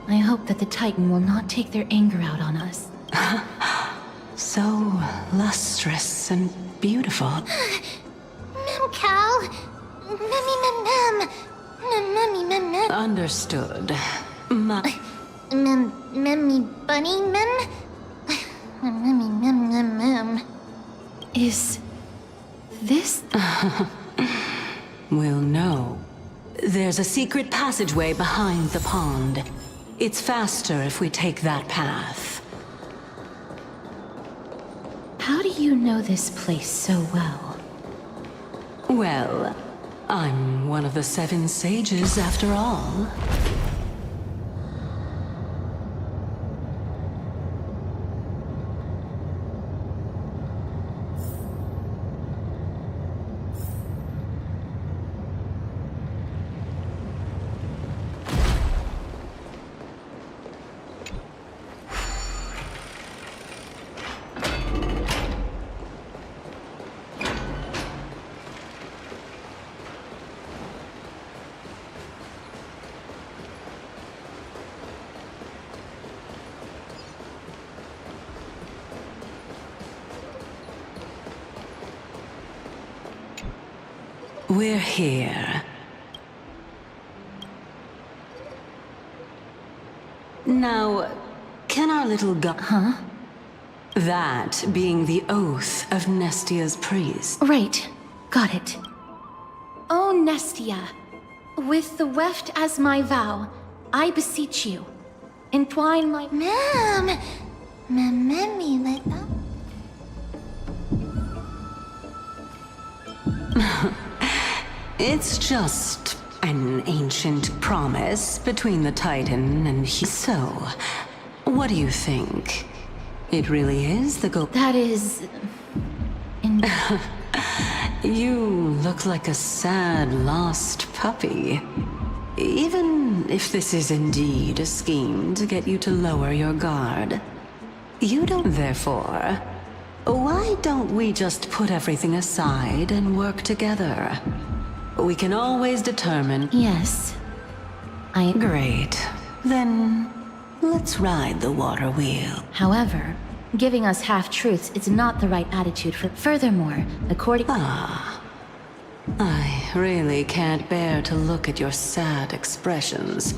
I hope that the Titan will not take their anger out on us. So lustrous and beautiful. Memcal. Mem. Understood. Memmy bunny mem? Mem. Is this? We'll know. There's a secret passageway behind the pond. It's faster if we take that path. How do you know this place so well? Well, I'm one of the 7 sages after all. We're here. Now, can our little Huh? That being the oath of Nestia's priest. Right. Got it. Oh, Nestia. With the weft as my vow, I beseech you, entwine my... Memmy little. It's just an ancient promise between the Titan and he. So, what do you think? It really is the goal. That is... You look like a sad, lost puppy. Even if this is indeed a scheme to get you to lower your guard, you don't. Therefore, why don't we just put everything aside and work together? We can always determine. Yes. Great. Then, let's ride the water wheel. However, giving us half-truths is not the right attitude for... Furthermore, according... I really can't bear to look at your sad expressions.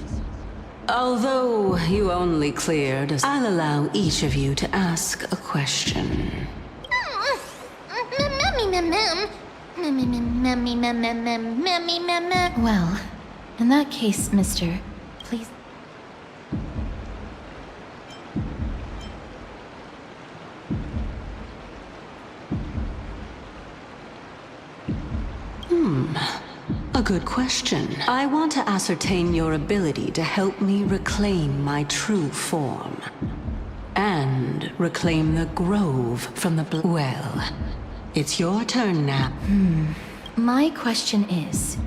Although you only cleared us, I'll allow each of you to ask a question. Well, in that case, mister, please... A good question. I want to ascertain your ability to help me reclaim my true form. And reclaim the grove from the well, it's your turn now. My question is,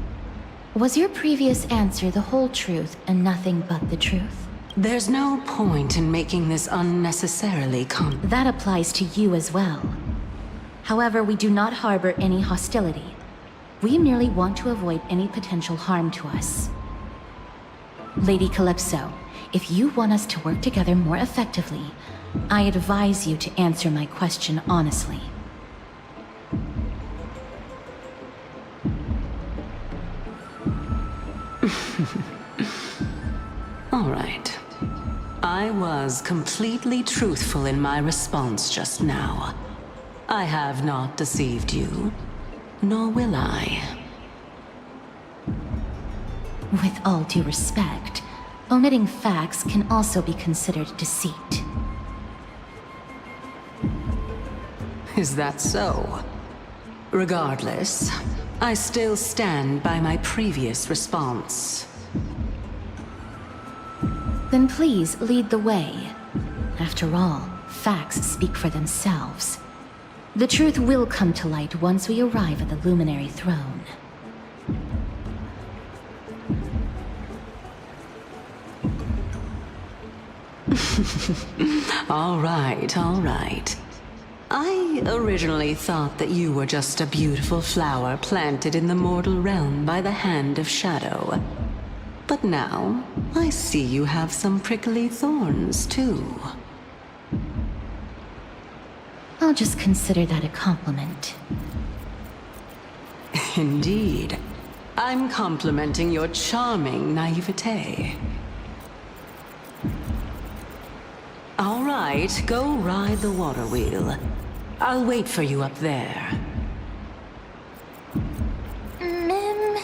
was your previous answer the whole truth and nothing but the truth? There's no point in making this unnecessarily That applies to you as well. However, we do not harbor any hostility. We merely want to avoid any potential harm to us. Lady Calypso, if you want us to work together more effectively, I advise you to answer my question honestly. All right. I was completely truthful in my response just now. I have not deceived you, nor will I. With all due respect, omitting facts can also be considered deceit. Is that so? Regardless, I still stand by my previous response. Then please lead the way. After all, facts speak for themselves. The truth will come to light once we arrive at the Luminary Throne. All right, all right. I originally thought that you were just a beautiful flower planted in the mortal realm by the hand of Shadow. But now, I see you have some prickly thorns, too. I'll just consider that a compliment. Indeed. I'm complimenting your charming naivete. All right, go ride the water wheel. I'll wait for you up there. Mem.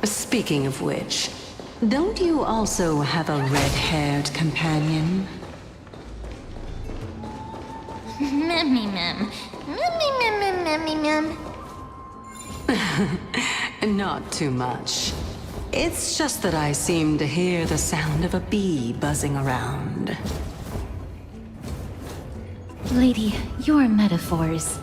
Speaking of which, don't you also have a red-haired companion? Mem. Not too much. It's just that I seem to hear the sound of a bee buzzing around. Lady, your metaphors.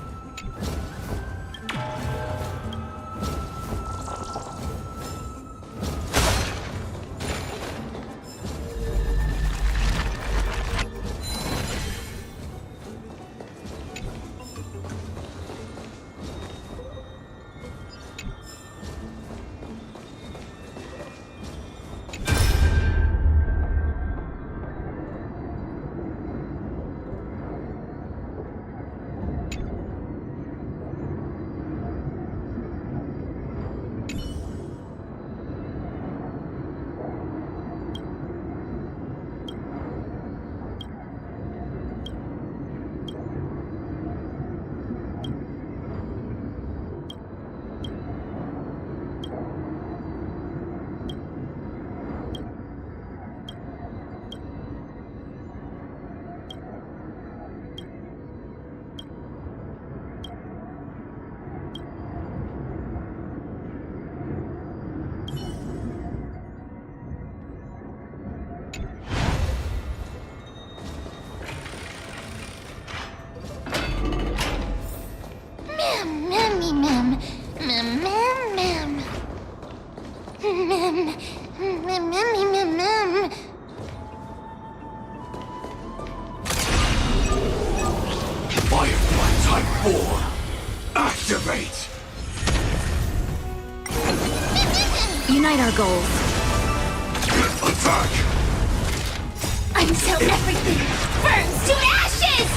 Firefly Type 4! Activate! Unite our goals. Attack! Until everything burns to ashes!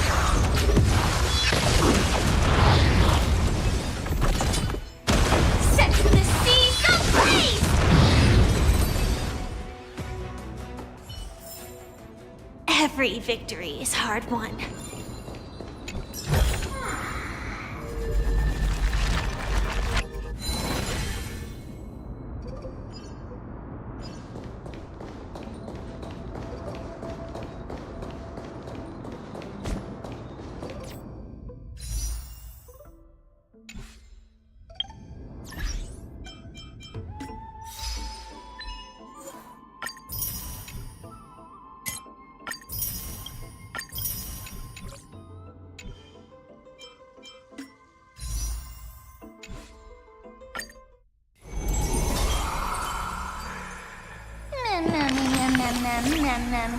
Set the seas ablaze! Every victory is hard won.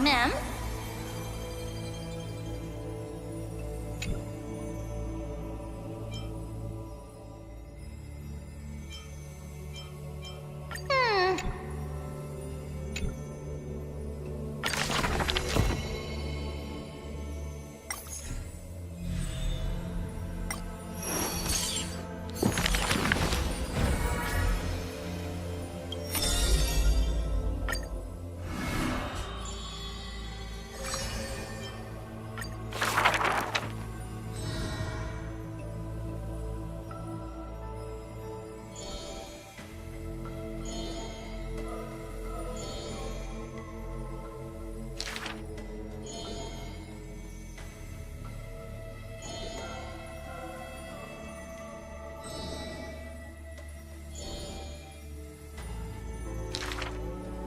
Mem.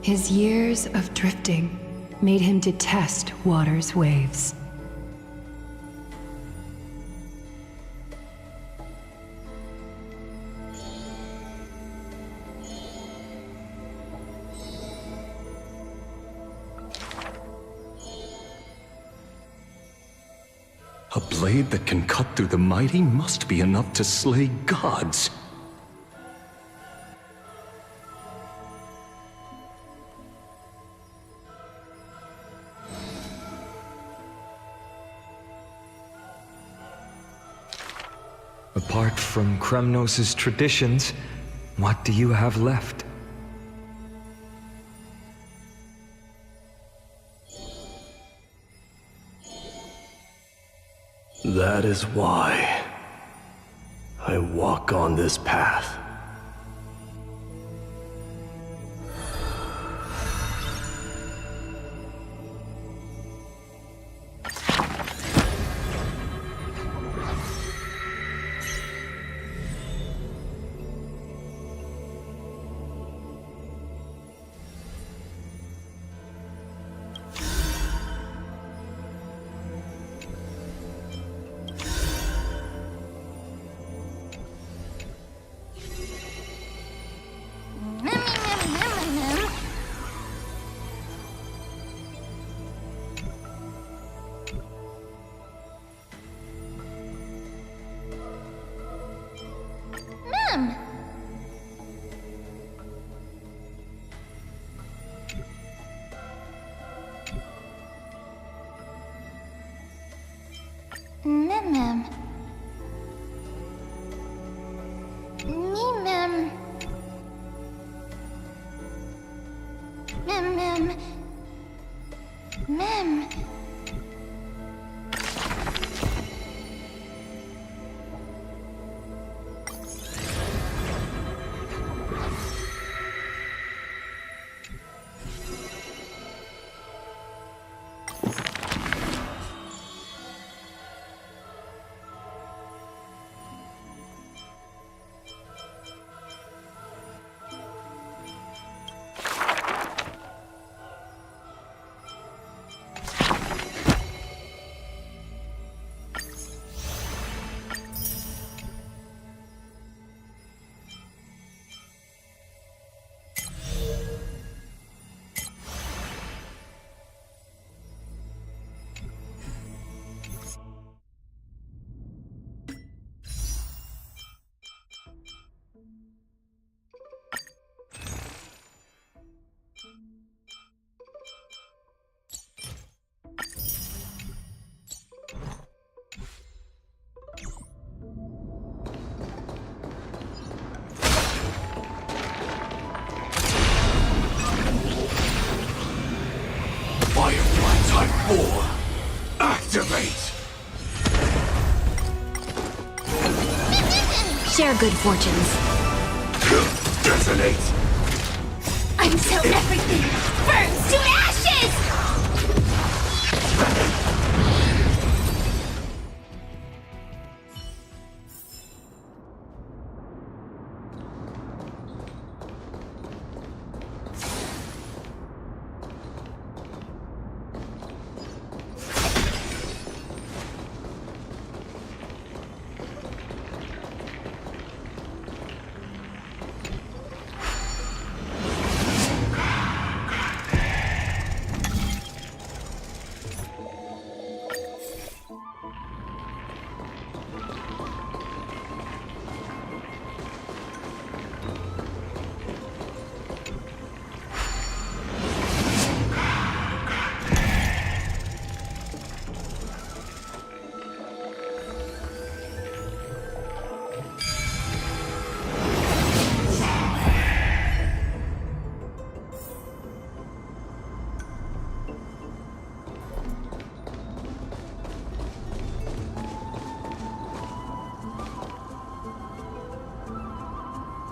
His years of drifting made him detest water's waves. A blade that can cut through the mighty must be enough to slay gods. Apart from Kremnos' traditions, what do you have left? That is why I walk on this path. Mem. Mem. share good fortunes. Detonate! Until everything burns to ashes!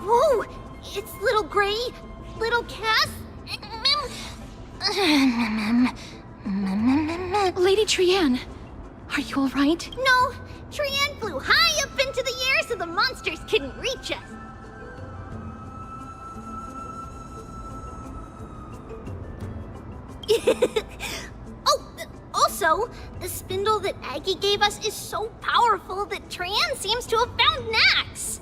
Whoa! It's little Gray, little Cass. Lady Trianne, are you alright? No, Trianne flew high up into the air so the monsters couldn't reach us. Also, the spindle that Aggie gave us is so powerful that Trianne seems to have found Nax.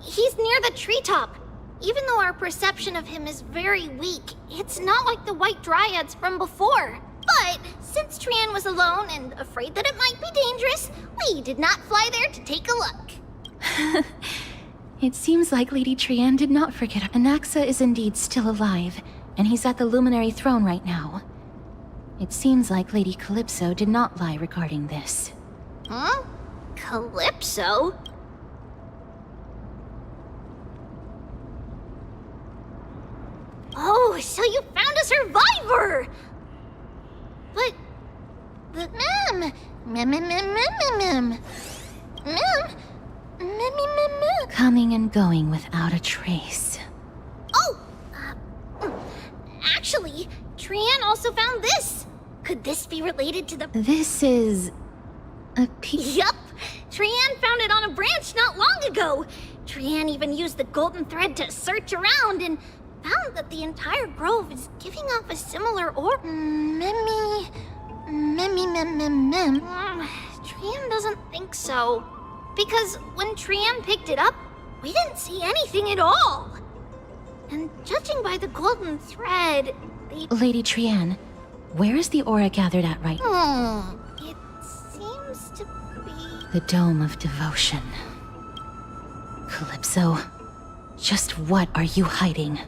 He's near the treetop. Even though our perception of him is very weak, it's not like the White Dryads from before. But since Trianne was alone and afraid that it might be dangerous, we did not fly there to take a look. It seems like Lady Trianne did not forget. Anaxa is indeed still alive, and he's at the Luminary Throne right now. It seems like Lady Calypso did not lie regarding this. Huh? Calypso? Oh, so you found a survivor! But... Coming and going without a trace. Oh! Actually, Trianne also found this! Could this be related to the... This is... a piece... Yup! Trianne found it on a branch not long ago! Trianne even used the golden thread to search around and found that the entire grove is giving off a similar Trianne doesn't think so. Because when Trianne picked it up, we didn't see anything at all. And judging by the golden thread, Lady Trianne, where is the aura gathered at right now? It seems to be... The Dome of Devotion. Calypso, just what are you hiding?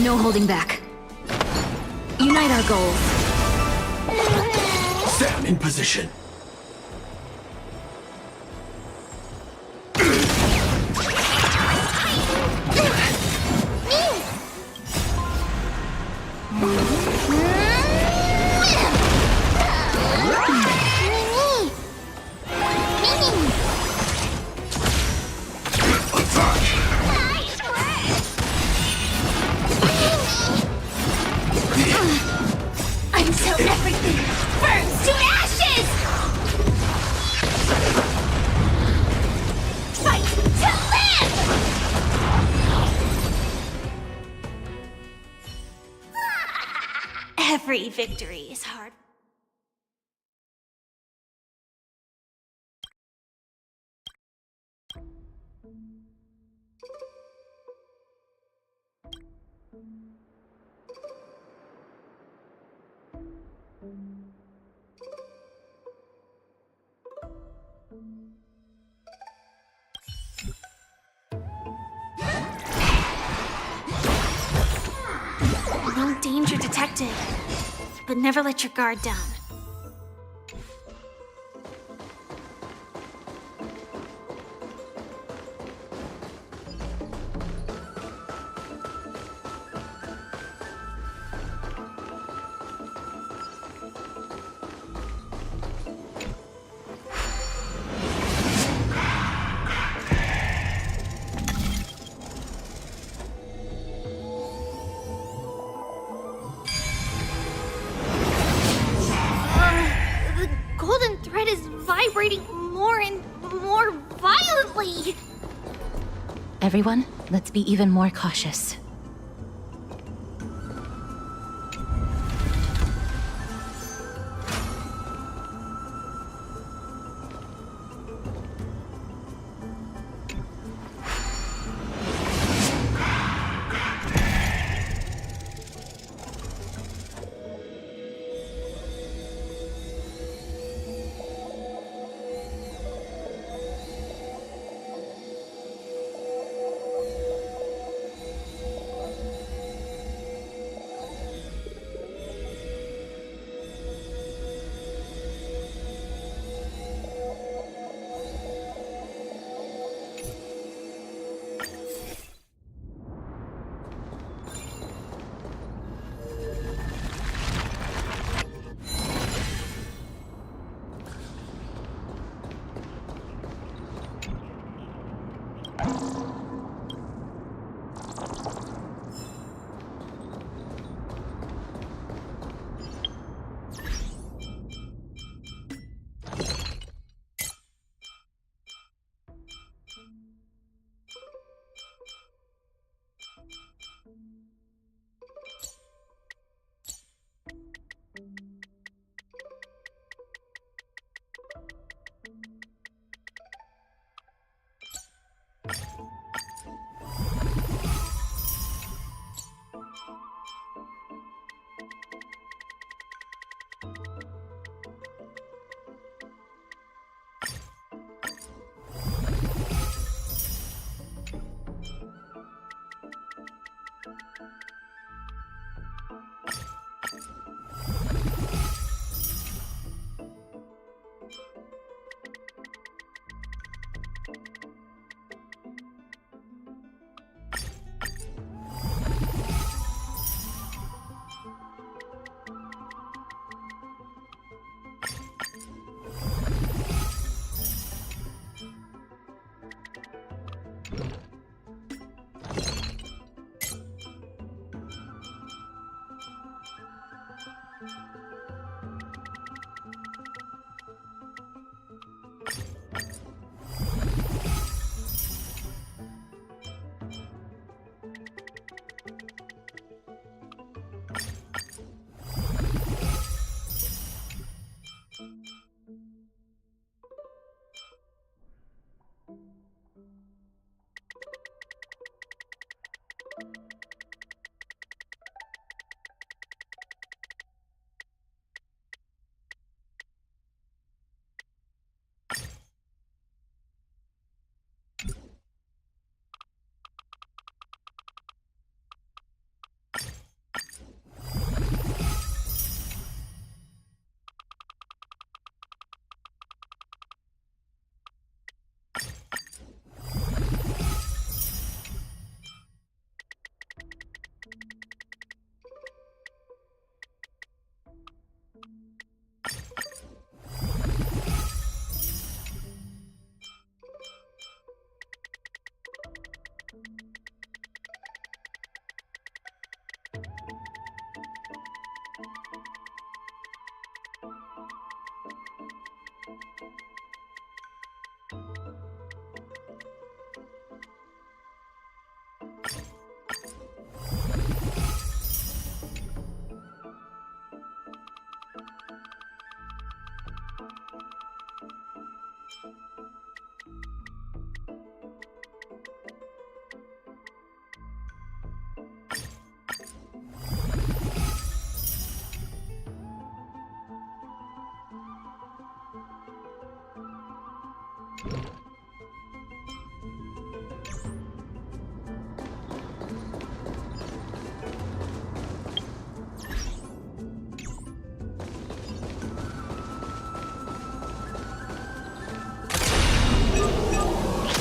No holding back. Unite our goals. Sam in position. Until everything burns to ashes! Fight to live! Every victory is hard. No danger detected, but never let your guard down. The golden thread is vibrating more and more violently. Everyone, let's be even more cautious.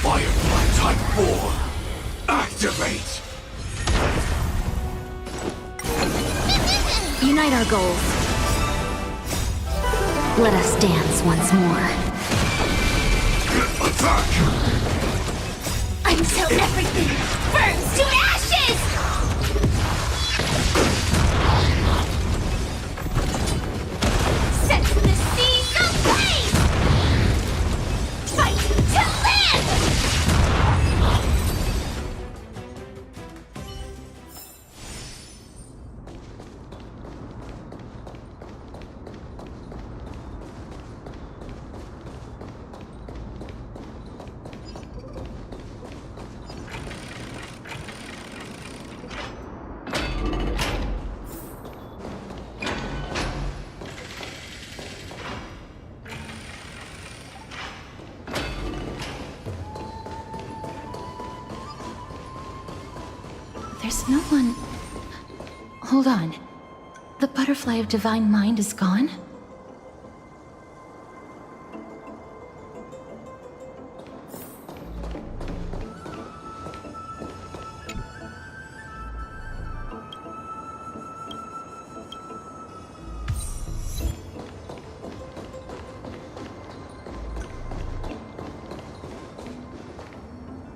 Firefly Type 4! Activate! Unite our goals. Let us dance once more. Attack! Until everything burns to ashes! Set the seas ablaze! Fight to live! There's no one... Hold on. The butterfly of divine mind is gone?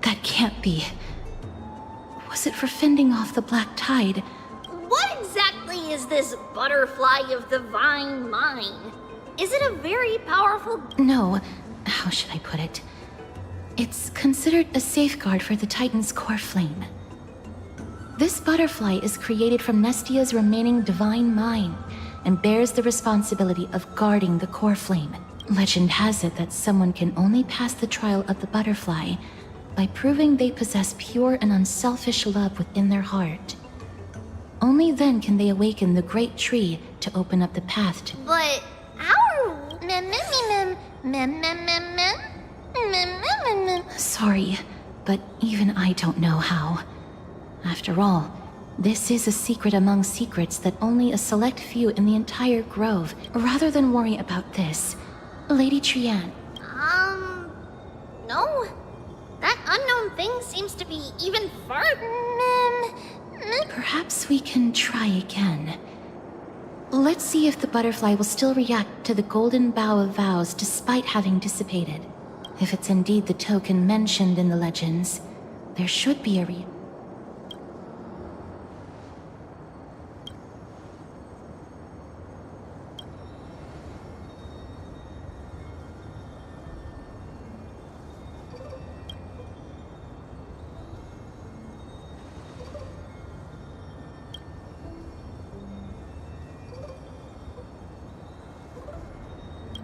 That can't be. Was it for fending off the black tide? What exactly is this butterfly of divine mind? Is it a very powerful... No. How should I put it? It's considered a safeguard for the Titan's core flame. This butterfly is created from Nestia's remaining divine mind and bears the responsibility of guarding the core flame. Legend has it that someone can only pass the trial of the butterfly by proving they possess pure and unselfish love within their heart. Only then can they awaken the great tree to open up the path to... But how... Sorry, but even I don't know how. After all, this is a secret among secrets that only a select few in the entire grove. Rather than worry about this, Lady Trian... No. That unknown thing seems to be even farther... Perhaps we can try again. Let's see if the butterfly will still react to the golden bough of vows despite having dissipated. If it's indeed the token mentioned in the legends, there should be a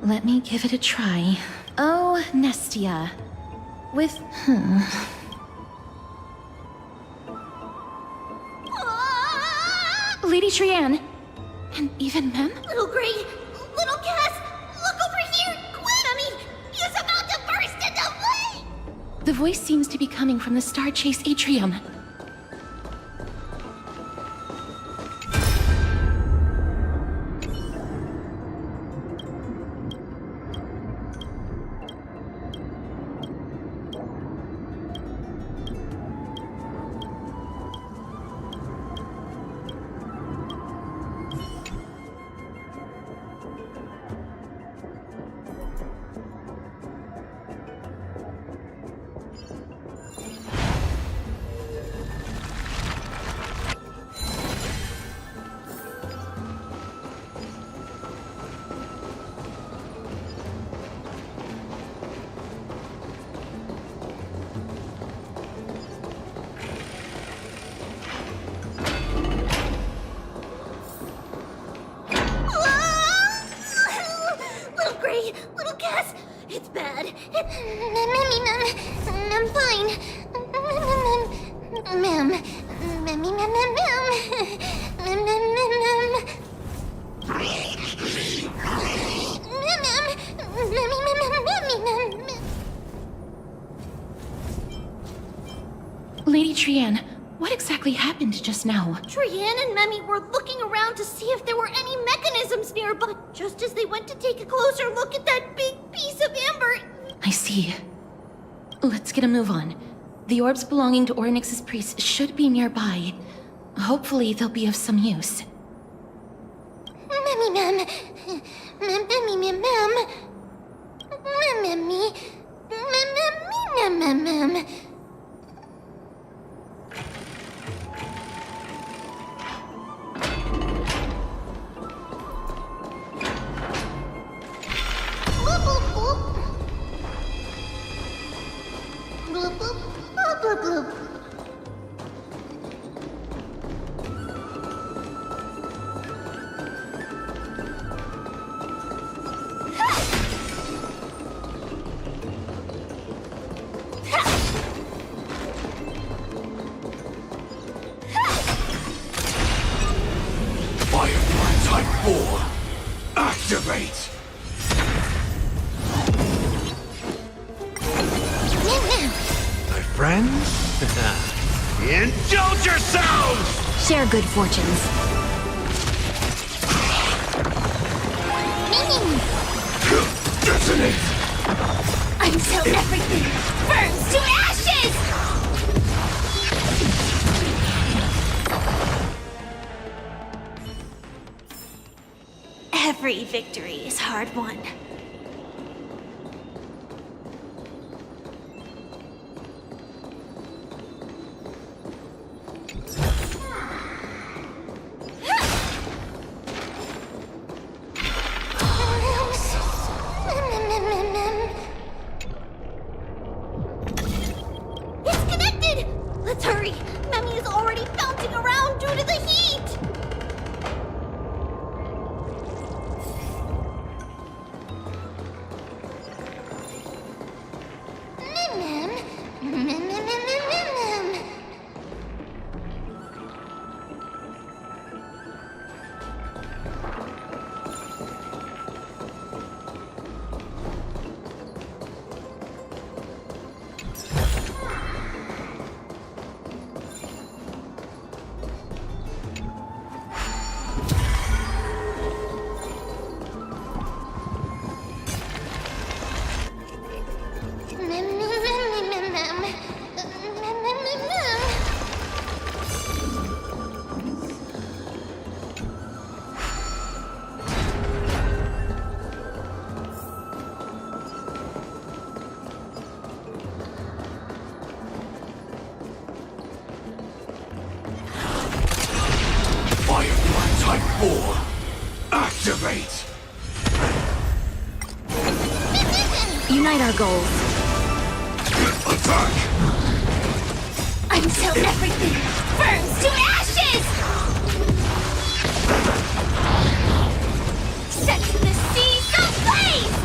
Let me give it a try. Oh, Nestia. With... Lady Trian. And even Mem? Little Gray, Little Cass, look over here! Quick! He's about to burst into flame! The voice seems to be coming from the Star Chase atrium. It's bad. I'm fine. Lady Trianne, what exactly happened just now? Trianne and Memmy were looking around to see if there were any mechanisms nearby. Just as they went to take a closer look at that big piece of amber... I see. Let's get a move on. The orbs belonging to Ornyx's priests should be nearby. Hopefully they'll be of some use. Memmy. Bloop, bloop, bloop, bloop, bloop. Firefly Type 4, activate! My friends? Indulge yourselves! Share good fortunes. Detonate! Until everything burns to ashes! Every victory is hard won. It's connected! Let's hurry! Memmy is already bouncing around due to the heat! Firefly Type 4, activate! Unite our goals. Attack! Until everything burns to ashes! Set the seas ablaze!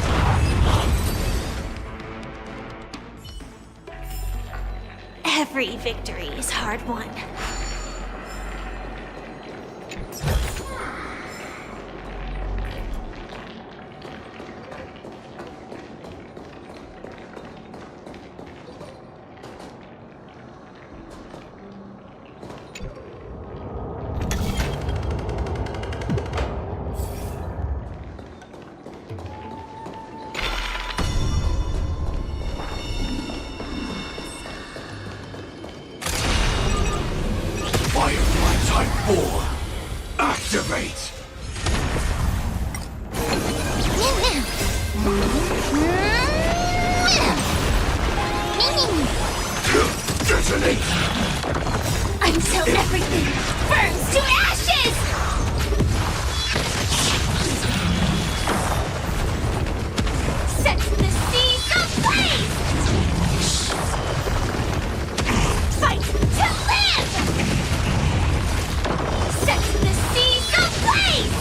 Every victory is hard won. Firefly Type 4, activate! Detonate! Until everything burns to ashes! Set the seas ablaze! Fight to live! Set the seas ablaze!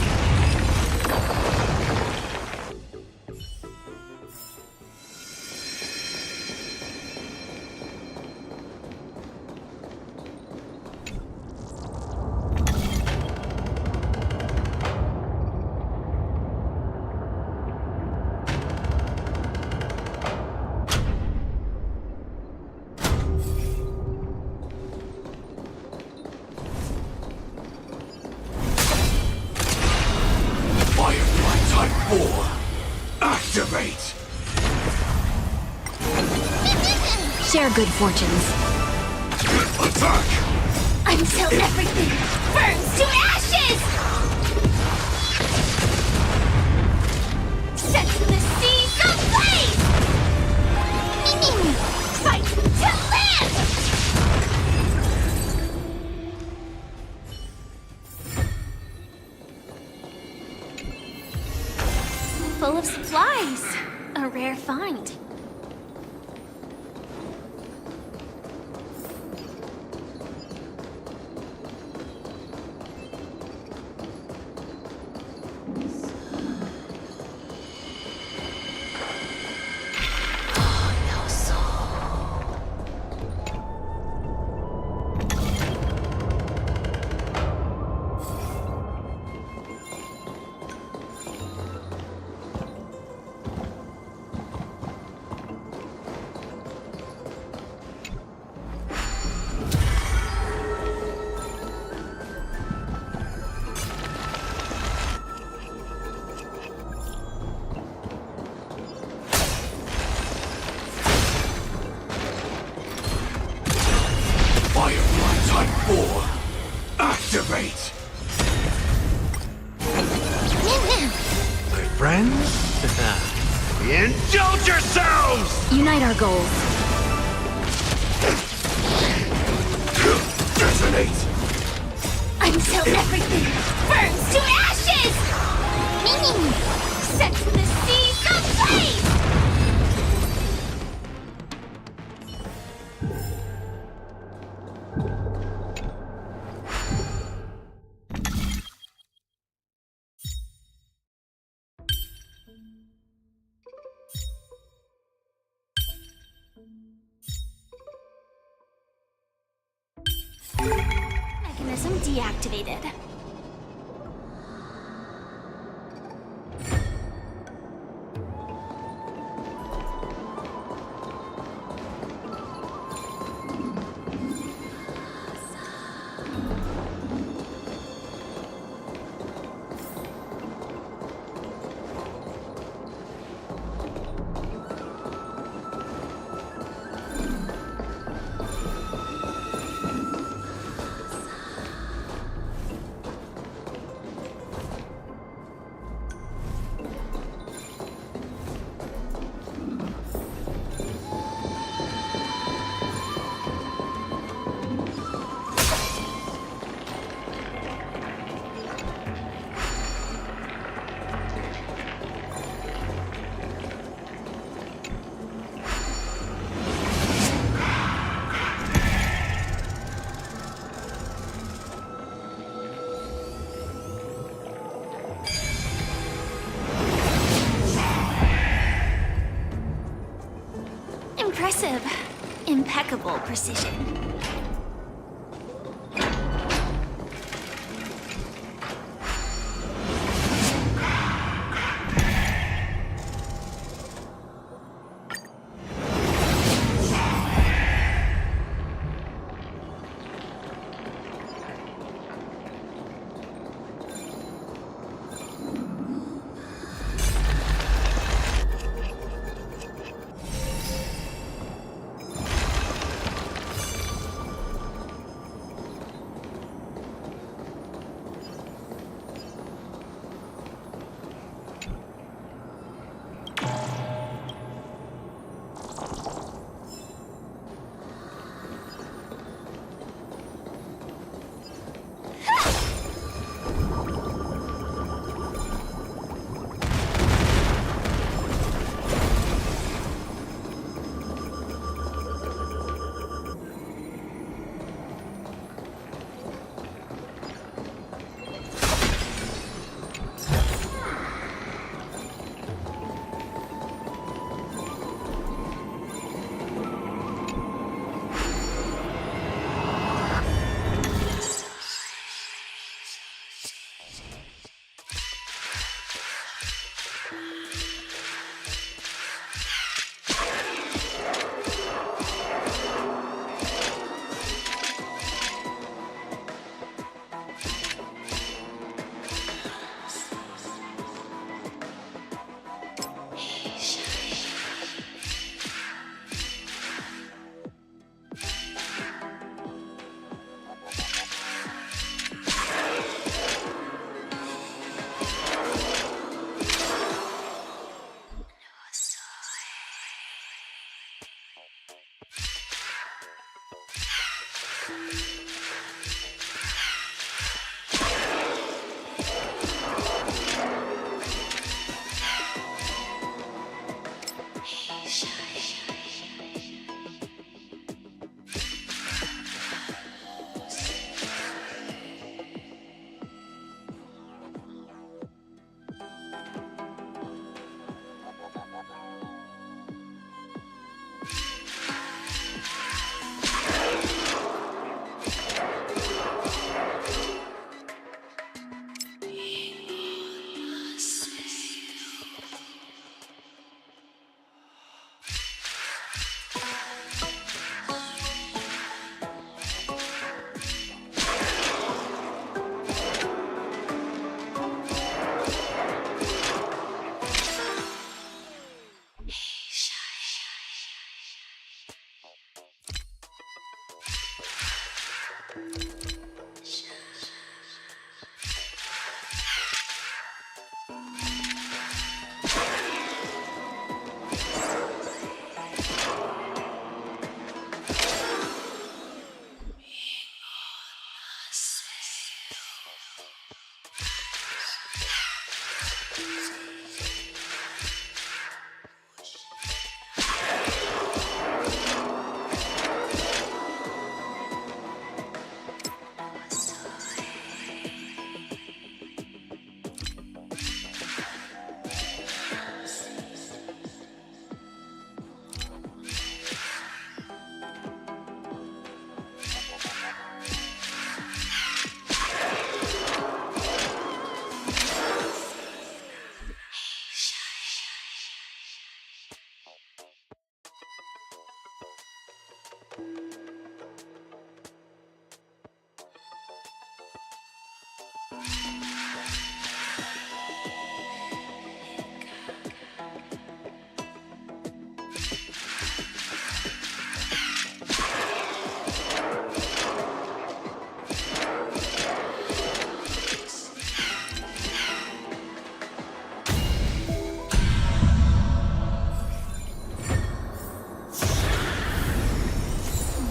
Share good fortunes. Attack! Until everything burns to ashes! Set the seas ablaze! Fight to live! Full of supplies. A rare find. Firefly Type 4! Activate! My friends? Indulge yourselves! Unite our goals. Detonate! Until everything burns to ashes! Set the seas ablaze! Mechanism deactivated. Impressive. Impeccable precision.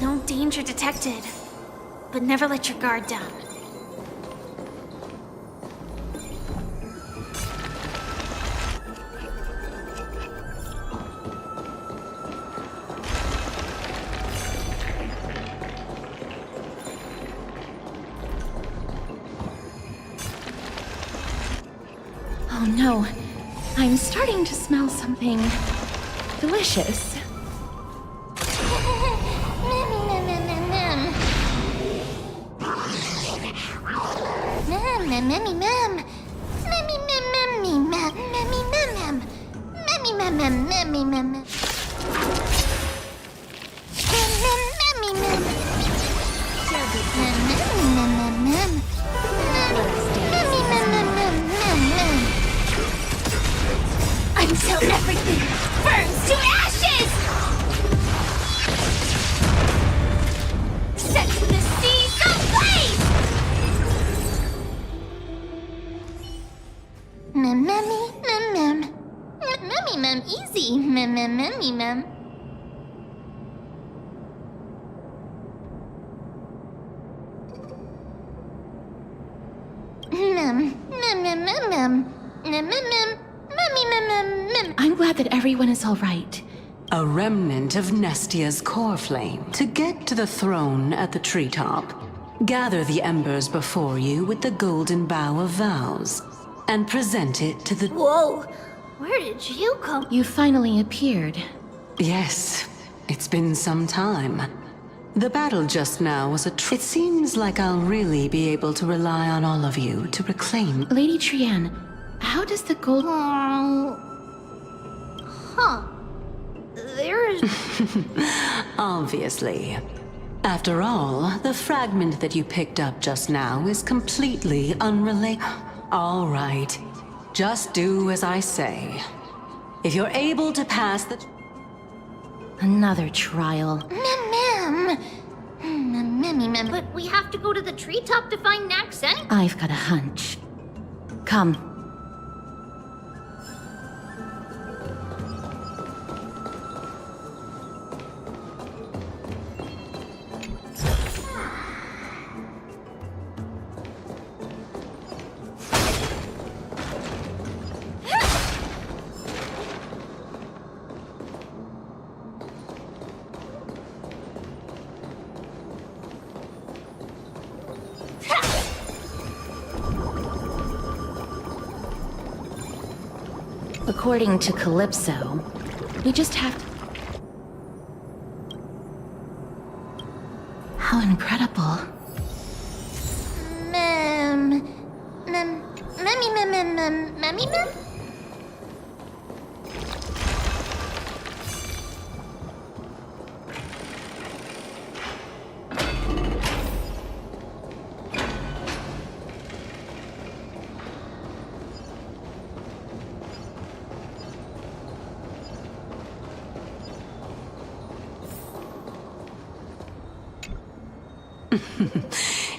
No danger detected. But never let your guard down. Oh no, I'm starting to smell something delicious. Until everything burns to ashes! Set the seas ablaze! Easy. I'm glad that everyone is all right. A remnant of Nestia's core flame. To get to the throne at the treetop, gather the embers before you with the golden bough of vows, and present it to the— Whoa! Where did you come? You finally appeared. Yes, it's been some time. The battle just now was it seems like I'll really be able to rely on all of you to reclaim— Lady Trianne, how does the gold— There's... Obviously. After all, the fragment that you picked up just now is completely unrelated. All right. Just do as I say. If you're able to pass the— Another trial. But we have to go to the treetop to find Nax anyway. I've got a hunch. Come. According to Calypso, we just have to... How incredible. Mem.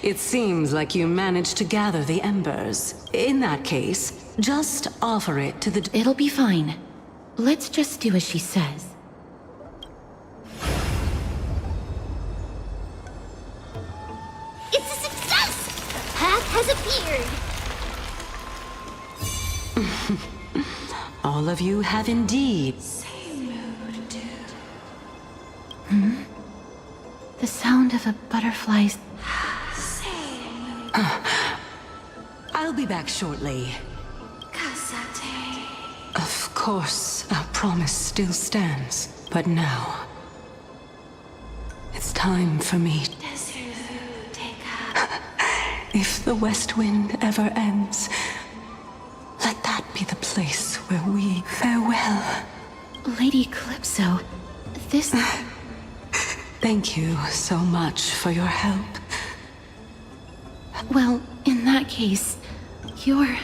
It seems like you managed to gather the embers. In that case, just offer it to the... It'll be fine. Let's just do as she says. It's a success! The path has appeared! All of you have indeed... The sound of a butterfly's... I'll be back shortly. Of course, our promise still stands. But now... it's time for me... If the West Wind ever ends, let that be the place where we farewell. Lady Calypso, this... Thank you so much for your help. Well, in that case, you're...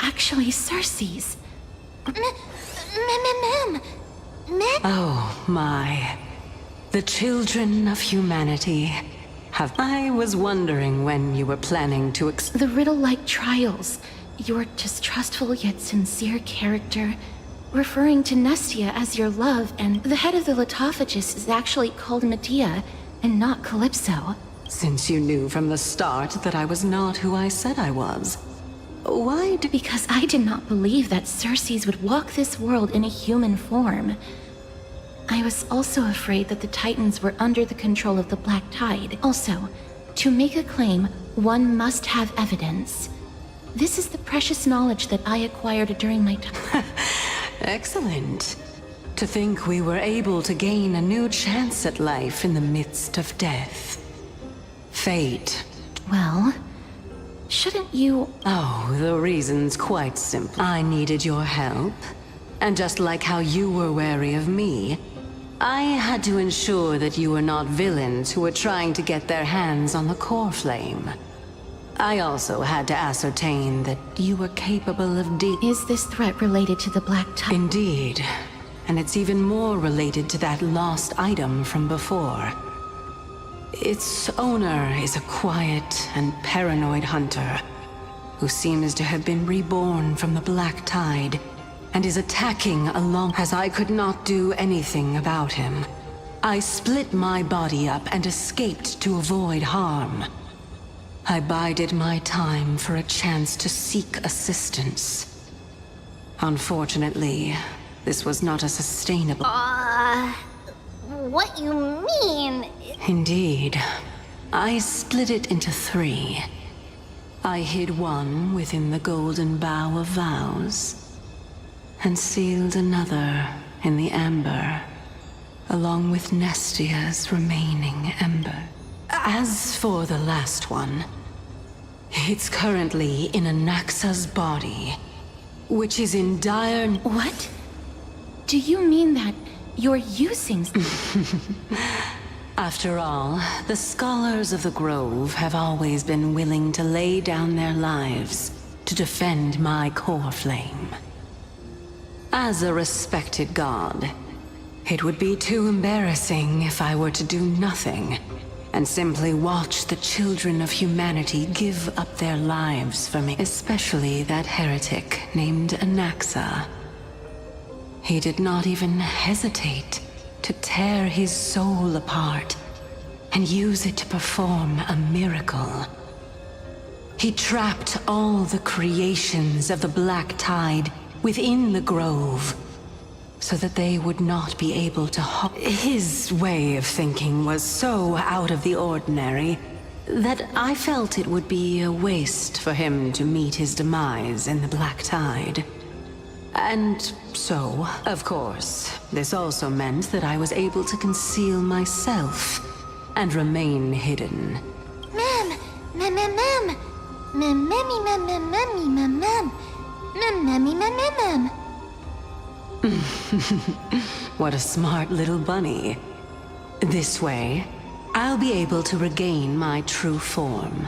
actually Cersei's. Oh, my. The children of humanity have... I was wondering when you were planning to The riddle-like trials. Your distrustful yet sincere character, referring to Nestia as your love, and the head of the Litophagus is actually called Medea, and not Calypso. Since you knew from the start that I was not who I said I was, why do... Because I did not believe that Cersei's would walk this world in a human form. I was also afraid that the Titans were under the control of the Black Tide. Also, to make a claim, one must have evidence. This is the precious knowledge that I acquired during my time. Excellent. To think we were able to gain a new chance at life in the midst of death. Fate. Well, shouldn't you... Oh, the reason's quite simple. I needed your help. And just like how you were wary of me, I had to ensure that you were not villains who were trying to get their hands on the core flame. I also had to ascertain that you were capable of Is this threat related to the Black Tide? Indeed. And it's even more related to that lost item from before. Its owner is a quiet and paranoid hunter who seems to have been reborn from the Black Tide and is attacking along... As I could not do anything about him, I split my body up and escaped to avoid harm. I bided my time for a chance to seek assistance. Unfortunately, this was not a sustainable... What you mean? Indeed. I split it into 3. I hid one within the Golden Bough of Vows, and sealed another in the Amber, along with Nestia's remaining ember. As for the last one, it's currently in Anaxa's body, which is in dire... What? Do you mean that you're using... After all, the scholars of the Grove have always been willing to lay down their lives to defend my core flame. As a respected god, it would be too embarrassing if I were to do nothing and simply watch the children of humanity give up their lives for me, especially that heretic named Anaxa. He did not even hesitate to tear his soul apart and use it to perform a miracle. He trapped all the creations of the Black Tide within the Grove, so that they would not be able to His way of thinking was so out of the ordinary that I felt it would be a waste for him to meet his demise in the Black Tide. And so, of course, this also meant that I was able to conceal myself and remain hidden. Mem, mem, mem, mem, mem, memmy, mem, mem, memmy, mem, mem, mem, memmy, mem, mem, mem. What a smart little bunny. This way, I'll be able to regain my true form.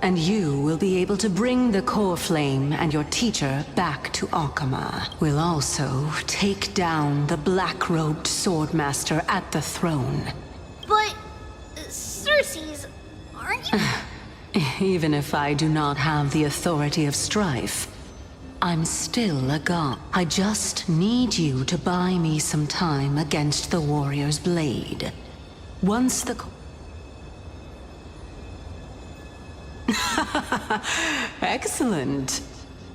And you will be able to bring the core flame and your teacher back to Akama. We'll also take down the black-robed swordmaster at the throne. But, Cersei's, aren't you? Even if I do not have the authority of strife, I'm still a god. I just need you to buy me some time against the warrior's blade. Once the... Excellent.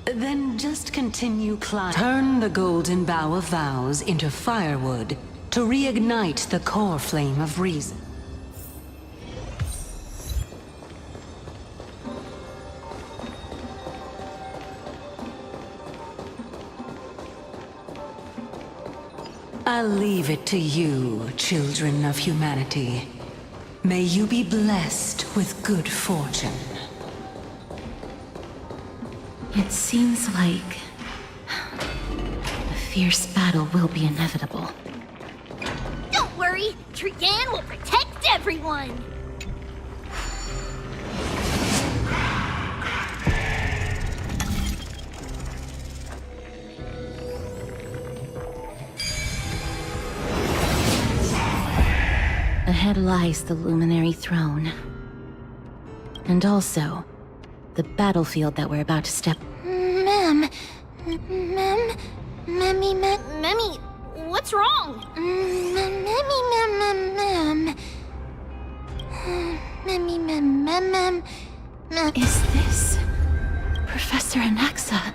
Then just continue climbing. Turn the golden bough of vows into firewood to reignite the core flame of reason. I'll leave it to you, children of humanity. May you be blessed with good fortune. It seems like a fierce battle will be inevitable. Don't worry, Trigan will protect everyone! Ahead lies the Luminary Throne. And also, the battlefield that we're about to step... Mem, memmy, memmy, what's wrong? Memmy, mem. Memmy, mem. Is this Professor Anaxa?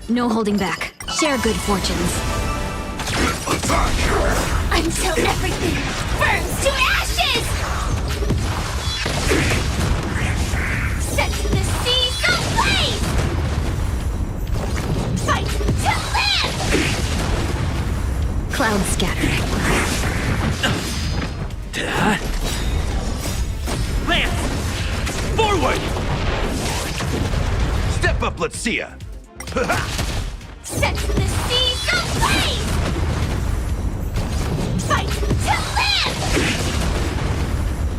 No holding back. Share good fortunes. Until everything burns to ashes! Set the seas ablaze! Fight to live! Clouds scatter. Lance! Forward! Step up, let's see ya! Set the seas ablaze! Fight to live!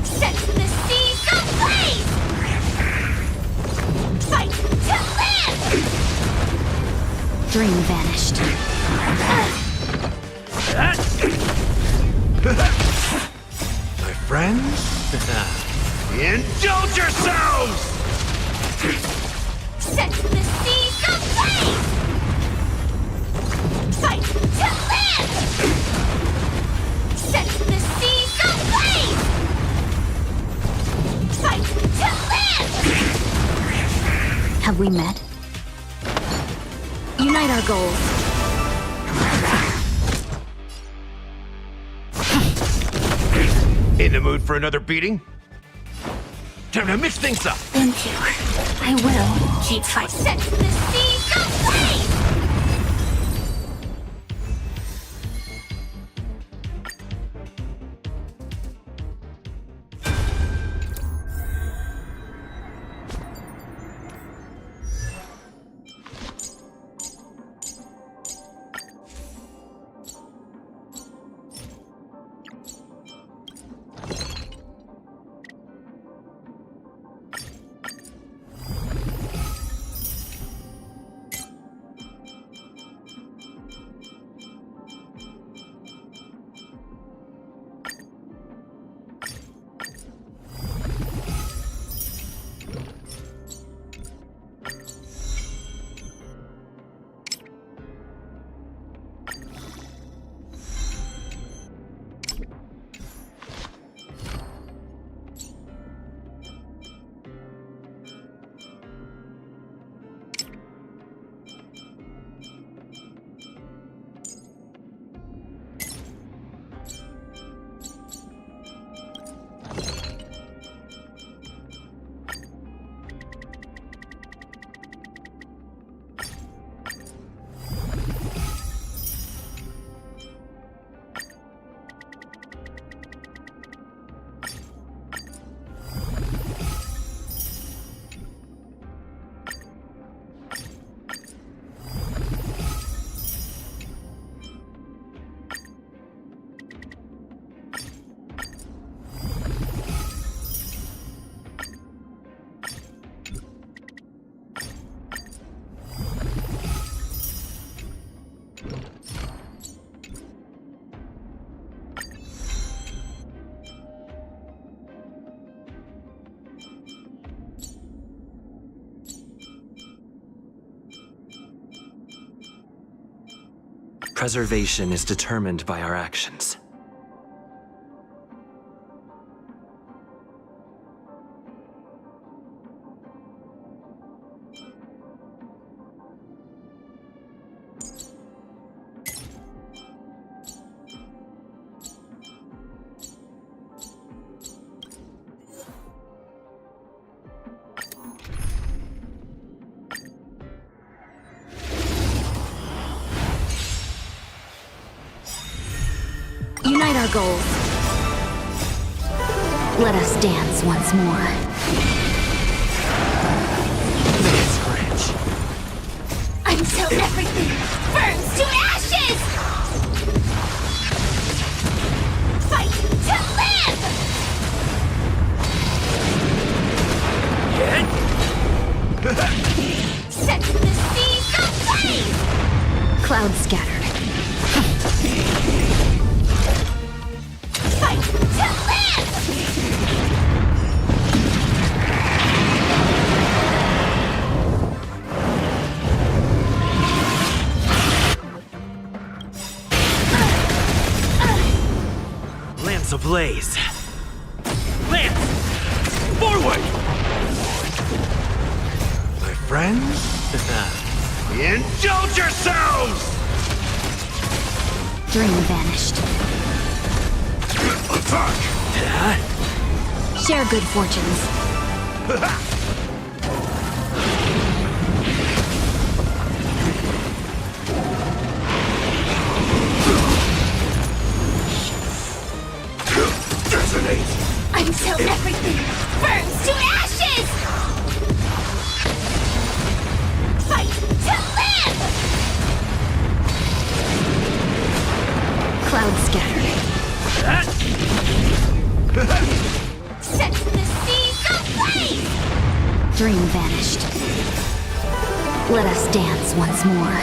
Set the seas ablaze! Fight to live! Dream vanished. My friends? Indulge yourselves! Set the seas ablaze! Fight to live! Set the seas ablaze! Fight to live! Have we met? Unite our goals. In the mood for another beating? Time to mix things up! Thank you. I will keep fighting. Set the seas ablaze! Preservation is determined by our actions. Unite our goals. Let us dance once more. Until everything burns to ashes! Fight to live! Set the seas ablaze! Clouds scattered. Fight to live! Lance ablaze! Lance! Forward! My friends? Indulge yourselves! Dream vanished. Attack! Share good fortunes. Detonate! Until everything burns to ashes! Fight to live! Clouds scattered. Set the seas ablaze! Dream vanished. Let us dance once more.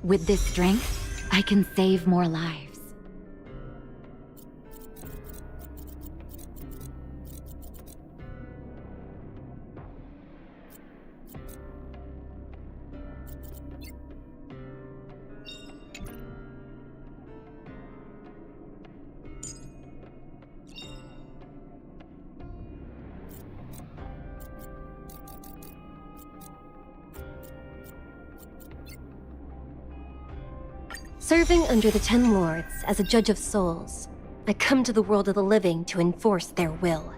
With this strength, I can save more lives. Serving under the Ten Lords as a judge of souls, I come to the world of the living to enforce their will.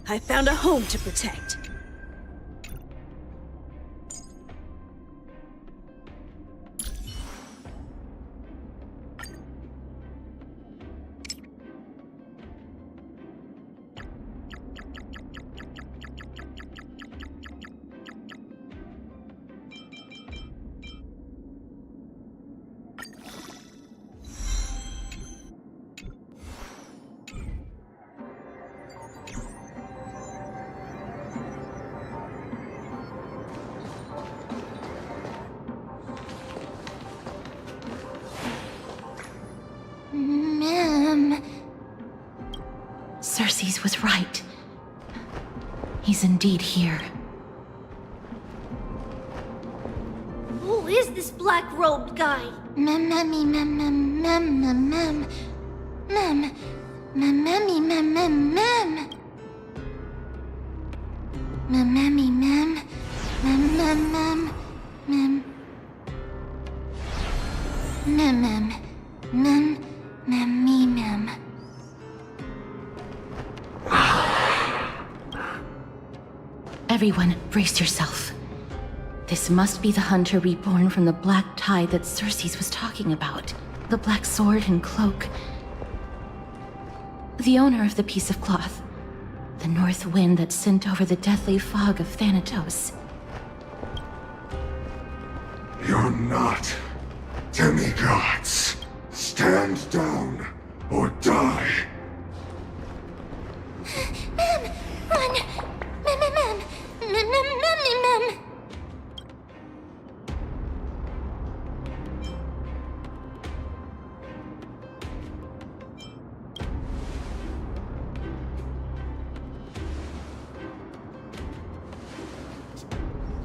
I found a home to protect. Cersei's was right. He's indeed here. Who is this black-robed guy? Everyone, brace yourself. This must be the hunter reborn from the black tide that Cersei's was talking about. The black sword and cloak. The owner of the piece of cloth. The north wind that sent over the deathly fog of Thanatos. You're not demigods. Stand down or die. Mem! Run! Mem!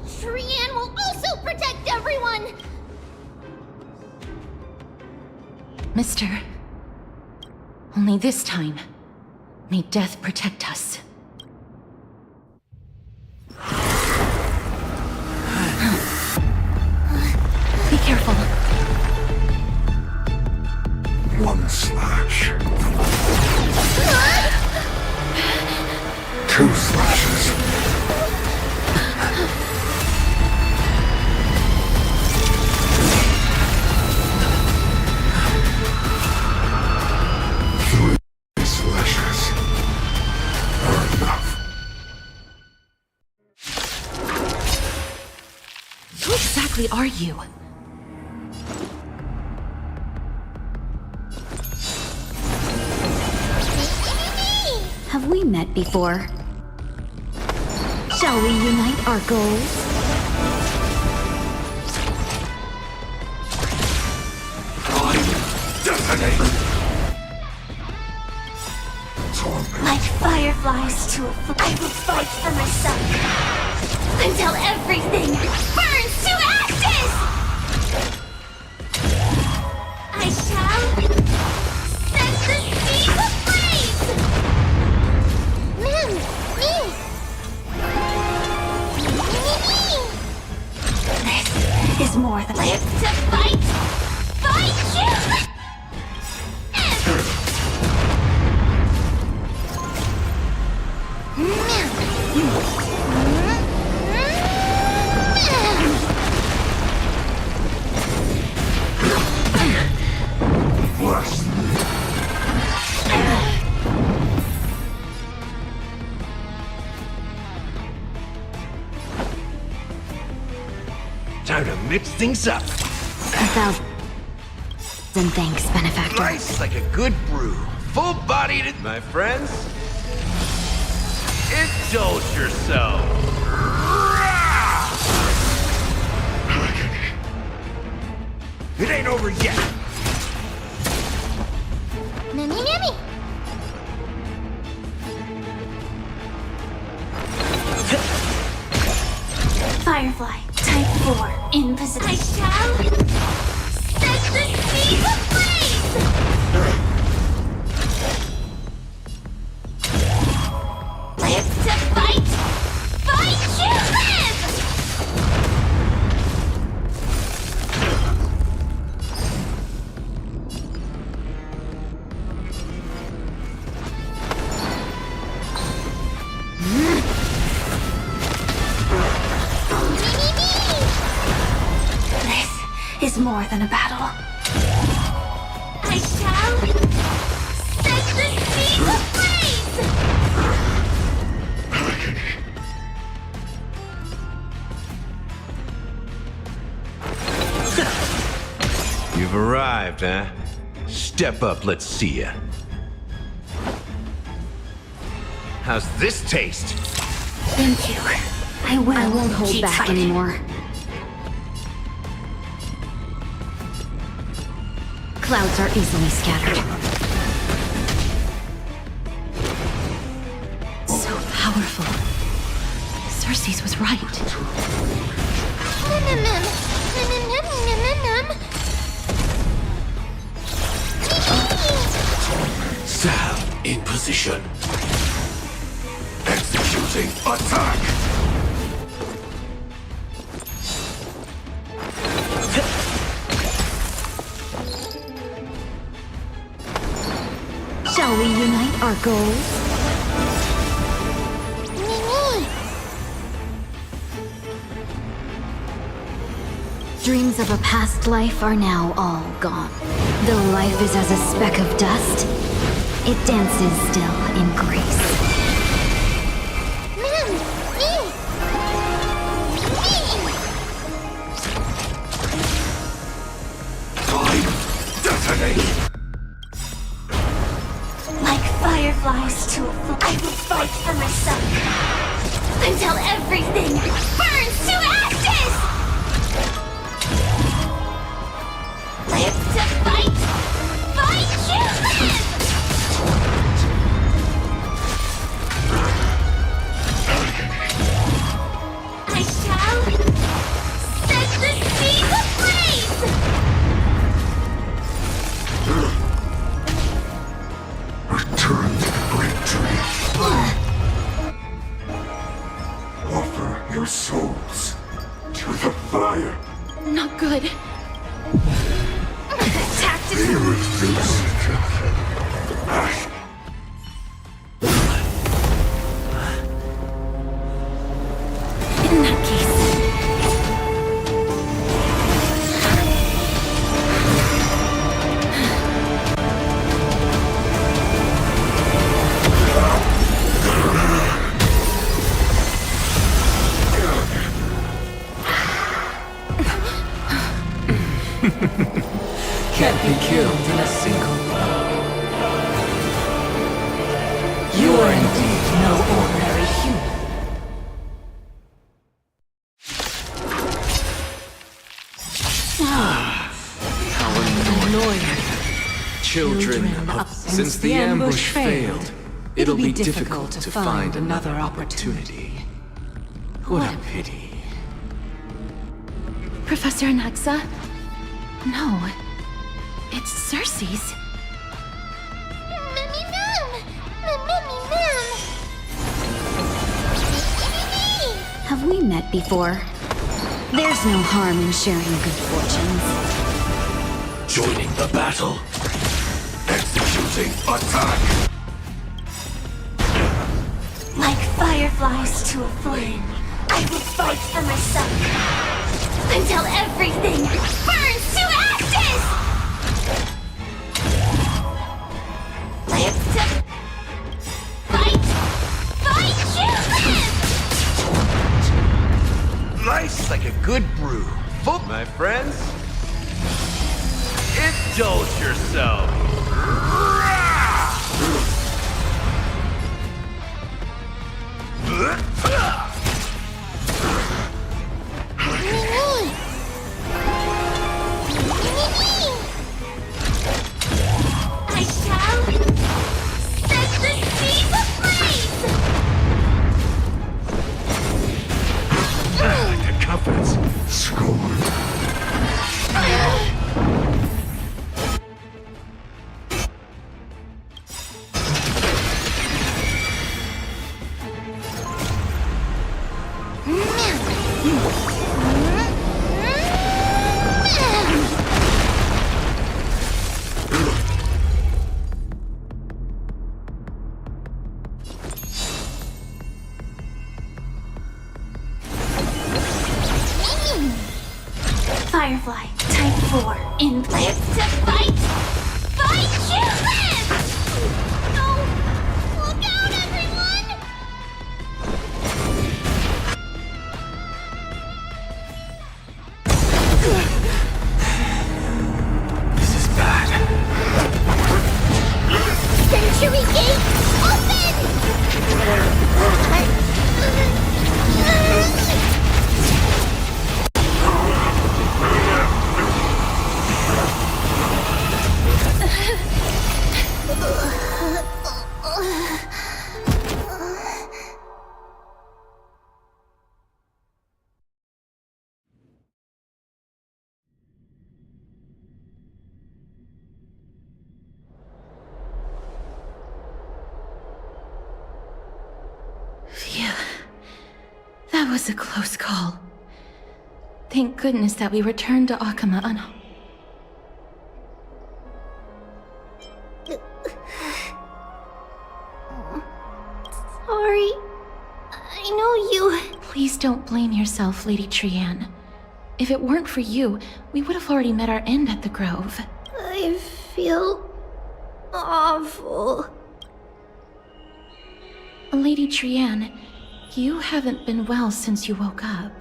Shrian will also protect everyone! Mister, only this time, may death protect us. Be careful. One slash. 2 slashes. 3 slashes are enough. Who exactly are you? Have we met before? Shall we unite our goals? Like fireflies to a flame, I will fight for myself until everything burns to ashes! I shall set the seas ablaze! This is more than live to fight! Fight you! Time to mix things up. 1,000 thanks, benefactor. Nice like a good brew. Full-bodied, my friends. Indulge yourself. It ain't over yet. Mimi, Mimi! Firefly, type 4, in position. I shall set the sea ablaze! Live to fight! Fight to live! Is more than a battle. I shall set the sea ablaze! You've arrived, huh? Step up, let's see ya. How's this taste? Thank you. I won't hold keep back fighting. anymore. Clouds are easily scattered. So powerful. Circes was right. Sal in position. Executing attack. Shall we unite our goals? Dreams of a past life are now all gone. Though life is as a speck of dust, it dances still in grace. Time, detonate! Like fireflies to a flame, I will fight for myself until everything burns to ashes! Live to fight! Fight to live! I shall set the sea ablaze! Return to victory. Offer your souls to the fire. Not good. Be reduced to ash. In that case. Can't be killed in a single blow. You are indeed no ordinary human. How annoying. Children, since the ambush failed, it'll be difficult to find another opportunity. What a pity. Professor Anaxa? No. It's Circes. Have we met before? There's no harm in sharing good fortunes. Joining the battle. Executing attack. Like fireflies to a flame, I will fight for myself until everything burns to ashes! Live to fight! Fight to live! Nice like a good brew. My friends, indulge yourself. I shall set the seas ablaze! The confidence. Scorn. Firefly, type 4, in plans to fight! Fight you live! No! Look out, everyone! This is bad. Century Gate, open! Phew. That was a close call. Thank goodness that we returned to Akama Sorry. I know you. Please don't blame yourself, Lady Trianne. If it weren't for you, we would have already met our end at the Grove. I feel awful. Lady Trianne, you haven't been well since you woke up.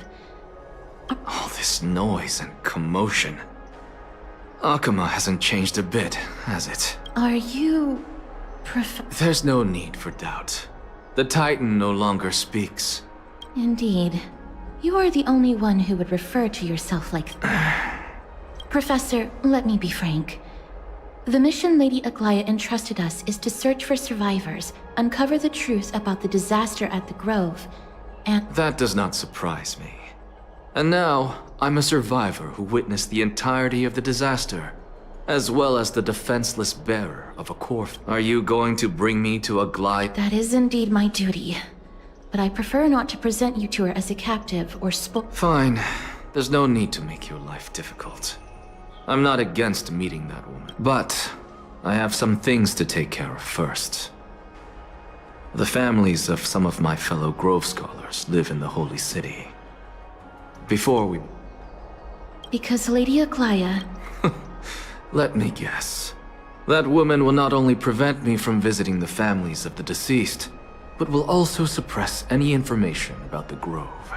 All this noise and commotion. Akama hasn't changed a bit, has it? Are you... There's no need for doubt. The Titan no longer speaks. Indeed. You are the only one who would refer to yourself like that. Professor, let me be frank. The mission Lady Aglaya entrusted us is to search for survivors, uncover the truth about the disaster at the Grove, and... That does not surprise me. And now, I'm a survivor who witnessed the entirety of the disaster, as well as the defenseless bearer of a corpse. Are you going to bring me to Aglaya? That is indeed my duty. But I prefer not to present you to her as a captive or Fine. There's no need to make your life difficult. I'm not against meeting that woman. But I have some things to take care of first. The families of some of my fellow Grove scholars live in the Holy City. Before we... Because Lady Aglaya... Let me guess. That woman will not only prevent me from visiting the families of the deceased, but will also suppress any information about the Grove.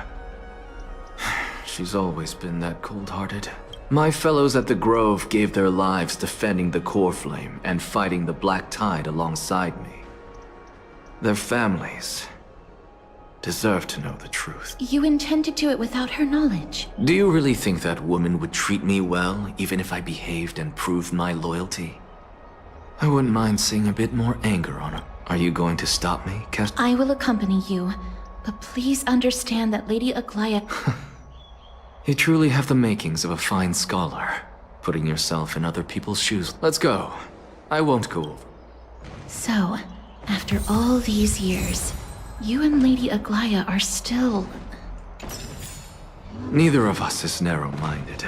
She's always been that cold-hearted. My fellows at the Grove gave their lives defending the core flame and fighting the Black Tide alongside me. Their families deserve to know the truth. You intend to do it without her knowledge. Do you really think that woman would treat me well, even if I behaved and proved my loyalty? I wouldn't mind seeing a bit more anger on her. Are you going to stop me, Cast? I will accompany you, but please understand that Lady Aglaya... You truly have the makings of a fine scholar, putting yourself in other people's shoes. Let's go. I won't go over. So, after all these years, you and Lady Aglaya are still... Neither of us is narrow-minded.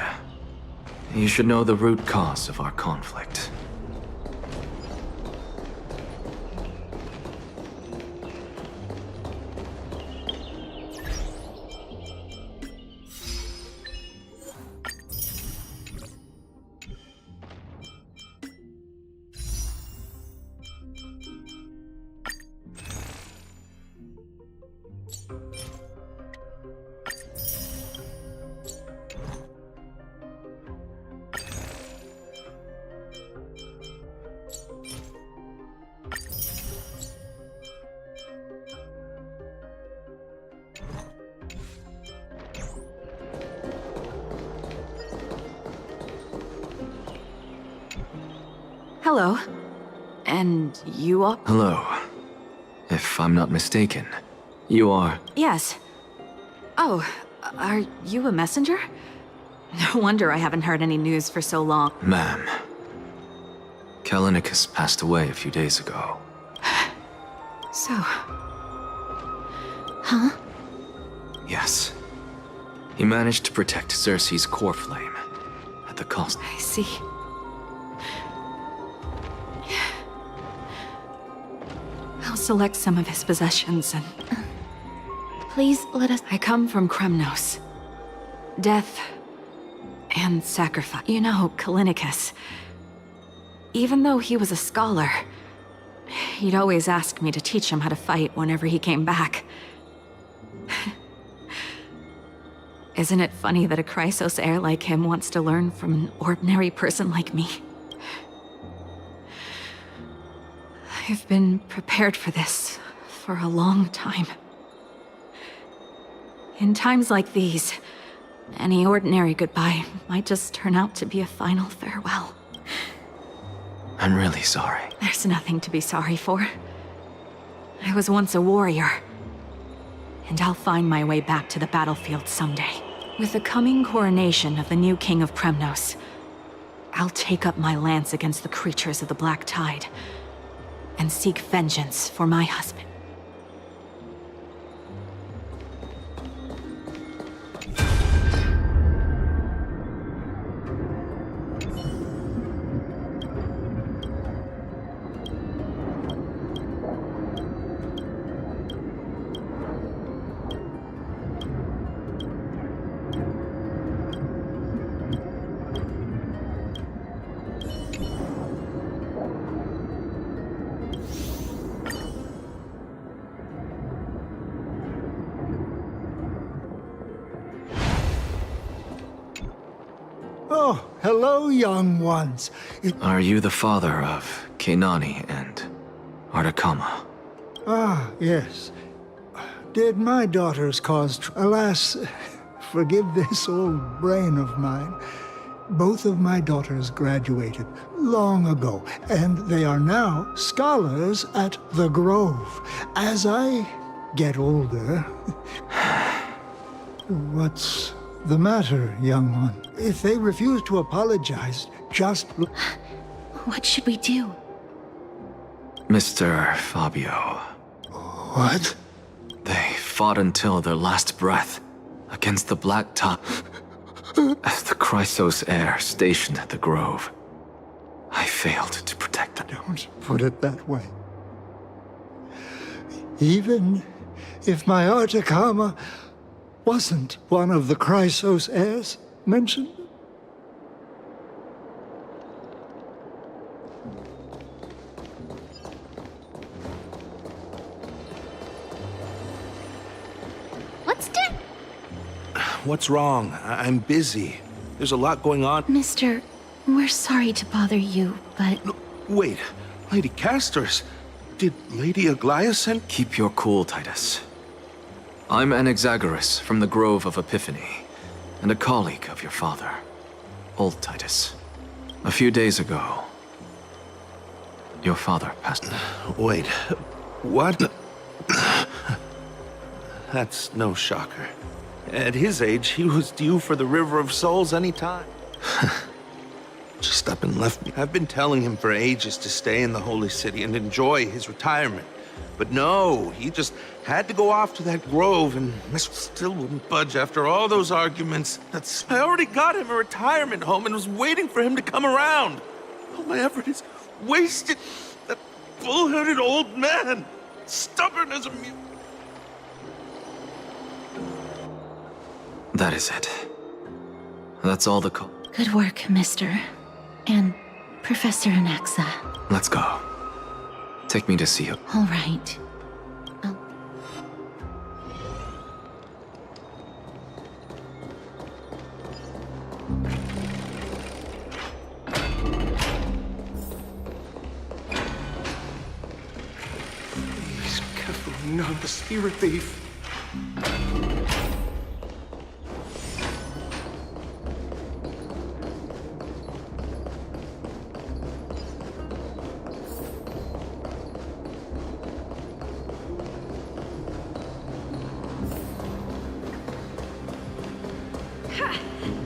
You should know the root cause of our conflict. Hello. And you all? Hello. If I'm not mistaken, you are... Yes. Oh, are you a messenger? No wonder I haven't heard any news for so long. Ma'am. Kalinicus passed away a few days ago. So... Huh? Yes. He managed to protect Cersei's core flame, at the cost... I see. I'll select some of his possessions and... Please let us... I come from Kremnos. Death and sacrifice. You know, Kalinicus. Even though he was a scholar, he'd always ask me to teach him how to fight whenever he came back. Isn't it funny that a Chrysos heir like him wants to learn from an ordinary person like me? I've been prepared for this for a long time. In times like these, any ordinary goodbye might just turn out to be a final farewell. I'm really sorry. There's nothing to be sorry for. I was once a warrior, and I'll find my way back to the battlefield someday. With the coming coronation of the new king of Kremnos, I'll take up my lance against the creatures of the Black Tide and seek vengeance for my husband. Oh, hello, young ones. Are you the father of Kenani and Artakama? Ah, yes. Did my daughters cause alas, forgive this old brain of mine. Both of my daughters graduated long ago, and they are now scholars at the Grove. As I get older... What's the matter, young one? If they refuse to apologize, just... What should we do? Mr. Fabio. What? They fought until their last breath against the Black Tide. As the Chrysos heir stationed at the Grove, I failed to protect them. Don't put it that way. Even if my Artakama wasn't one of the Chrysos heirs mentioned? What's wrong? I'm busy. There's a lot going on. Mister, we're sorry to bother you, but... No, wait, Lady Castors, did Lady Aglaia send... Keep your cool, Titus. I'm Anaxagoras from the Grove of Epiphany, and a colleague of your father, old Titus. A few days ago, your father passed away. Wait, what? That's no shocker. At his age, he was due for the River of Souls any time. Just up and left me. I've been telling him for ages to stay in the Holy City and enjoy his retirement. But no, he just had to go off to that grove, and still wouldn't budge after all those arguments. I already got him a retirement home and was waiting for him to come around. All my effort is wasted. That bull-headed old man, stubborn as a mule. That is it. That's all the call. Good work, Mister. And Professor Anaxa. Let's go. Take me to see you. All right. Please, careful, not the spirit thief.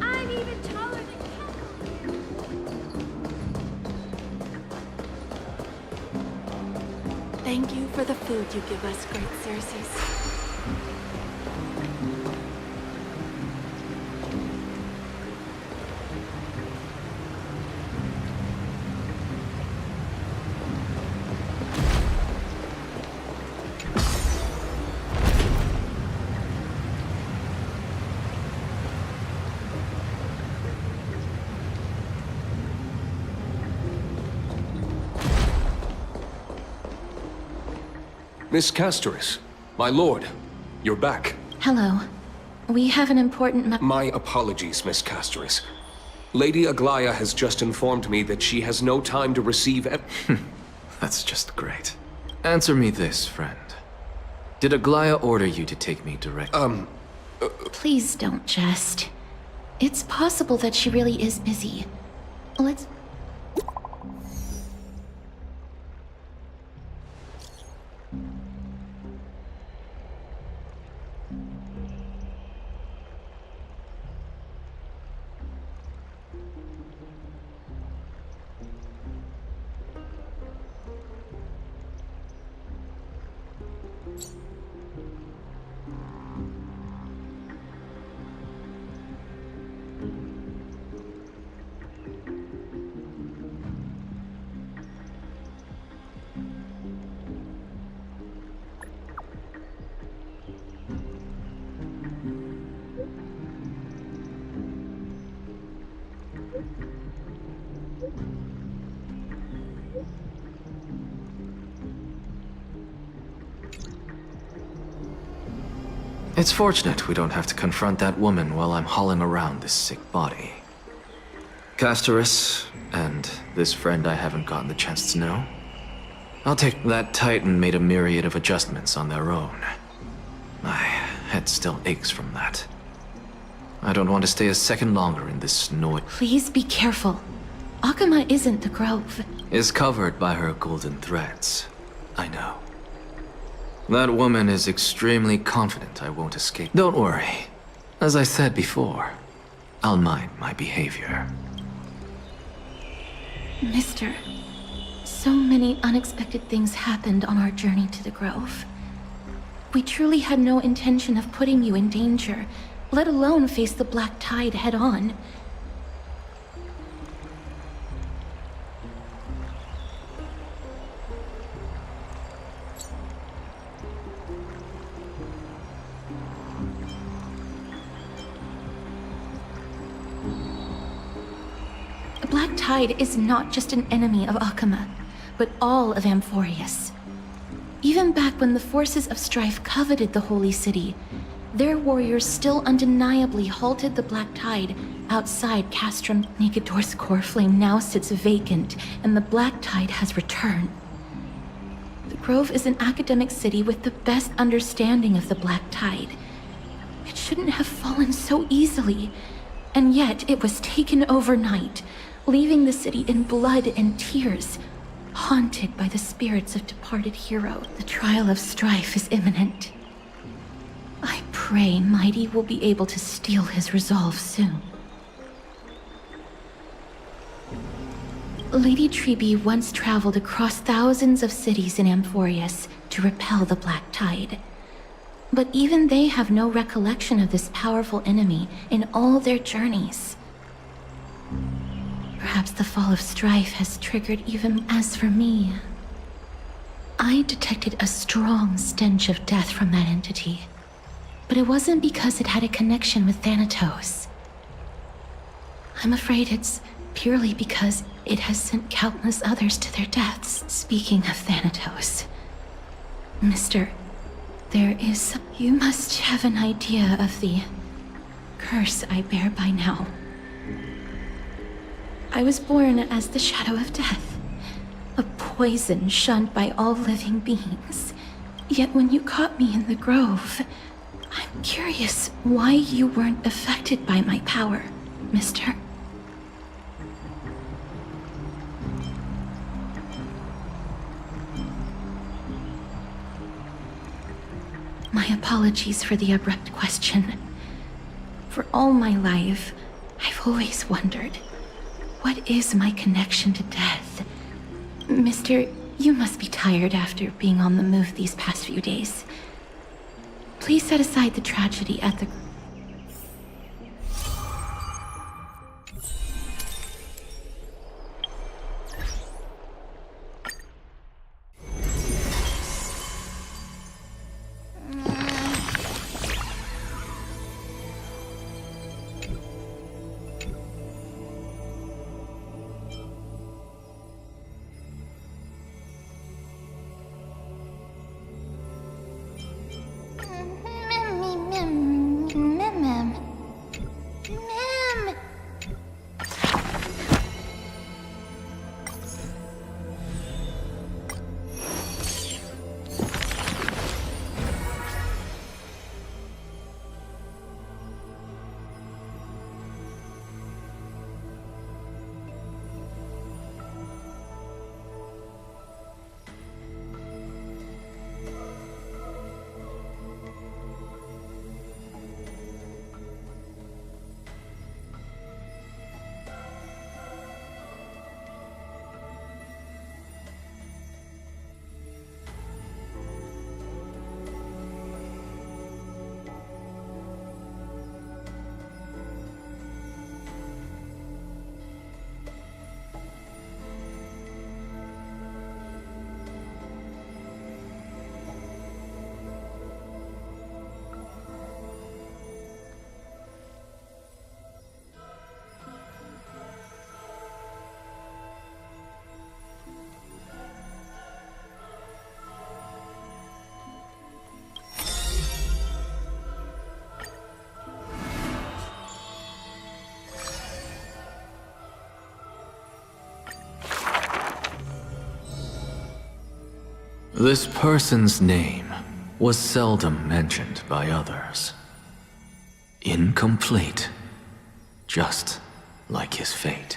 I'm even taller than Thank you for the food you give us, great Circes. Miss Castoris, my lord, you're back. Hello. We have an important My apologies, Miss Castoris. Lady Aglaya has just informed me that she has no time to receive That's just great. Answer me this, friend. Did Aglaya order you to take me direct? Please don't jest. It's possible that she really is busy. Let's... It's fortunate we don't have to confront that woman while I'm hauling around this sick body. Castoris, and this friend I haven't gotten the chance to know. I'll take that Titan made a myriad of adjustments on their own. My head still aches from that. I don't want to stay a second longer in this noise. Please be careful. Akama isn't the Grove. Is covered by her golden threads. I know. That woman is extremely confident I won't escape. Don't worry. As I said before, I'll mind my behavior. Mister, so many unexpected things happened on our journey to the Grove. We truly had no intention of putting you in danger, let alone face the Black Tide head-on. The Black Tide is not just an enemy of Akama, but all of Amphorius. Even back when the forces of strife coveted the Holy City, their warriors still undeniably halted the Black Tide outside Castrum. Nikedor's core flame now sits vacant, and the Black Tide has returned. The Grove is an academic city with the best understanding of the Black Tide. It shouldn't have fallen so easily, and yet it was taken overnight, leaving the city in blood and tears, haunted by the spirits of departed heroes. The trial of strife is imminent. I pray Mighty will be able to steel his resolve soon. Lady Trebe once traveled across thousands of cities in Amphorius to repel the Black Tide. But even they have no recollection of this powerful enemy in all their journeys. Perhaps the fall of strife has triggered even... As for me, I detected a strong stench of death from that entity. But it wasn't because it had a connection with Thanatos. I'm afraid it's purely because it has sent countless others to their deaths. Speaking of Thanatos, Mister, there is... You must have an idea of the curse I bear by now. I was born as the shadow of death, a poison shunned by all living beings. Yet when you caught me in the Grove, I'm curious why you weren't affected by my power, Mister. My apologies for the abrupt question. For all my life, I've always wondered, what is my connection to death? Mister, you must be tired after being on the move these past few days. Please set aside the tragedy at the... This person's name was seldom mentioned by others. Incomplete, just like his fate.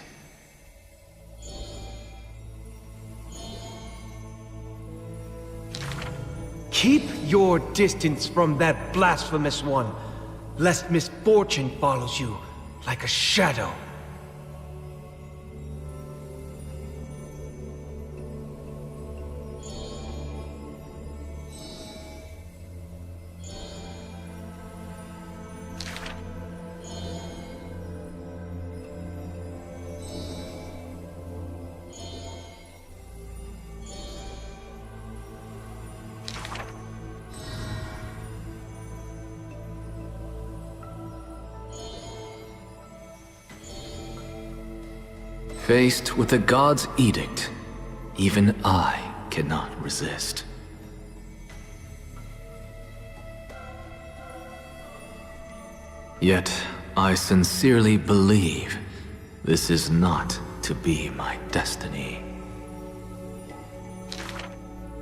Keep your distance from that blasphemous one, lest misfortune follows you like a shadow. Faced with the god's edict, even I cannot resist. Yet, I sincerely believe this is not to be my destiny.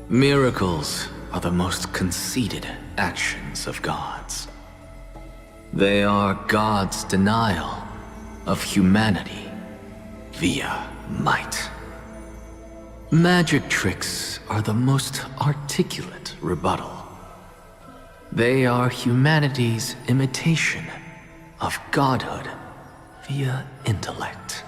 Miracles are the most conceited actions of gods. They are God's denial of humanity via might. Magic tricks are the most articulate rebuttal. They are humanity's imitation of godhood via intellect.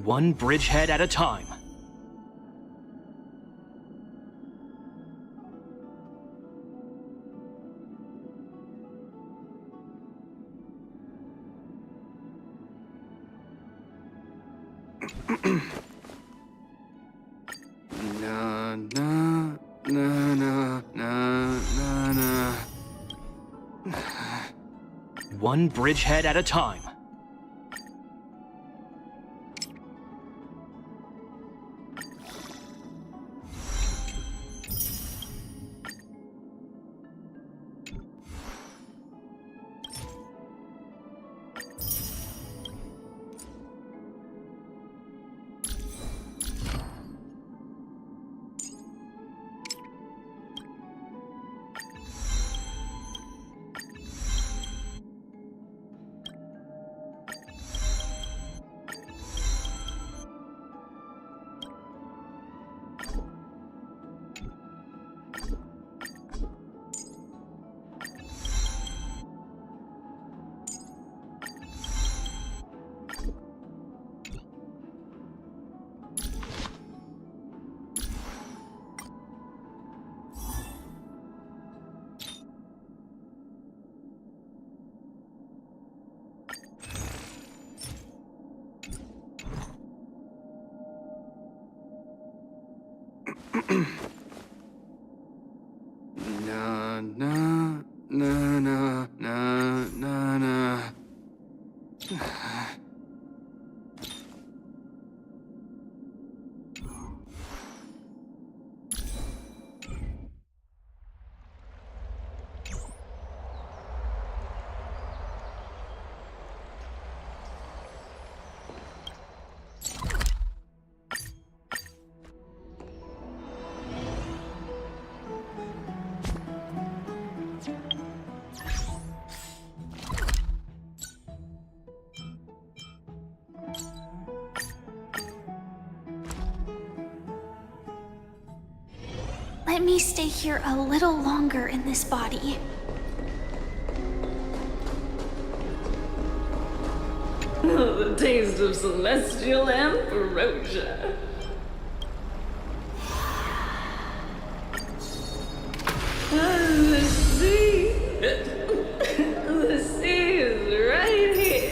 One bridgehead at a time. Na na na na na na na. One bridgehead at a time. Na na na na na na na. Let me stay here a little longer in this body. The taste of celestial ambrosia. The sea. The sea is right here.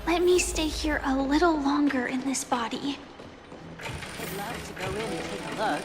Let me stay here a little longer in this body. I'd love to go in and take a look.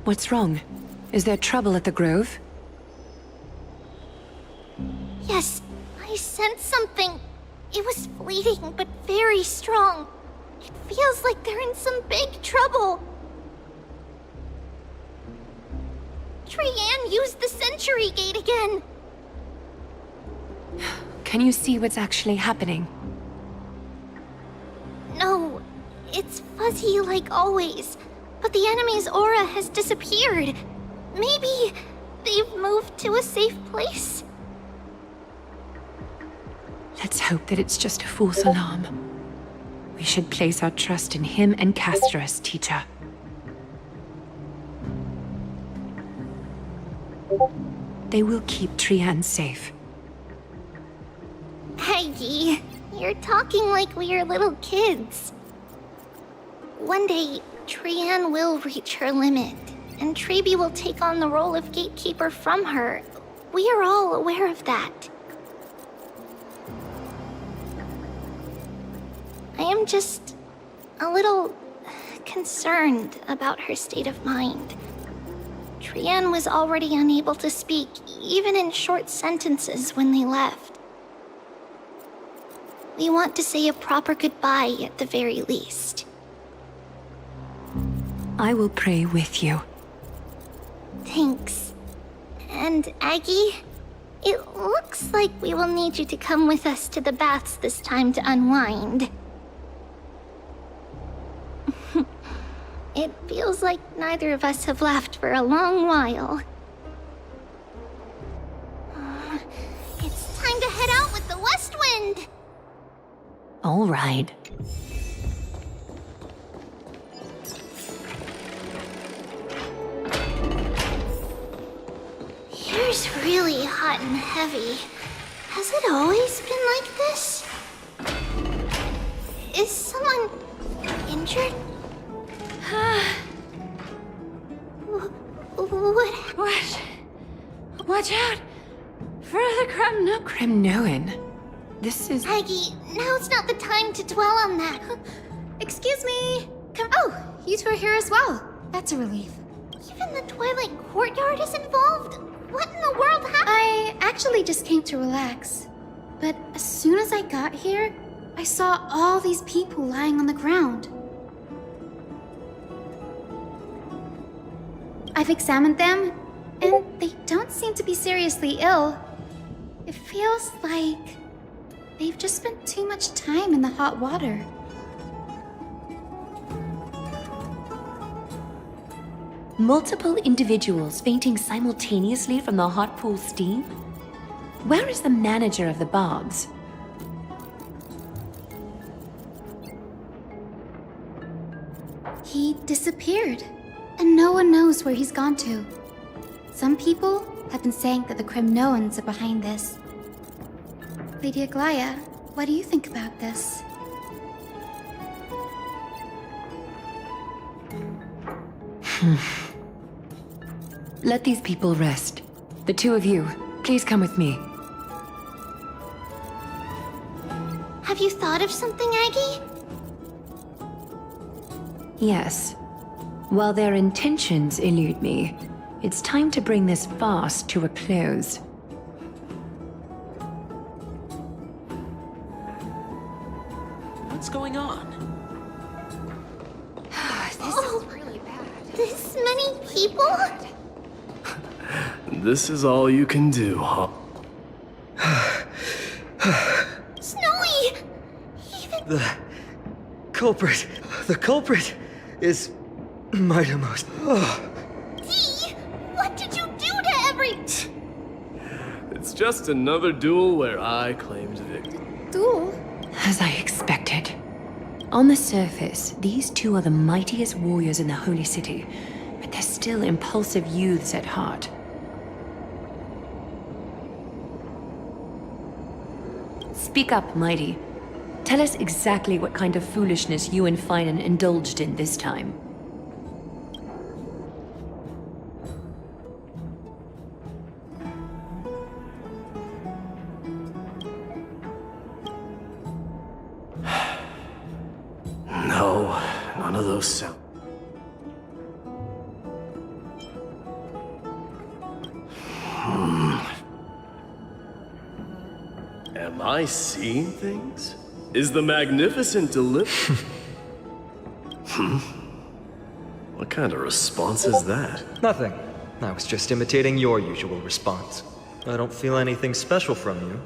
What's wrong? Is there trouble at the Grove? Yes, I sensed something. It was fleeting, but very strong. It feels like they're in some big trouble. Trayanne used the Century Gate again. Can you see what's actually happening? No, it's fuzzy like always. But the enemy's aura has disappeared. Maybe they've moved to a safe place? Let's hope that it's just a false alarm. We should place our trust in him and Castorus, teacher. They will keep Trayanne safe. Aggie, you're talking like we are little kids. One day, Trayanne will reach her limit, and Trebi will take on the role of gatekeeper from her. We are all aware of that. I am just a little concerned about her state of mind. Trayanne was already unable to speak, even in short sentences when they left. We want to say a proper goodbye at the very least. I will pray with you. Thanks. And Aggie, it looks like we will need you to come with us to the baths this time to unwind. It feels like neither of us have laughed for a long while. It's time to head out with the west wind! All right. Here's really hot and heavy. Has it always been like this? Is someone injured? What? Watch out! For the Kremnoan. This is... Aggie, now's not the time to dwell on that. Excuse me! Come. Oh, you two are here as well. That's a relief. Even the Twilight Courtyard is involved? What in the world happened? I actually just came to relax. But as soon as I got here, I saw all these people lying on the ground. I've examined them, and they don't seem to be seriously ill. It feels like they've just spent too much time in the hot water. Multiple individuals fainting simultaneously from the hot pool steam? Where is the manager of the baths? He disappeared, and no one knows where he's gone to. Some people have been saying that the Kremnoans are behind this. Lady Aglaya, what do you think about this? Let these people rest. The two of you, please come with me. Have you thought of something, Aggie? Yes. While their intentions elude me, it's time to bring this farce to a close. What's going on? This is really bad. This many people? This is all you can do, huh? Snowy! The culprit is Mightymost. Dee, what did you do to every... It's just another duel where I claimed victory. Duel? As I expected. On the surface, these two are the mightiest warriors in the Holy City, but they're still impulsive youths at heart. Speak up, Mighty. Tell us exactly what kind of foolishness you and Finan indulged in this time. No, none of those sound. I seeing things? Is the magnificent delivery? What kind of response is that? Nothing. I was just imitating your usual response. I don't feel anything special from you.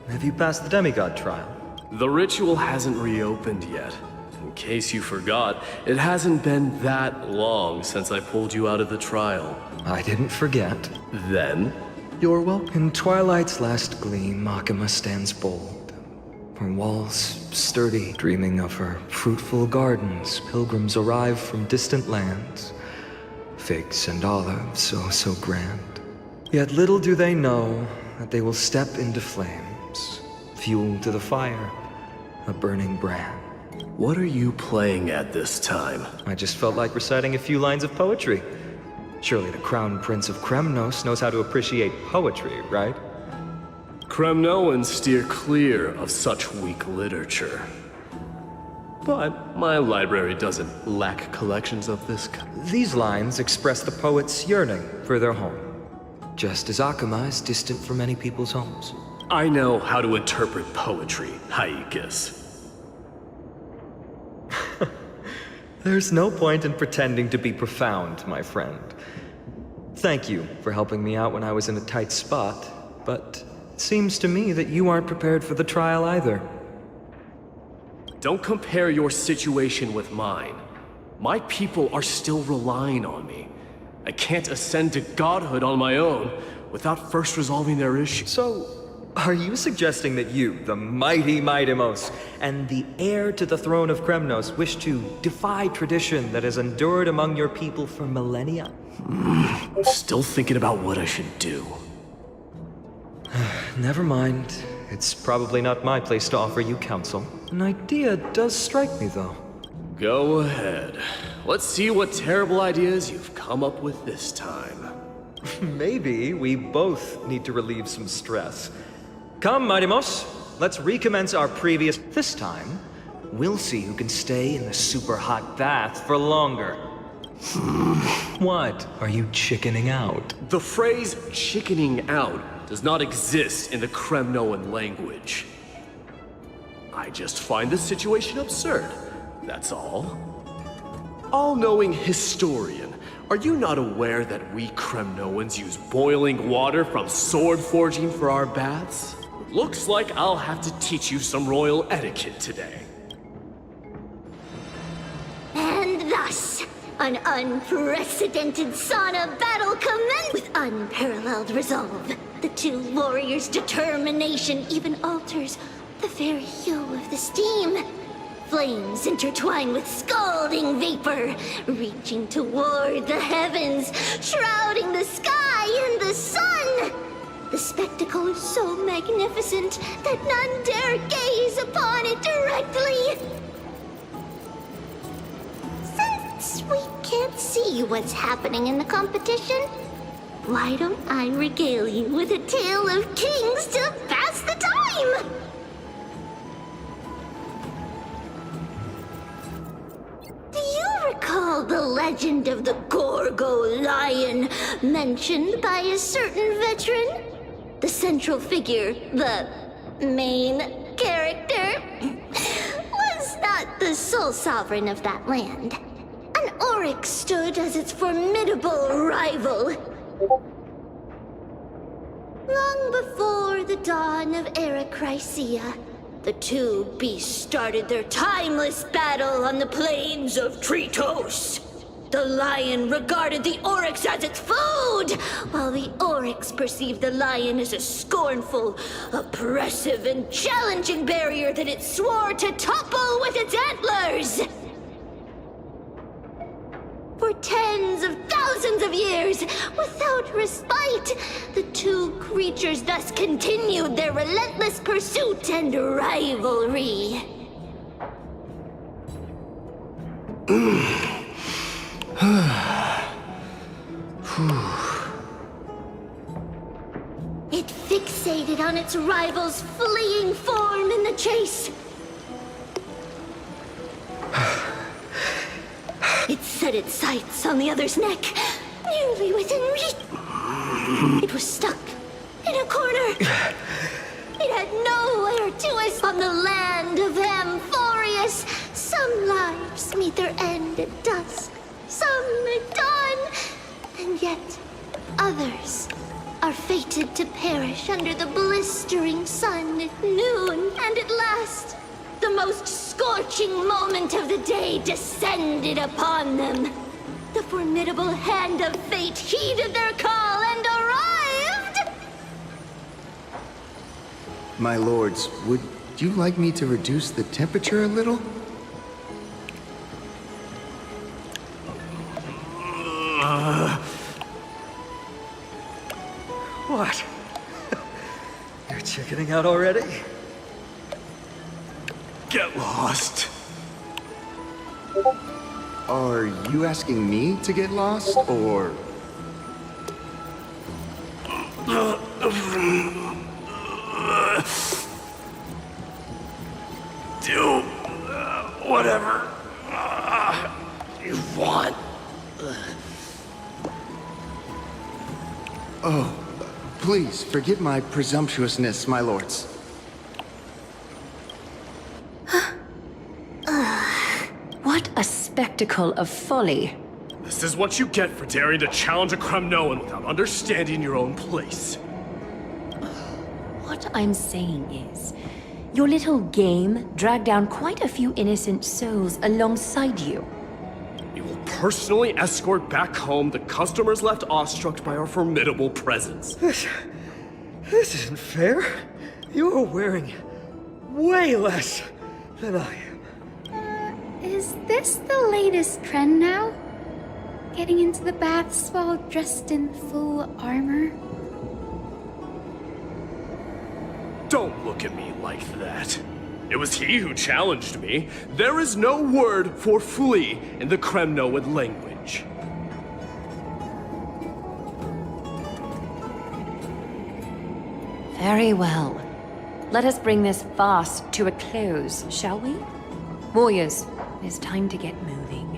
Have you passed the demigod trial? The ritual hasn't reopened yet. In case you forgot, it hasn't been that long since I pulled you out of the trial. I didn't forget. Then, you're welcome. In twilight's last gleam, Makima stands bold. Her walls sturdy, dreaming of her fruitful gardens. Pilgrims arrive from distant lands. Figs and olives, oh so grand. Yet little do they know that they will step into flames. Fuel to the fire, a burning brand. What are you playing at this time? I just felt like reciting a few lines of poetry. Surely the Crown Prince of Kremnos knows how to appreciate poetry, right? Kremnoans steer clear of such weak literature. But my library doesn't lack collections of this kind. These lines express the poet's yearning for their home, just as Akuma is distant from many people's homes. I know how to interpret poetry, Haikis. There's no point in pretending to be profound, my friend. Thank you for helping me out when I was in a tight spot, but it seems to me that you aren't prepared for the trial either. Don't compare your situation with mine. My people are still relying on me. I can't ascend to godhood on my own without first resolving their issues. So, are you suggesting that you, the mighty Mightimos, and the heir to the throne of Kremnos, wish to defy tradition that has endured among your people for millennia? Still thinking about what I should do. Never mind. It's probably not my place to offer you counsel. An idea does strike me, though. Go ahead. Let's see what terrible ideas you've come up with this time. Maybe we both need to relieve some stress. Come, Mightimos. Let's recommence our previous... This time, we'll see who can stay in the super hot bath for longer. What? Are you chickening out? The phrase chickening out does not exist in the Kremnoan language. I just find this situation absurd, that's all. All-knowing historian, are you not aware that we Kremnoans use boiling water from sword forging for our baths? Looks like I'll have to teach you some royal etiquette today. And thus, an unprecedented sauna battle commenced with unparalleled resolve. The two warriors' determination even alters the very hue of the steam. Flames intertwine with scalding vapor, reaching toward the heavens, shrouding the sky and the sun. The spectacle is so magnificent that none dare gaze upon it directly. Since we can't see what's happening in the competition, why don't I regale you with a tale of kings to pass the time? Do you recall the legend of the Gorgo lion mentioned by a certain veteran? The central figure, the main character, was not the sole sovereign of that land. An oryx stood as its formidable rival. Long before the dawn of Era Chrysia, the two beasts started their timeless battle on the plains of Tritos. The lion regarded the oryx as its food, while the oryx perceived the lion as a scornful, oppressive, and challenging barrier that it swore to topple with its antlers. For tens of thousands of years, without respite, the two creatures thus continued their relentless pursuit and rivalry. It fixated on its rival's fleeing form in the chase. It set its sights on the other's neck, nearly within reach. It was stuck in a corner. It It had nowhere to us on the land of Amphorius. Some lives meet their end at dusk, some at dawn, and yet others are fated to perish under the blistering sun at noon, and at last, the most scorching moment of the day descended upon them. The formidable hand of fate heeded their call and arrived! My lords, would you like me to reduce the temperature a little? What? You're chickening out already? Get lost. Are you asking me to get lost, or...? Do whatever you want. Oh, please, forgive my presumptuousness, my lords. What a spectacle of folly. This is what you get for daring to challenge a Kremnoan without understanding your own place. What I'm saying is, your little game dragged down quite a few innocent souls alongside you. We will personally escort back home the customers left awestruck by our formidable presence. This isn't fair. You are wearing way less than I am. Is this the latest trend now? Getting into the baths while dressed in full armor? Don't look at me like that. It was he who challenged me. There is no word for flee in the Kremnoan language. Very well. Let us bring this farce to a close, shall we? Warriors, it is time to get moving.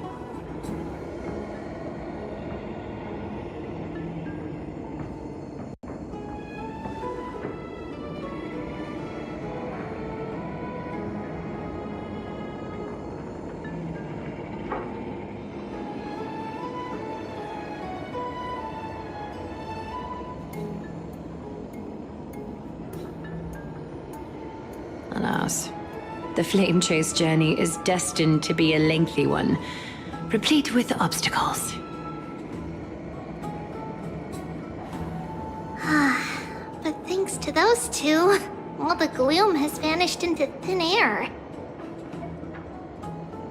Alas, the Flame Chase journey is destined to be a lengthy one, replete with obstacles. But thanks to those two, all the gloom has vanished into thin air.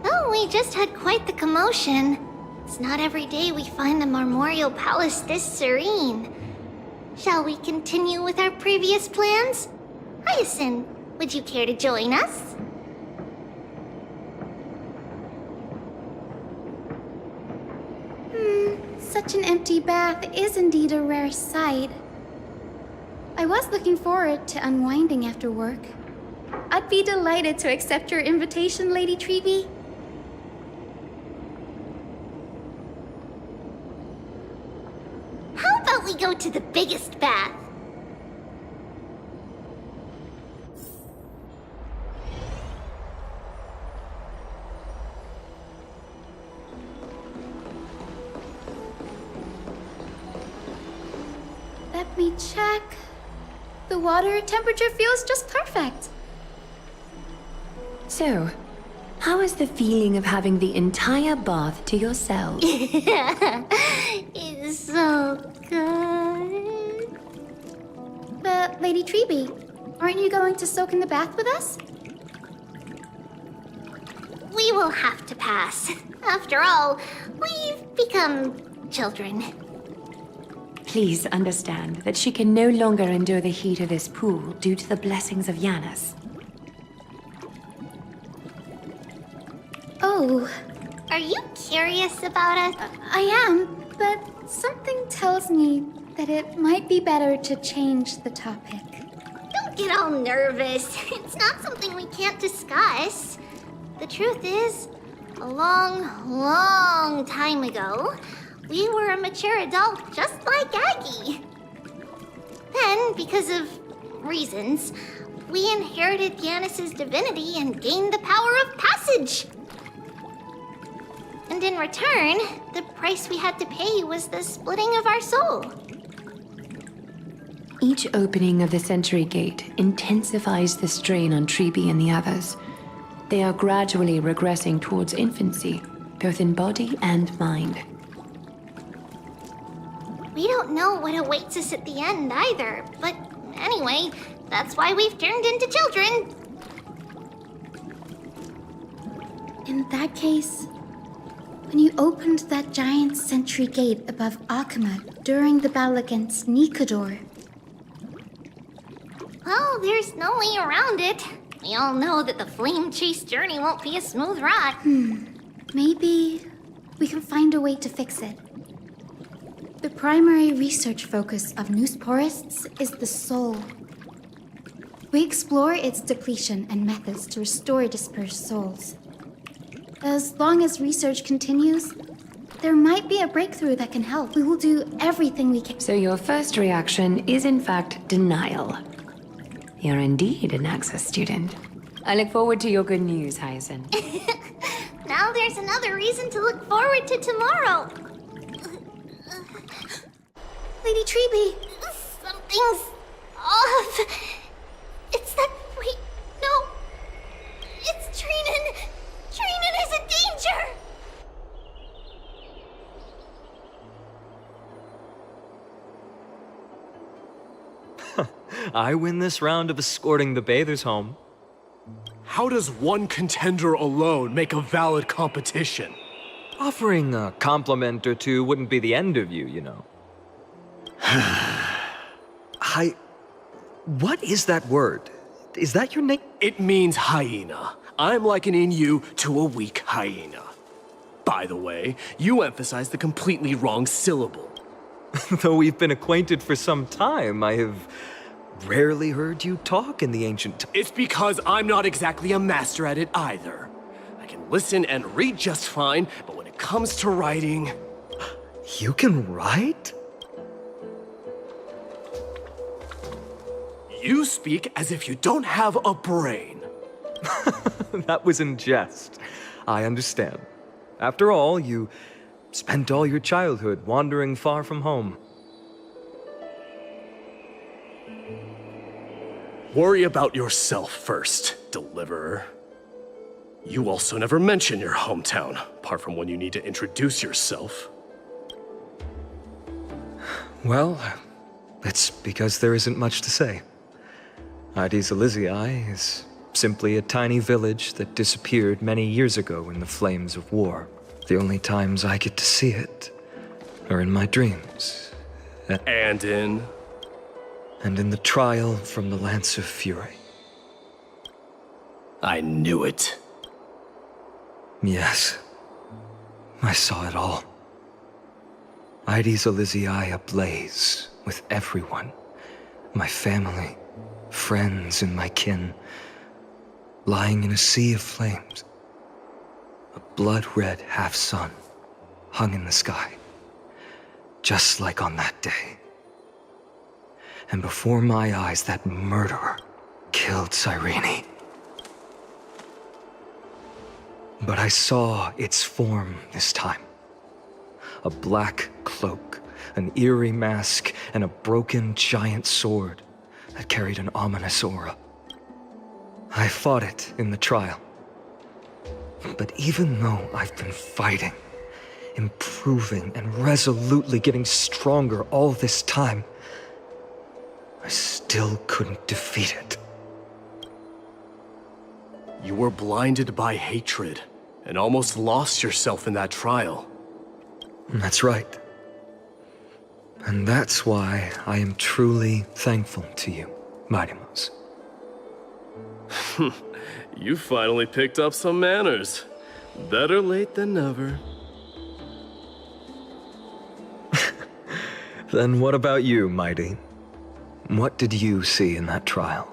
Oh, we just had quite the commotion. It's not every day we find the Marmoreal Palace this serene. Shall we continue with our previous plans? Hyacinth, would you care to join us? Such an empty bath is indeed a rare sight. I was looking forward to unwinding after work. I'd be delighted to accept your invitation, Lady Treeby. How about we go to the biggest bath? Let me check. The water temperature feels just perfect. So, how is the feeling of having the entire bath to yourself? It's so good. But, Lady Treeby, aren't you going to soak in the bath with us? We will have to pass. After all, we've become children. Please understand that she can no longer endure the heat of this pool due to the blessings of Yanis. Oh. Are you curious about us? I am, but something tells me that it might be better to change the topic. Don't get all nervous. It's not something we can't discuss. The truth is, a long, long time ago, we were a mature adult just like Aggie. Then, because of reasons, We inherited Yanis's divinity and gained the power of passage. And in return, the price we had to pay was the splitting of our soul. Each opening of the Century Gate intensifies the strain on Treeby and the others. They are gradually regressing towards infancy, both in body and mind. We don't know what awaits us at the end either, but anyway, that's why we've turned into children. In that case, when you opened that giant sentry gate above Akuma during the battle against Nikador. Well, there's no way around it. We all know that the flame chase journey won't be a smooth ride. Maybe we can find a way to fix it. The primary research focus of Noosporists is the soul. We explore its depletion and methods to restore dispersed souls. As long as research continues, there might be a breakthrough that can help. We will do everything we can. So your first reaction is in fact denial. You're indeed an Access student. I look forward to your good news, Hyacinth. Now there's another reason to look forward to tomorrow. Lady Treeby! Something's off. It's that... Wait, no. It's Treenan. Treenan is in danger. I win this round of escorting the bathers home. How does one contender alone make a valid competition? Offering a compliment or two wouldn't be the end of you, you know. What is that word? Is that your name? It means hyena. I'm likening you to a weak hyena. By the way, you emphasize the completely wrong syllable. Though we've been acquainted for some time, I have rarely heard you talk in the ancient... It's because I'm not exactly a master at it either. I can listen and read just fine, but when it comes to writing... You can write? You speak as if you don't have a brain. That was in jest. I understand. After all, you spent all your childhood wandering far from home. Worry about yourself first, Deliverer. You also never mention your hometown, apart from when you need to introduce yourself. Well, it's because there isn't much to say. Ides Elysiae is simply a tiny village that disappeared many years ago in the flames of war. The only times I get to see it are in my dreams. And in the trial from the Lance of Fury. I knew it. Yes, I saw it all. Ides Elysiae ablaze with everyone. My family, friends, and my kin, lying in a sea of flames. A blood-red half-sun hung in the sky, just like on that day. And before my eyes, that murderer killed Cyrene. But I saw its form this time. A black cloak, an eerie mask, and a broken giant sword that carried an ominous aura. I fought it in the trial. But even though I've been fighting, improving, and resolutely getting stronger all this time, I still couldn't defeat it. You were blinded by hatred and almost lost yourself in that trial. That's right. And that's why I am truly thankful to you, Mightymouse. You finally picked up some manners. Better late than never. Then what about you, Mighty? What did you see in that trial?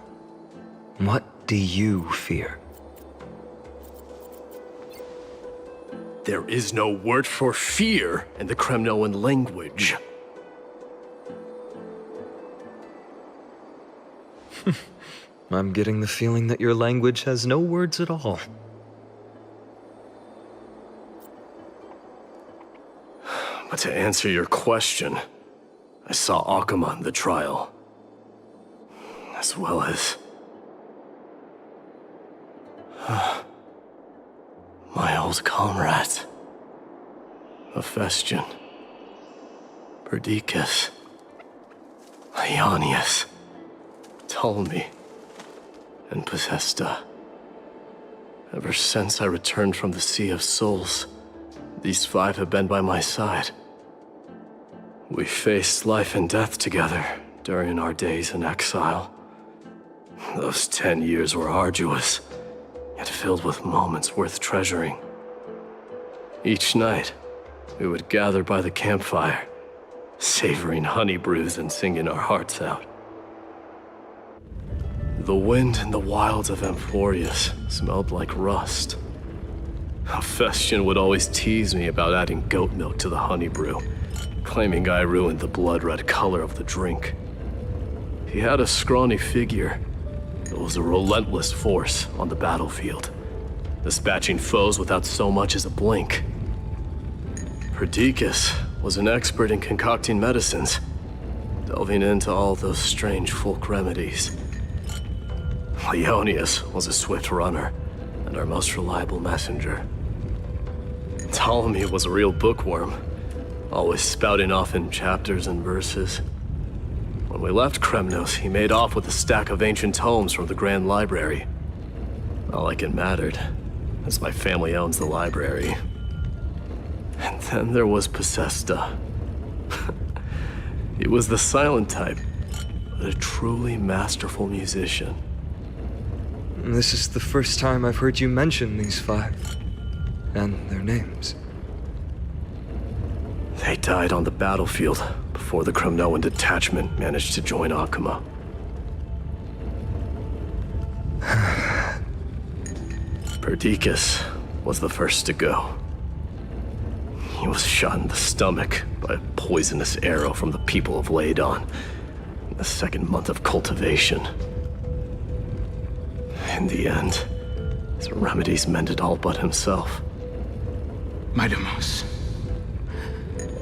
What do you fear? There is no word for fear in the Kremnoan language. I'm getting the feeling that your language has no words at all. But to answer your question, I saw Akuma in the trial. As well as... my old comrades. Hephaestion. Perdiccas. Ionius. Ptolemy. And Possesta. Ever since I returned from the Sea of Souls, these 5 have been by my side. We faced life and death together during our days in exile. Those 10 years were arduous, yet filled with moments worth treasuring. Each night, we would gather by the campfire, savoring honey brews and singing our hearts out. The wind in the wilds of Amphorius smelled like rust. Hephaestion would always tease me about adding goat milk to the honey brew, claiming I ruined the blood-red color of the drink. He had a scrawny figure, but was a relentless force on the battlefield, dispatching foes without so much as a blink. Perdiccas was an expert in concocting medicines, delving into all those strange folk remedies. Leonius was a swift runner and our most reliable messenger. Ptolemy was a real bookworm, always spouting off in chapters and verses. When we left Kremnos, he made off with a stack of ancient tomes from the Grand Library. Not like it mattered, as my family owns the library. And then there was Possesta. He was the silent type, but a truly masterful musician. This is the first time I've heard you mention these 5. And their names. They died on the battlefield before the Kremnoan detachment managed to join Akuma. Perdiccas was the first to go. He was shot in the stomach by a poisonous arrow from the people of Ladon in the 2nd month of cultivation. In the end, his remedies mended all but himself. My Demos,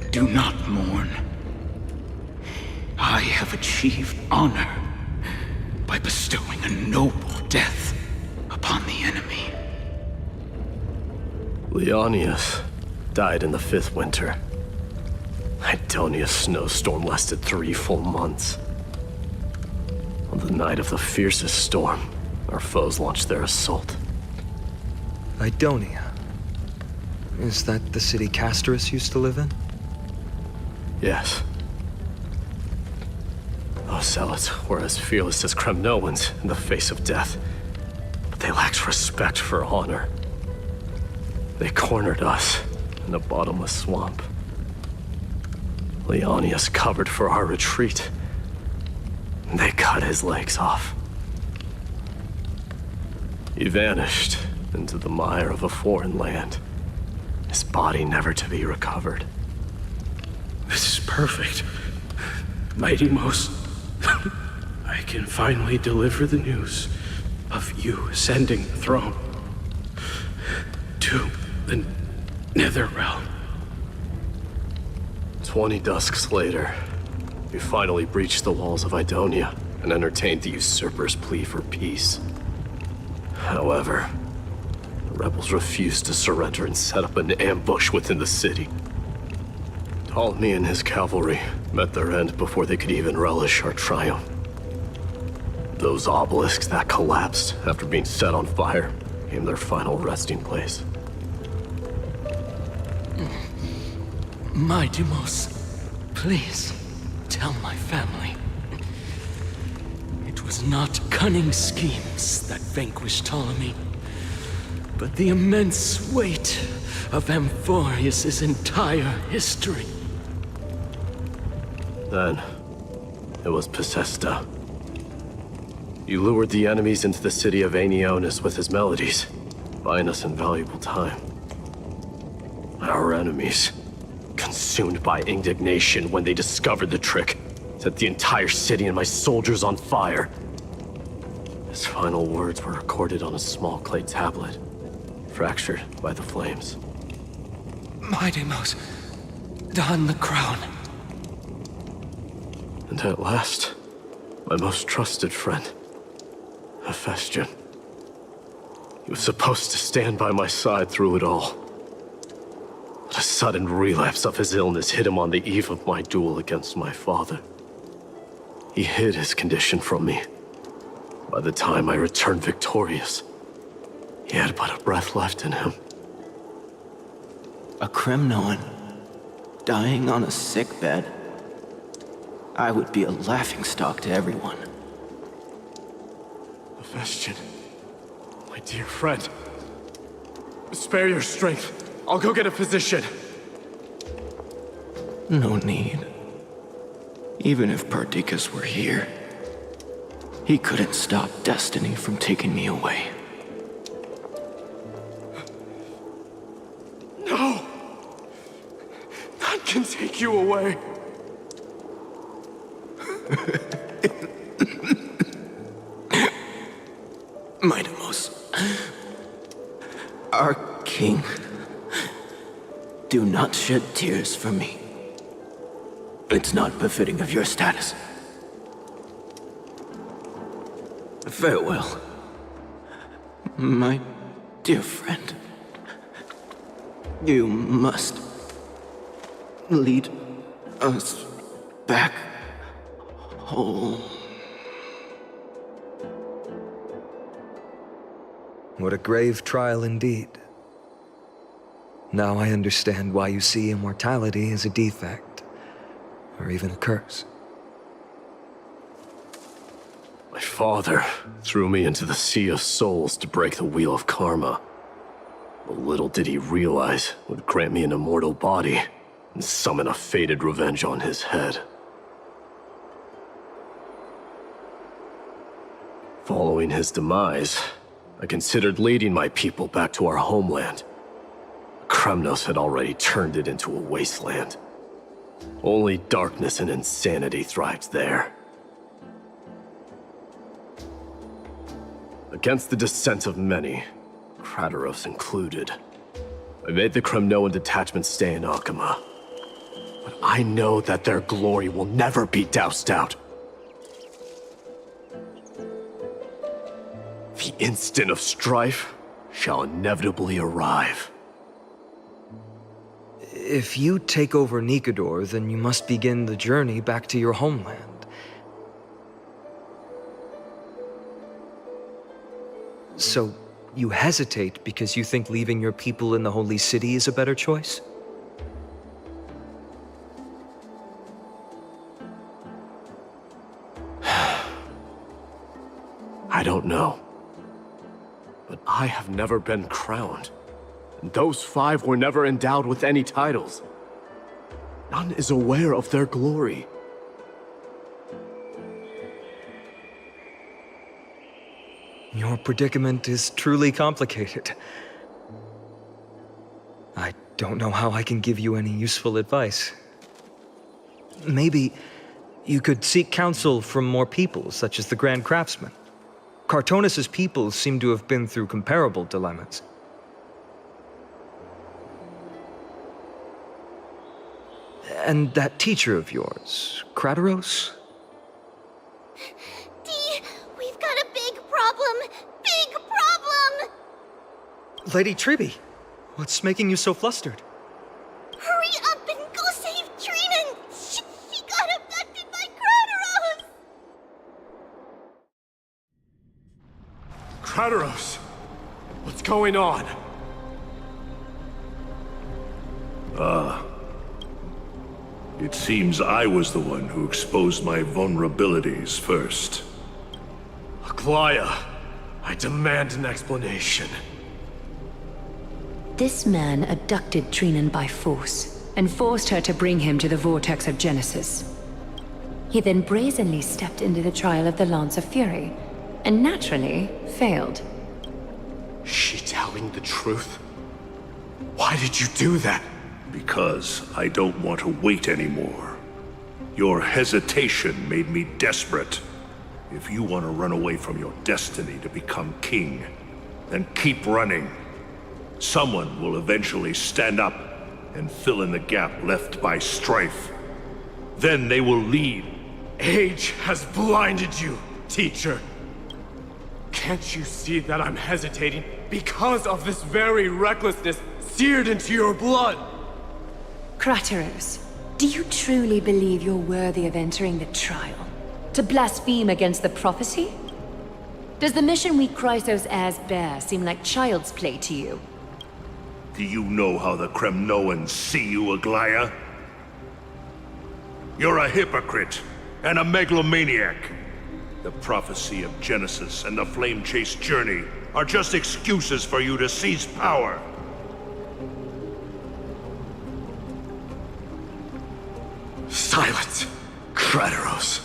do not mourn. I have achieved honor by bestowing a noble death upon the enemy. Leonius died in the 5th winter. Idonia's snowstorm lasted 3 full months. On the night of the fiercest storm, our foes launched their assault. Idonia. Is that the city Castorus used to live in? Yes. Those zealots were as fearless as Kremnoans in the face of death, but they lacked respect for honor. They cornered us in a bottomless swamp. Leonius covered for our retreat, and they cut his legs off. He vanished into the mire of a foreign land, his body never to be recovered. This is perfect. Mighty Most, I can finally deliver the news of you ascending the throne to the Netherrealm. 20 dusks later, we finally breached the walls of Idonia and entertained the usurper's plea for peace. However, the rebels refused to surrender and set up an ambush within the city. Ptolemy and his cavalry met their end before they could even relish our triumph. Those obelisks that collapsed after being set on fire became their final resting place. My Demos, please tell my family. It was not cunning schemes that vanquished Ptolemy, but the immense weight of Amphorius' entire history. Then, it was Possesta. You lured the enemies into the city of Aenionis with his melodies, buying us invaluable time. Our enemies, consumed by indignation when they discovered the trick, set the entire city and my soldiers on fire. His final words were recorded on a small clay tablet, fractured by the flames. Mightymost, don the crown. And at last, my most trusted friend, Hephaestion. He was supposed to stand by my side through it all. But a sudden relapse of his illness hit him on the eve of my duel against my father. He hid his condition from me. By the time I returned victorious, he had but a breath left in him. A Kremnoan dying on a sickbed. I would be a laughingstock to everyone. Hephaestion, my dear friend, spare your strength. I'll go get a physician. No need. Even if Perdiccas were here, he couldn't stop destiny from taking me away. No! None can take you away. Mightymost, our king, do not shed tears for me. It's not befitting of your status. Farewell, my dear friend. You must lead us back home. What a grave trial indeed. Now I understand why you see immortality as a defect, or even a curse. My father threw me into the sea of souls to break the wheel of karma. But little did he realize it would grant me an immortal body and summon a fated revenge on his head. Following his demise, I considered leading my people back to our homeland. Kremnos had already turned it into a wasteland. Only darkness and insanity thrived there. Against the dissent of many, Krateros included, I made the Kremnoan detachment stay in Akama. But I know that their glory will never be doused out. The instant of strife shall inevitably arrive. If you take over Nikador, then you must begin the journey back to your homeland. So, you hesitate because you think leaving your people in the Holy City is a better choice? I don't know. But I have never been crowned. And those 5 were never endowed with any titles. None is aware of their glory. Your predicament is truly complicated. I don't know how I can give you any useful advice. Maybe you could seek counsel from more people, such as the Grand Craftsman. Cartonis' people seem to have been through comparable dilemmas. And that teacher of yours, Krateros? Dee, we've got a big problem! Big problem! Lady Triby, what's making you so flustered? Hurry up and go save Trina! She got abducted by Krateros! Krateros! What's going on? It seems I was the one who exposed my vulnerabilities first. Aglaya, I demand an explanation. This man abducted Trinan by force and forced her to bring him to the vortex of Genesis. He then brazenly stepped into the trial of the Lance of Fury, and naturally failed. Is she telling the truth? Why did you do that? Because I don't want to wait anymore. Your hesitation made me desperate. If you want to run away from your destiny to become king, then keep running. Someone will eventually stand up and fill in the gap left by strife. Then they will lead. Age has blinded you, teacher. Can't you see that I'm hesitating because of this very recklessness seared into your blood? Crateros, do you truly believe you're worthy of entering the trial? To blaspheme against the prophecy? Does the mission we Chrysos heirs bear seem like child's play to you? Do you know how the Kremnoans see you, Aglaya? You're a hypocrite and a megalomaniac. The prophecy of Genesis and the Flame Chase journey are just excuses for you to seize power. Silence, Crateros.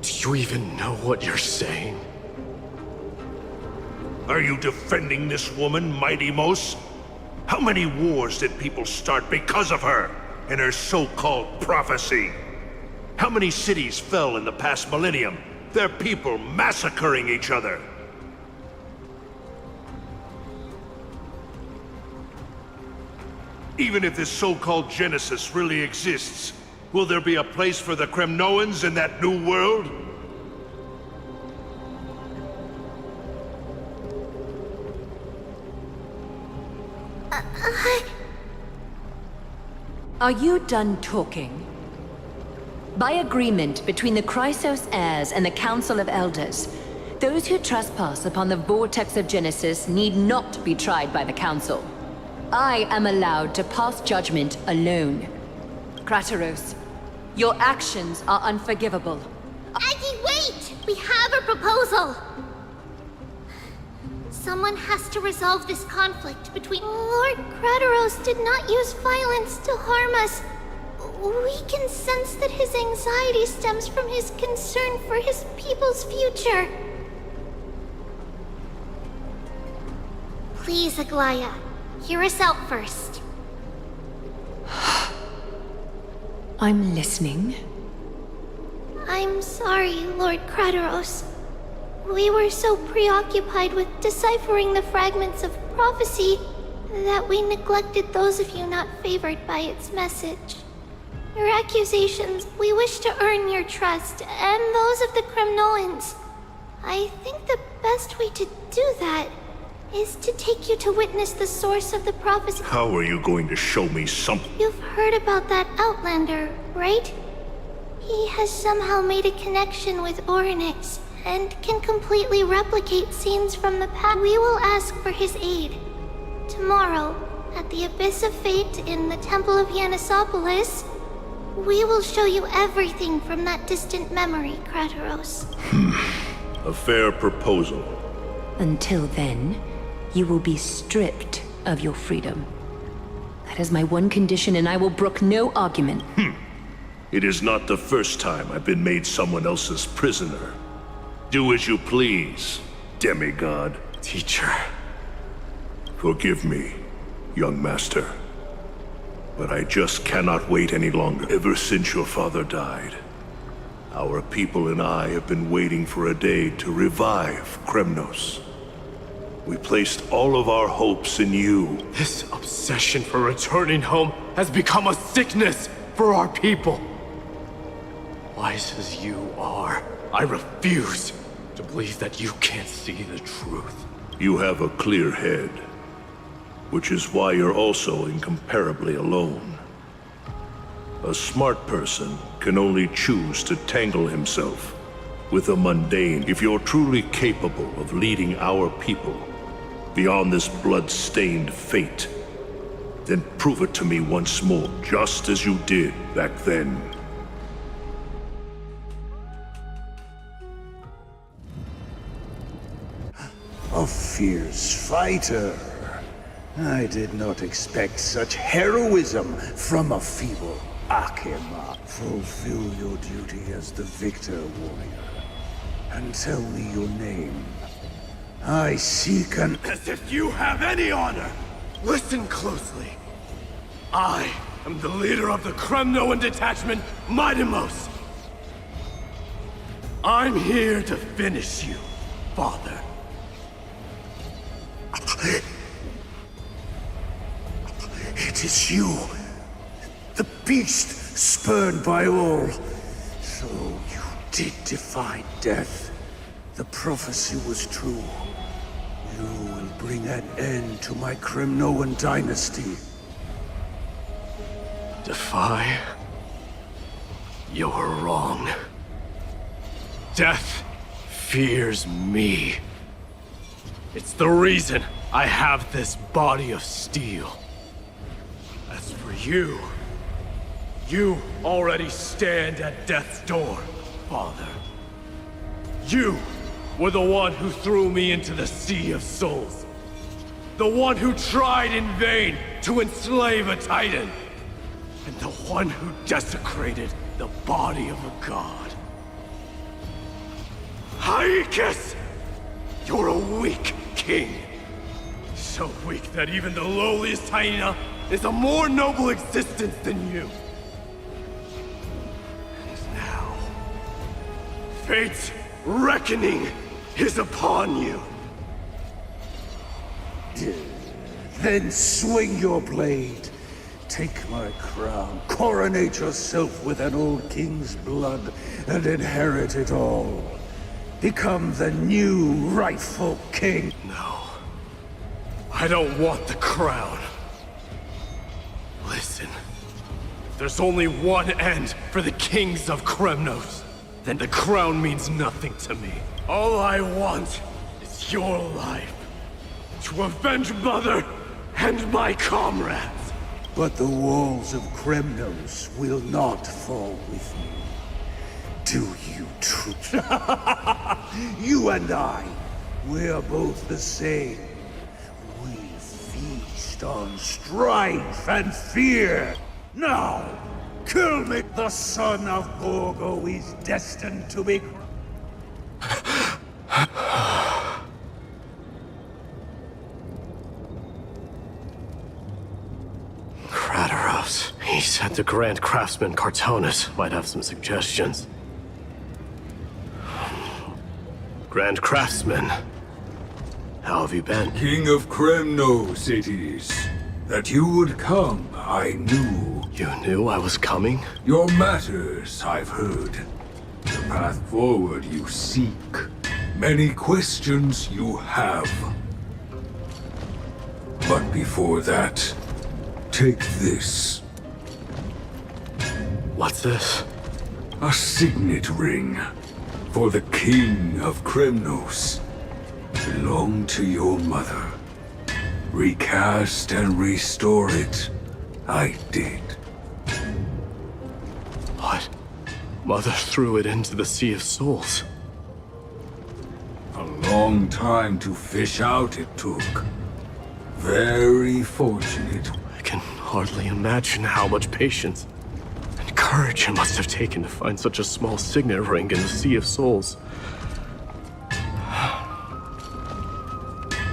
Do you even know what you're saying? Are you defending this woman, Mighty Mos? How many wars did people start because of her and her so-called prophecy? How many cities fell in the past millennium? Their people massacring each other. Even if this so-called Genesis really exists, will there be a place for the Kremnoans in that new world? Are you done talking? By agreement between the Chrysos heirs and the Council of Elders, those who trespass upon the vortex of Genesis need not be tried by the Council. I am allowed to pass judgment alone. Crateros, your actions are unforgivable. Aggie, wait! We have a proposal! Someone has to resolve this conflict between... Lord Crateros did not use violence to harm us. We can sense that his anxiety stems from his concern for his people's future. Please, Aglaya, hear us out first. I'm listening. I'm sorry, Lord Crateros. We were so preoccupied with deciphering the fragments of prophecy that we neglected those of you not favored by its message. Your accusations, we wish to earn your trust, and those of the Kremnoans. I think the best way to do that is to take you to witness the source of the prophecy. How are you going to show me something? You've heard about that Outlander, right? He has somehow made a connection with Orynyx, and can completely replicate scenes from the past. We will ask for his aid. Tomorrow, at the Abyss of Fate in the Temple of Yanissopolis, we will show you everything from that distant memory, Crateros. A fair proposal. Until then, you will be stripped of your freedom. That is my one condition, and I will brook no argument. It is not the first time I've been made someone else's prisoner. Do as you please, demigod. Teacher. Forgive me, young master. But I just cannot wait any longer. Ever since your father died, our people and I have been waiting for a day to revive Kremnos. We placed all of our hopes in you. This obsession for returning home has become a sickness for our people. Wise as you are, I refuse to believe that you can't see the truth. You have a clear head, which is why you're also incomparably alone. A smart person can only choose to tangle himself with the mundane. If you're truly capable of leading our people beyond this blood-stained fate, then prove it to me once more, just as you did back then. A fierce fighter. I did not expect such heroism from a feeble Akema. Fulfill your duty as the victor, warrior, and tell me your name. I seek an... As if you have any honor! Listen closely. I am the leader of the Kremnoan detachment, Mighty Mos. I'm here to finish you, Father. It is you, the beast spurned by all. So you did defy death. The prophecy was true. You will bring an end to my Kremnoan dynasty. Defy? You're wrong. Death fears me. It's the reason I have this body of steel. As for you, you already stand at death's door, Father. You were the one who threw me into the Sea of Souls. The one who tried in vain to enslave a Titan. And the one who desecrated the body of a god. Hyakis! You're a weak king. So weak that even the lowliest hyena is a more noble existence than you. And now, fate's reckoning is upon you. Then swing your blade. Take my crown, coronate yourself with an old king's blood, and inherit it all. Become the new rightful king. No. I don't want the crown. Listen. If there's only one end for the kings of Kremnos, then the crown means nothing to me. All I want is your life. To avenge Mother and my comrades. But the walls of Kremnos will not fall with you. Do you truly? You and I, we're both the same. We feast on strife and fear. Now, kill me! The son of Gorgo is destined to be... He said the Grand Craftsman Cartonus might have some suggestions. Grand Craftsman, how have you been? King of Kremnos it is. That you would come, I knew. You knew I was coming? Your matters, I've heard. The path forward you seek. Many questions you have. But before that, take this. What's this? A signet ring. For the King of Kremnos. Belonged to your mother. Recast and restore it. I did. What? Mother threw it into the Sea of Souls. A long time to fish out it took. Very fortunate. I can hardly imagine how much patience and courage it must have taken to find such a small signet ring in the Sea of Souls.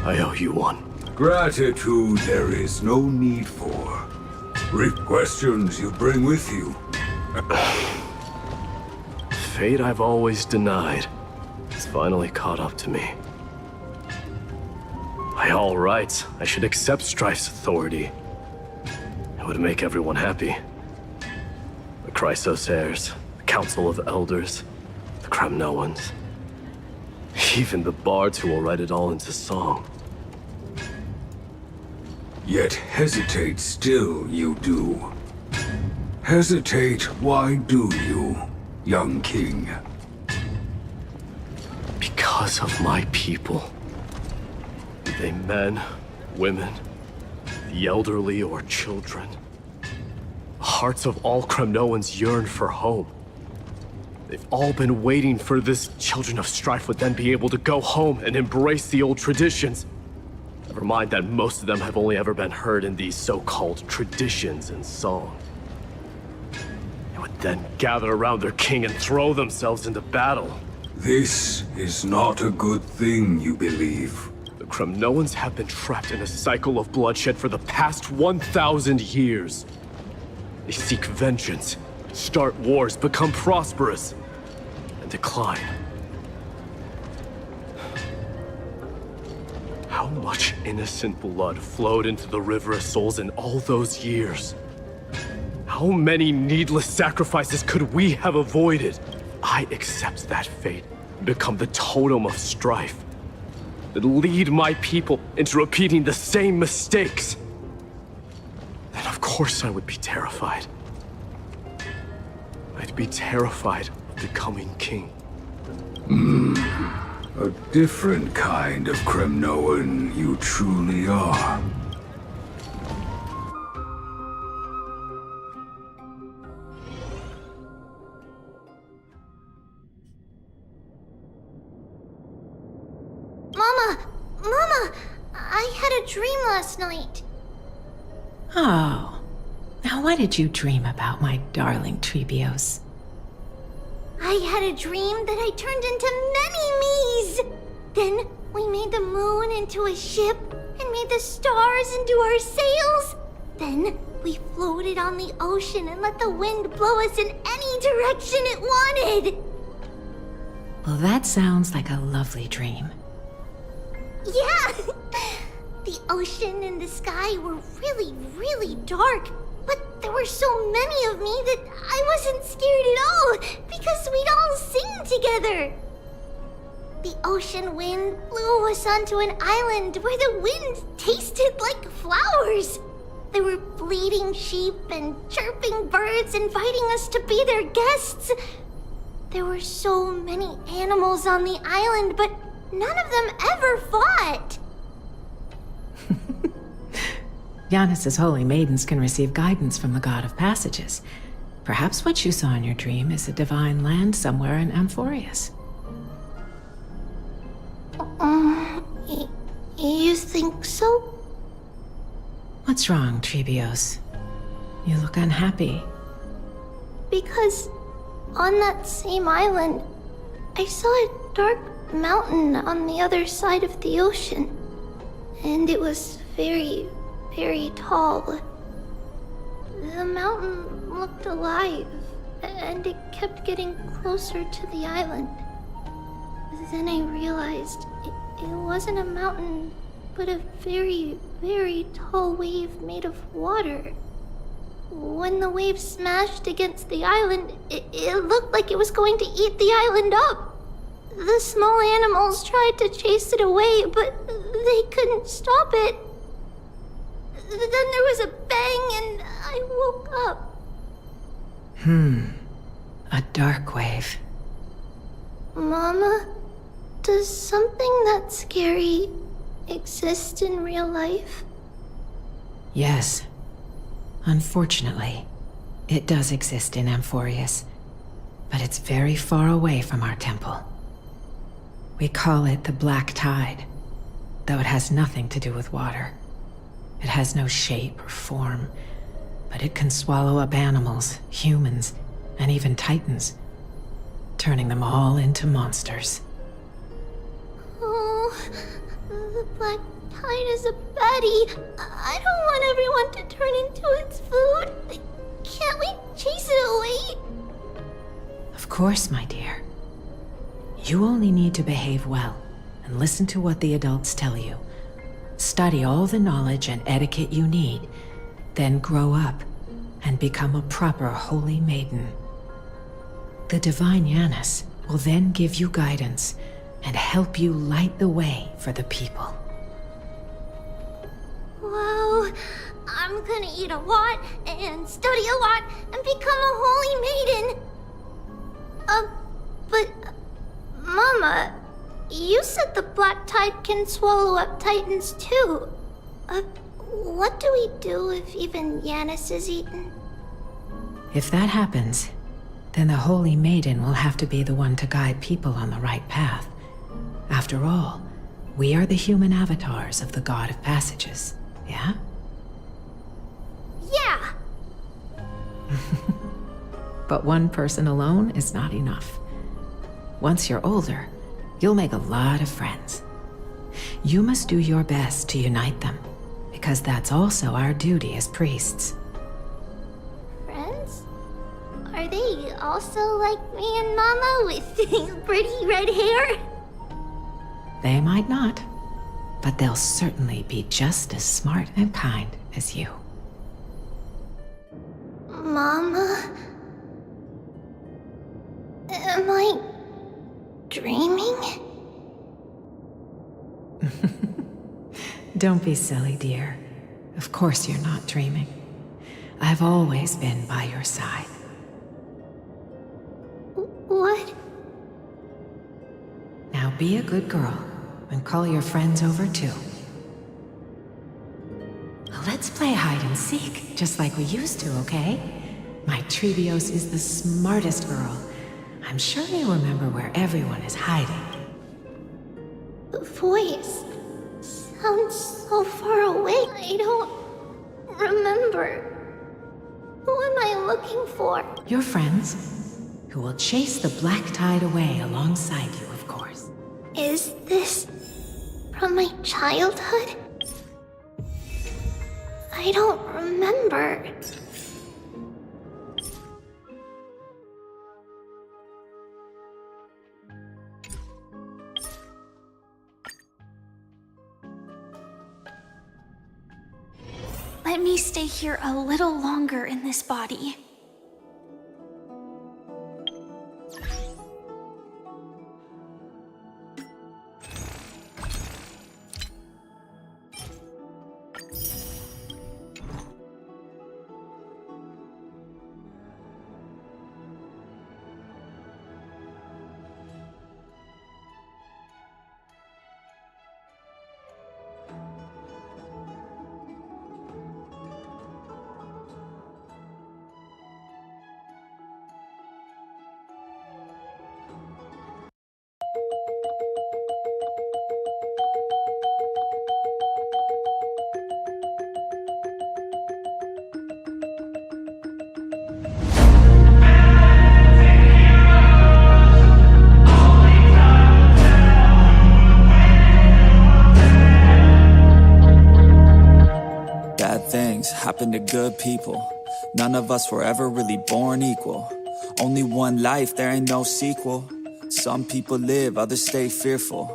I owe you one. Gratitude there is no need for. Questions you bring with you. Fate I've always denied has finally caught up to me. By all rights, I should accept Strife's authority. It would make everyone happy. The Chrysos heirs, the Council of Elders, the Kremnoans. Even the bards who will write it all into song. Yet hesitate still you do. Hesitate, why do you, young king? Because of my people. Be they men, women, the elderly or children. The hearts of all Kremnoans yearn for home. They've all been waiting for this Children of Strife would then be able to go home and embrace the old traditions. Never mind that most of them have only ever been heard in these so-called traditions and song. They would then gather around their king and throw themselves into battle. This is not a good thing, you believe. The Kremnoans have been trapped in a cycle of bloodshed for the past 1,000 years. They seek vengeance, start wars, become prosperous, and decline. much innocent blood flowed into the River of Souls in all those years. How many needless sacrifices could we have avoided? I accept that fate and become the totem of strife that lead my people into repeating the same mistakes. Then of course I would be terrified. I'd be terrified of becoming king. A different kind of Kremnoan you truly are. Mama, I had a dream last night. Oh. Now what did you dream about, my darling Treebios? I had a dream that I turned into many me's. Then we made the moon into a ship and made the stars into our sails. Then we floated on the ocean and let the wind blow us in any direction it wanted. Well, that sounds like a lovely dream. Yeah! The ocean and the sky were really, really dark. But there were so many of me that I wasn't scared at all, because we'd all sing together. The ocean wind blew us onto an island where the wind tasted like flowers. There were bleating sheep and chirping birds inviting us to be their guests. There were so many animals on the island, but none of them ever fought. Yanis's holy maidens can receive guidance from the God of Passages. Perhaps what you saw in your dream is a divine land somewhere in Amphorius. You think so? What's wrong, Treebios? You look unhappy. Because on that same island, I saw a dark mountain on the other side of the ocean. And it was very, very tall. The mountain looked alive, and it kept getting closer to the island. Then I realized it wasn't a mountain, but a very, very tall wave made of water. When the wave smashed against the island, it looked like it was going to eat the island up. The small animals tried to chase it away, but they couldn't stop it. Then there was a bang and I woke up. A dark wave. Mama, does something that scary exist in real life? Yes. Unfortunately, it does exist in Amphorius, but it's very far away from our temple. We call it the Black Tide, though it has nothing to do with water. It has no shape or form, but it can swallow up animals, humans, and even titans, turning them all into monsters. Oh, the Black Tide is a baddie. I don't want everyone to turn into its food. Can't we chase it away? Of course, my dear. You only need to behave well and listen to what the adults tell you. Study all the knowledge and etiquette you need, then grow up and become a proper holy maiden. The divine Yanis will then give you guidance and help you light the way for the people. Wow, I'm gonna eat a lot and study a lot and become a holy maiden. But Mama, you said the Black Tide can swallow up titans too. What do we do if even Yanis is eaten? If that happens, then the Holy Maiden will have to be the one to guide people on the right path. After all, we are the human avatars of the God of Passages, yeah? Yeah! But one person alone is not enough. Once you're older, you'll make a lot of friends. You must do your best to unite them, because that's also our duty as priests. Friends? Are they also like me and Mama with pretty red hair? They might not, but they'll certainly be just as smart and kind as you. Mama? Am I dreaming? Don't be silly, dear. Of course you're not dreaming. I've always been by your side. What? Now be a good girl and call your friends over too. Let's play hide and seek, just like we used to, okay? My Trevios is the smartest girl. I'm sure you remember where everyone is hiding. The voice sounds so far away. I don't remember. Who am I looking for? Your friends, who will chase the black tide away alongside you, of course. Is this from my childhood? I don't remember. Let me stay here a little longer in this body. Happen to good people. None of us were ever really born equal. Only one life, there ain't no sequel. Some people live, others stay fearful.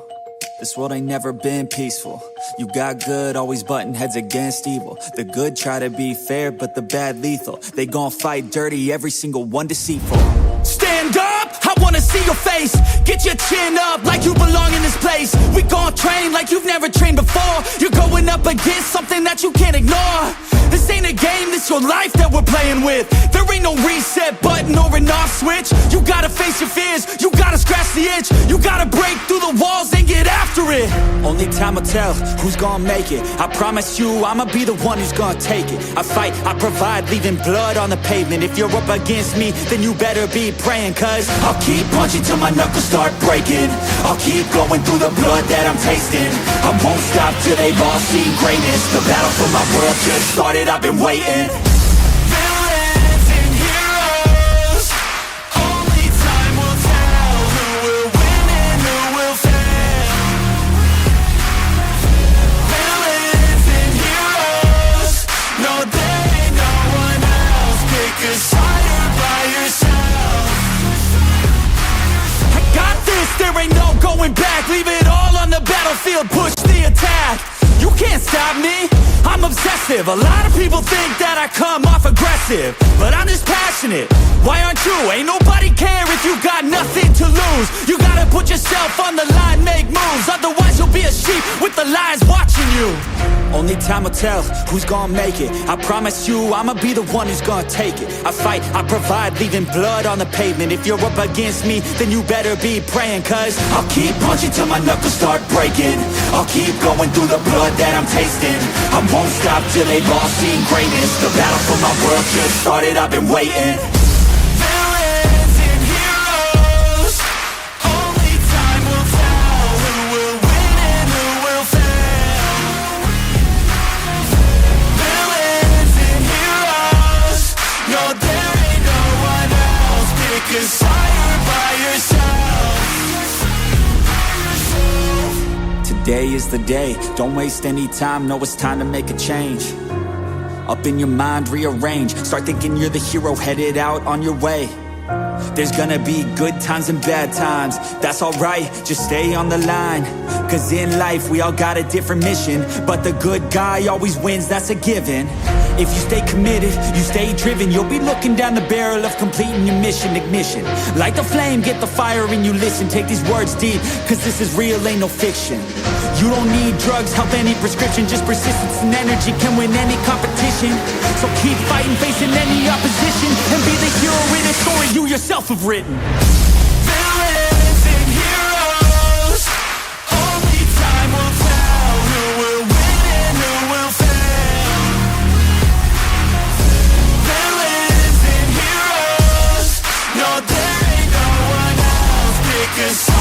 This world ain't never been peaceful. You got good, always butting heads against evil. The good try to be fair, but the bad lethal. They gon' fight dirty, every single one deceitful. Stand up, I wanna see your face. Get your chin up like you belong in this place. We gon' train like you've never trained before. You're going up against something that you can't ignore. This ain't a game, this your life that we're playing with. There ain't no reset button or an off switch. You gotta face your fears, you gotta scratch the itch. You gotta break through the walls and get after it. Only time will tell who's gonna make it. I promise you, I'ma be the one who's gonna take it. I fight, I provide, leaving blood on the pavement. If you're up against me, then you better be praying. Cause I'll keep punching till my knuckles start breaking. I'll keep going through the blood that I'm tasting. I won't stop till they've all seen greatness. The battle for my world just started, I've been waiting. Villains and heroes, only time will tell who will win and who will fail. Villains and heroes, no there ain't no one else. Pick a side or by yourself. I got this, there ain't no going back. Leave it all on the battlefield, push the attack. You can't stop me, I'm obsessive. A lot of people think that I come off aggressive, but I'm just passionate. Why aren't you? Ain't nobody care if you got nothing to lose. You gotta put yourself on the line, make moves. Otherwise you'll be a sheep with the lions watching you. Only time will tell who's gonna make it. I promise you, I'ma be the one who's gonna take it. I fight, I provide, leaving blood on the pavement. If you're up against me, then you better be praying. Cause I'll keep punching till my knuckles start breaking. I'll keep going through the blood that I'm tasting. I won't stop till they've all seen greatness. The battle for my world just started, I've been waiting. Villains and heroes, only time will tell who will win and who will fail. Villains and heroes, no there ain't no one else. Pick a side by yourself. Today is the day, don't waste any time. Know it's time to make a change. Up in your mind, rearrange. Start thinking you're the hero headed out on your way. There's gonna be good times and bad times. That's alright, just stay on the line. Cause in life we all got a different mission, but the good guy always wins, that's a given. If you stay committed, you stay driven, you'll be looking down the barrel of completing your mission. Ignition, light the flame, get the fire and you listen. Take these words deep, cause this is real, ain't no fiction. You don't need drugs, help any prescription. Just persistence and energy can win any competition. So keep fighting, facing any opposition, and be the hero in a story you yourself have written. Villains and heroes, only time will tell who will win and who will fail. Villains and heroes, no there ain't no one else. Pick a side.